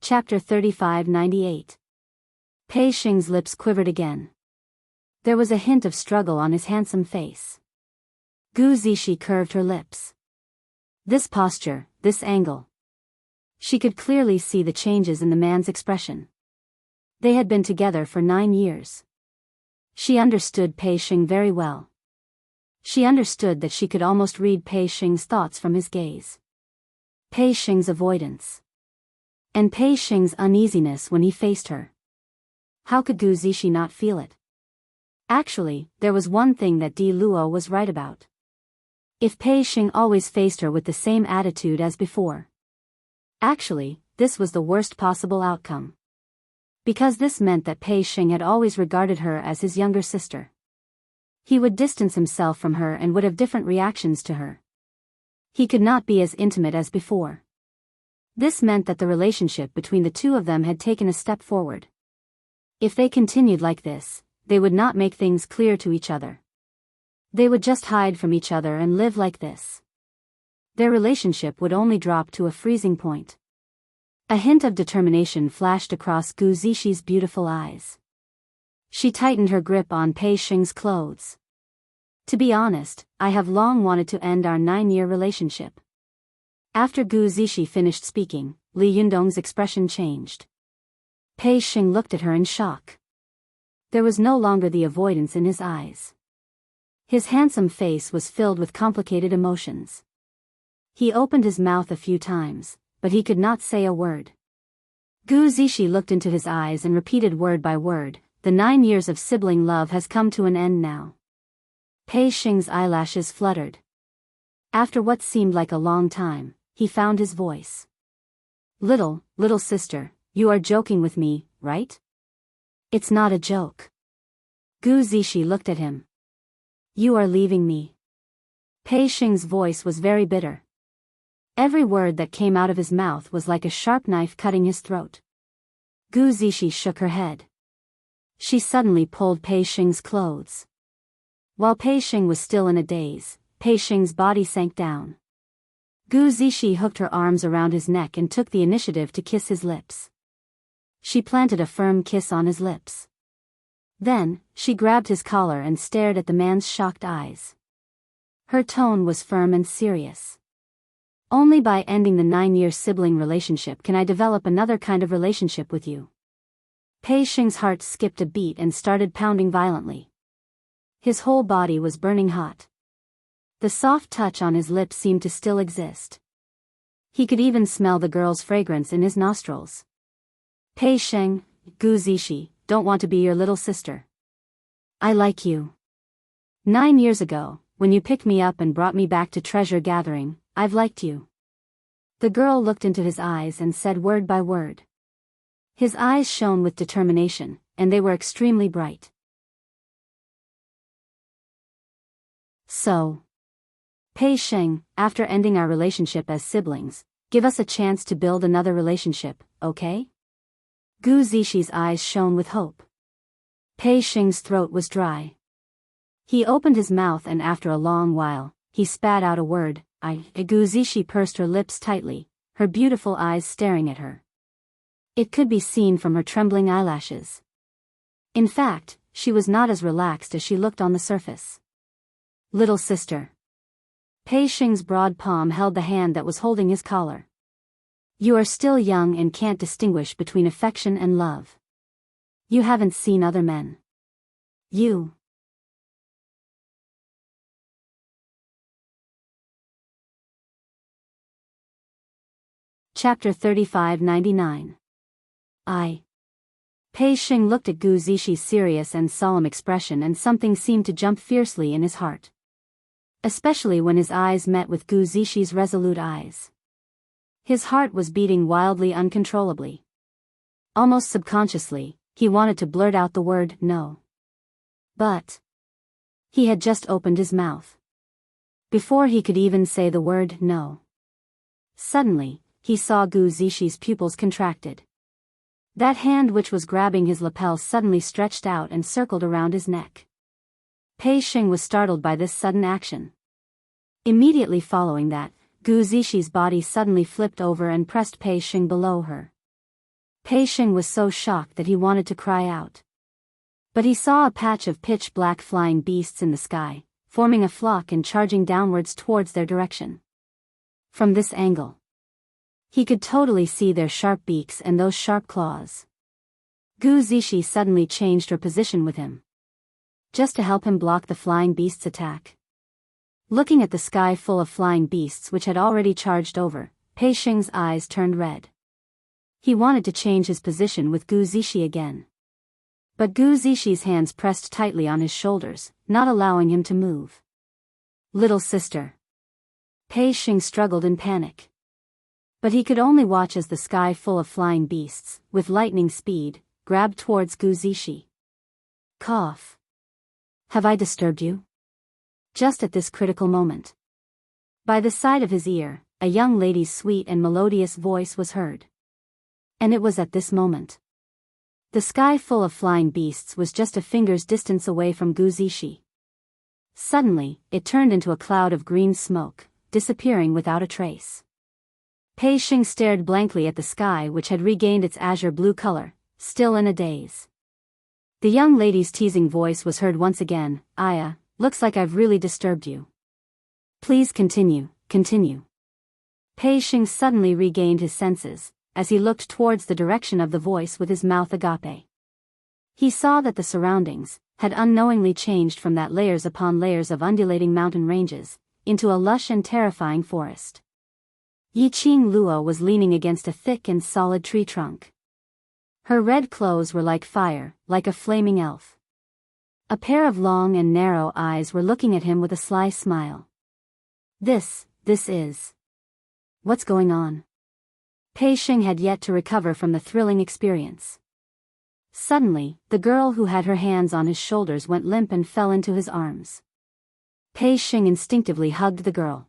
Chapter 3598. Pei Xing's lips quivered again. There was a hint of struggle on his handsome face. Gu Zishi curved her lips. This posture, this angle. She could clearly see the changes in the man's expression. They had been together for 9 years. She understood Pei Xing very well. She understood that she could almost read Pei Xing's thoughts from his gaze. Pei Xing's avoidance. And Pei Xing's uneasiness when he faced her. How could Gu Zishi not feel it? Actually, there was one thing that Di Luo was right about. If Pei Xing always faced her with the same attitude as before. Actually, this was the worst possible outcome. Because this meant that Pei Xing had always regarded her as his younger sister. He would distance himself from her and would have different reactions to her. He could not be as intimate as before. This meant that the relationship between the two of them had taken a step forward. If they continued like this, they would not make things clear to each other. They would just hide from each other and live like this. Their relationship would only drop to a freezing point. A hint of determination flashed across Gu Zishi's beautiful eyes. She tightened her grip on Pei Xing's clothes. To be honest, I have long wanted to end our 9-year relationship. After Gu Zishi finished speaking, Li Yundong's expression changed. Pei Xing looked at her in shock. There was no longer the avoidance in his eyes. His handsome face was filled with complicated emotions. He opened his mouth a few times, but he could not say a word. Gu Zishi looked into his eyes and repeated word by word, the 9 years of sibling love has come to an end now. Pei Xing's eyelashes fluttered. After what seemed like a long time, he found his voice. Little sister, you are joking with me, right? It's not a joke. Gu Zishi looked at him. You are leaving me. Pei Xing's voice was very bitter. Every word that came out of his mouth was like a sharp knife cutting his throat. Gu Zishi shook her head. She suddenly pulled Pei Xing's clothes. While Pei Xing was still in a daze, Pei Xing's body sank down. Gu Zishi hooked her arms around his neck and took the initiative to kiss his lips. She planted a firm kiss on his lips. Then, she grabbed his collar and stared at the man's shocked eyes. Her tone was firm and serious. Only by ending the 9-year sibling relationship can I develop another kind of relationship with you. Pei Xing's heart skipped a beat and started pounding violently. His whole body was burning hot. The soft touch on his lips seemed to still exist. He could even smell the girl's fragrance in his nostrils. Pei Xing, Gu Zishi, don't want to be your little sister. I like you. 9 years ago, when you picked me up and brought me back to treasure gathering, I've liked you. The girl looked into his eyes and said word by word. His eyes shone with determination, and they were extremely bright. So, Pei Xing, after ending our relationship as siblings, give us a chance to build another relationship, okay? Gu Zishi's eyes shone with hope. Pei Xing's throat was dry. He opened his mouth and after a long while, he spat out a word, Gu Zishi pursed her lips tightly, her beautiful eyes staring at her. It could be seen from her trembling eyelashes. In fact, she was not as relaxed as she looked on the surface. Little sister. Pei Xing's broad palm held the hand that was holding his collar. You are still young and can't distinguish between affection and love. You haven't seen other men. You. Chapter 3599. Pei Xing looked at Gu Zishi's serious and solemn expression and something seemed to jump fiercely in his heart. especially when his eyes met with Gu Zixi resolute eyes. His heart was beating wildly, uncontrollably. Almost subconsciously, he wanted to blurt out the word no. But he had just opened his mouth. Before he could even say the word no, suddenly, he saw Gu Zixi's pupils contracted. That hand which was grabbing his lapel suddenly stretched out and circled around his neck. Pei Xing was startled by this sudden action. Immediately following that, Gu Zixi's body suddenly flipped over and pressed Pei Xing below her. Pei Xing was so shocked that he wanted to cry out. But he saw a patch of pitch-black flying beasts in the sky, forming a flock and charging downwards towards their direction. From this angle, he could totally see their sharp beaks and those sharp claws. Gu Zixi suddenly changed her position with him, just to help him block the flying beasts' attack. Looking at the sky full of flying beasts which had already charged over, Pei Xing's eyes turned red. He wanted to change his position with Gu Zixi again. But Gu Zixi's hands pressed tightly on his shoulders, not allowing him to move. Little sister. Pei Xing struggled in panic. But he could only watch as the sky full of flying beasts, with lightning speed, grabbed towards Gu Zixi. Cough. Have I disturbed you? Just at this critical moment. By the side of his ear, a young lady's sweet and melodious voice was heard. And it was at this moment. The sky full of flying beasts was just a finger's distance away from Gu Zixi. Suddenly, it turned into a cloud of green smoke, disappearing without a trace. Pei Xing stared blankly at the sky which had regained its azure blue color, still in a daze. The young lady's teasing voice was heard once again, Aya, looks like I've really disturbed you. Please continue, continue. Pei Xing suddenly regained his senses, as he looked towards the direction of the voice with his mouth agape. He saw that the surroundings had unknowingly changed from that layers upon layers of undulating mountain ranges, into a lush and terrifying forest. Yiqing Luo was leaning against a thick and solid tree trunk. Her red clothes were like fire, like a flaming elf. A pair of long and narrow eyes were looking at him with a sly smile. This is... What's going on? Pei Xing had yet to recover from the thrilling experience. Suddenly, the girl who had her hands on his shoulders went limp and fell into his arms. Pei Xing instinctively hugged the girl.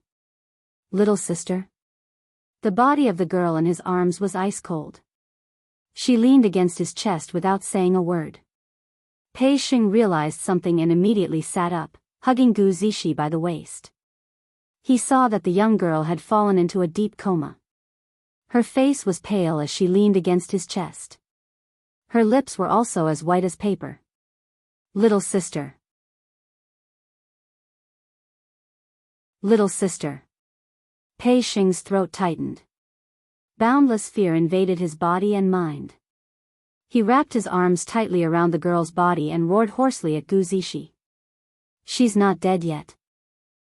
Little sister? The body of the girl in his arms was ice cold. She leaned against his chest without saying a word. Pei Xing realized something and immediately sat up, hugging Gu Zixi by the waist. He saw that the young girl had fallen into a deep coma. Her face was pale as she leaned against his chest. Her lips were also as white as paper. Little sister. Little sister. Pei Xing's throat tightened. Boundless fear invaded his body and mind. He wrapped his arms tightly around the girl's body and roared hoarsely at Gu Zixi. She's not dead yet.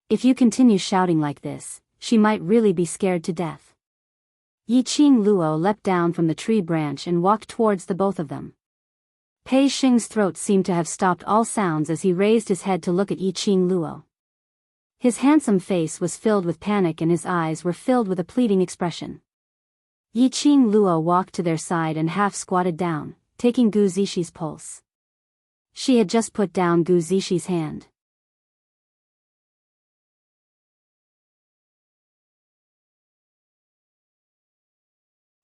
If you continue shouting like this, she might really be scared to death. Yiqing Luo leapt down from the tree branch and walked towards the both of them. Pei Xing's throat seemed to have stopped all sounds as he raised his head to look at Yiqing Luo. His handsome face was filled with panic and his eyes were filled with a pleading expression. Yiqing Luo walked to their side and half squatted down, taking Gu Zixi's pulse. She had just put down Gu Zixi's hand.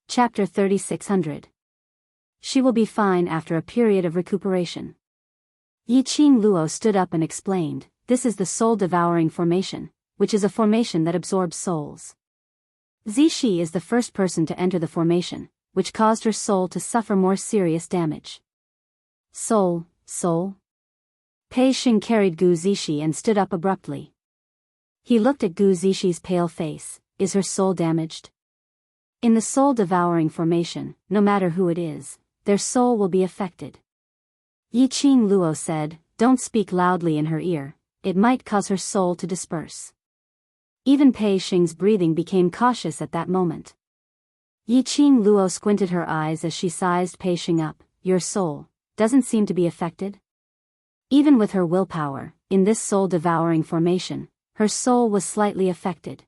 Chapter 3600. She will be fine after a period of recuperation. Yiqing Luo stood up and explained, this is the soul-devouring formation, which is a formation that absorbs souls. Zixi is the first person to enter the formation, which caused her soul to suffer more serious damage. Soul. Pei Xing carried Gu Zixi and stood up abruptly. He looked at Gu Zixi's pale face. Is her soul damaged? In the soul-devouring formation, no matter who it is, their soul will be affected. Yiqing Luo said, don't speak loudly in her ear, it might cause her soul to disperse. Even Pei Xing's breathing became cautious at that moment. Yiqing Luo squinted her eyes as she sized Pei Xing up. Your soul doesn't seem to be affected? Even with her willpower, in this soul-devouring formation, her soul was slightly affected.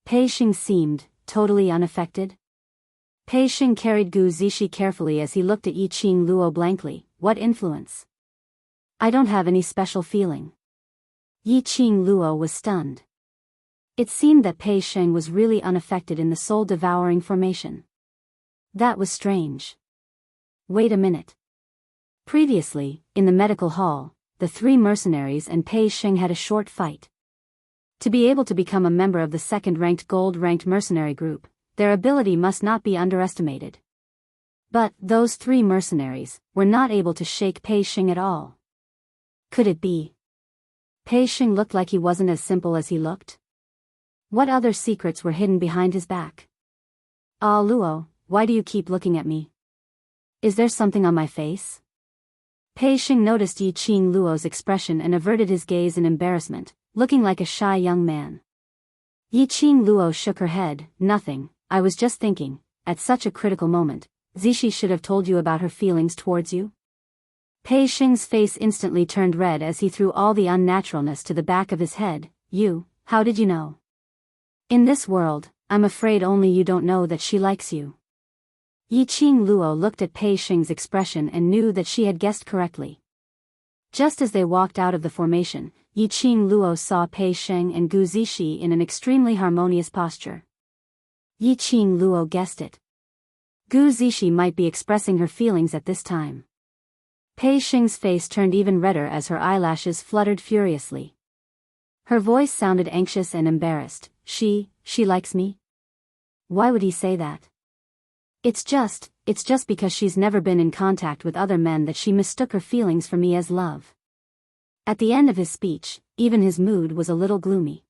Pei Xing seemed totally unaffected. Pei Xing carried Gu Zishi carefully as he looked at Yi Qing Luo blankly. What influence? I don't have any special feeling. Yi Qing Luo was stunned. It seemed that Pei Xing was really unaffected in the soul-devouring formation. That was strange. Wait a minute. Previously, in the medical hall, the three mercenaries and Pei Xing had a short fight. To be able to become a member of the second-ranked gold-ranked mercenary group, their ability must not be underestimated. But those three mercenaries were not able to shake Pei Xing at all. Could it be? Pei Xing looked like he wasn't as simple as he looked. What other secrets were hidden behind his back? Ah, Luo, why do you keep looking at me? Is there something on my face? Pei Xing noticed Yi Qing Luo's expression and averted his gaze in embarrassment, looking like a shy young man. Yi Qing Luo shook her head. Nothing, I was just thinking, at such a critical moment, Zishi should have told you about her feelings towards you. Pei Xing's face instantly turned red as he threw all the unnaturalness to the back of his head. You, how did you know? In this world, I'm afraid only you don't know that she likes you. Yi Qing Luo looked at Pei Xing's expression and knew that she had guessed correctly. Just as they walked out of the formation, Yi Qing Luo saw Pei Xing and Gu Zishi in an extremely harmonious posture. Yi Qing Luo guessed it. Gu Zishi might be expressing her feelings at this time. Pei Xing's face turned even redder as her eyelashes fluttered furiously. Her voice sounded anxious and embarrassed. She likes me? Why would he say that? It's just because she's never been in contact with other men that she mistook her feelings for me as love. At the end of his speech, even his mood was a little gloomy.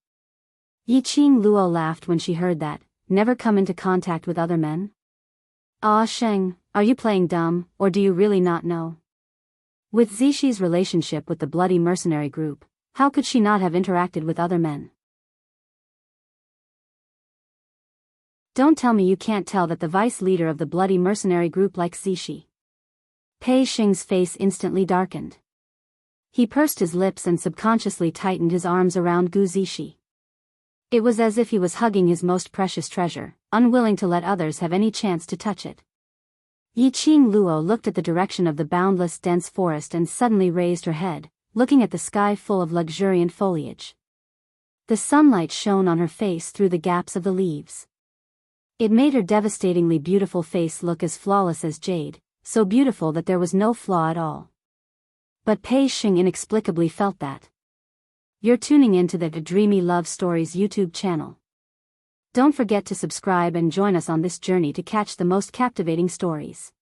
Yi Qing Luo laughed when she heard that. Never come into contact with other men? Ah Sheng, are you playing dumb, or do you really not know? With Zishi's relationship with the bloody mercenary group, how could she not have interacted with other men? Don't tell me you can't tell that the vice leader of the bloody mercenary group likes Zishi. Pei Xing's face instantly darkened. He pursed his lips and subconsciously tightened his arms around Gu Zishi. It was as if he was hugging his most precious treasure, unwilling to let others have any chance to touch it. Yi Qing Luo looked at the direction of the boundless dense forest and suddenly raised her head, looking at the sky full of luxuriant foliage. The sunlight shone on her face through the gaps of the leaves. It made her devastatingly beautiful face look as flawless as jade, so beautiful that there was no flaw at all. But Pei Xing inexplicably felt that. You're tuning into the Dreamy Love Stories YouTube channel. Don't forget to subscribe and join us on this journey to catch the most captivating stories.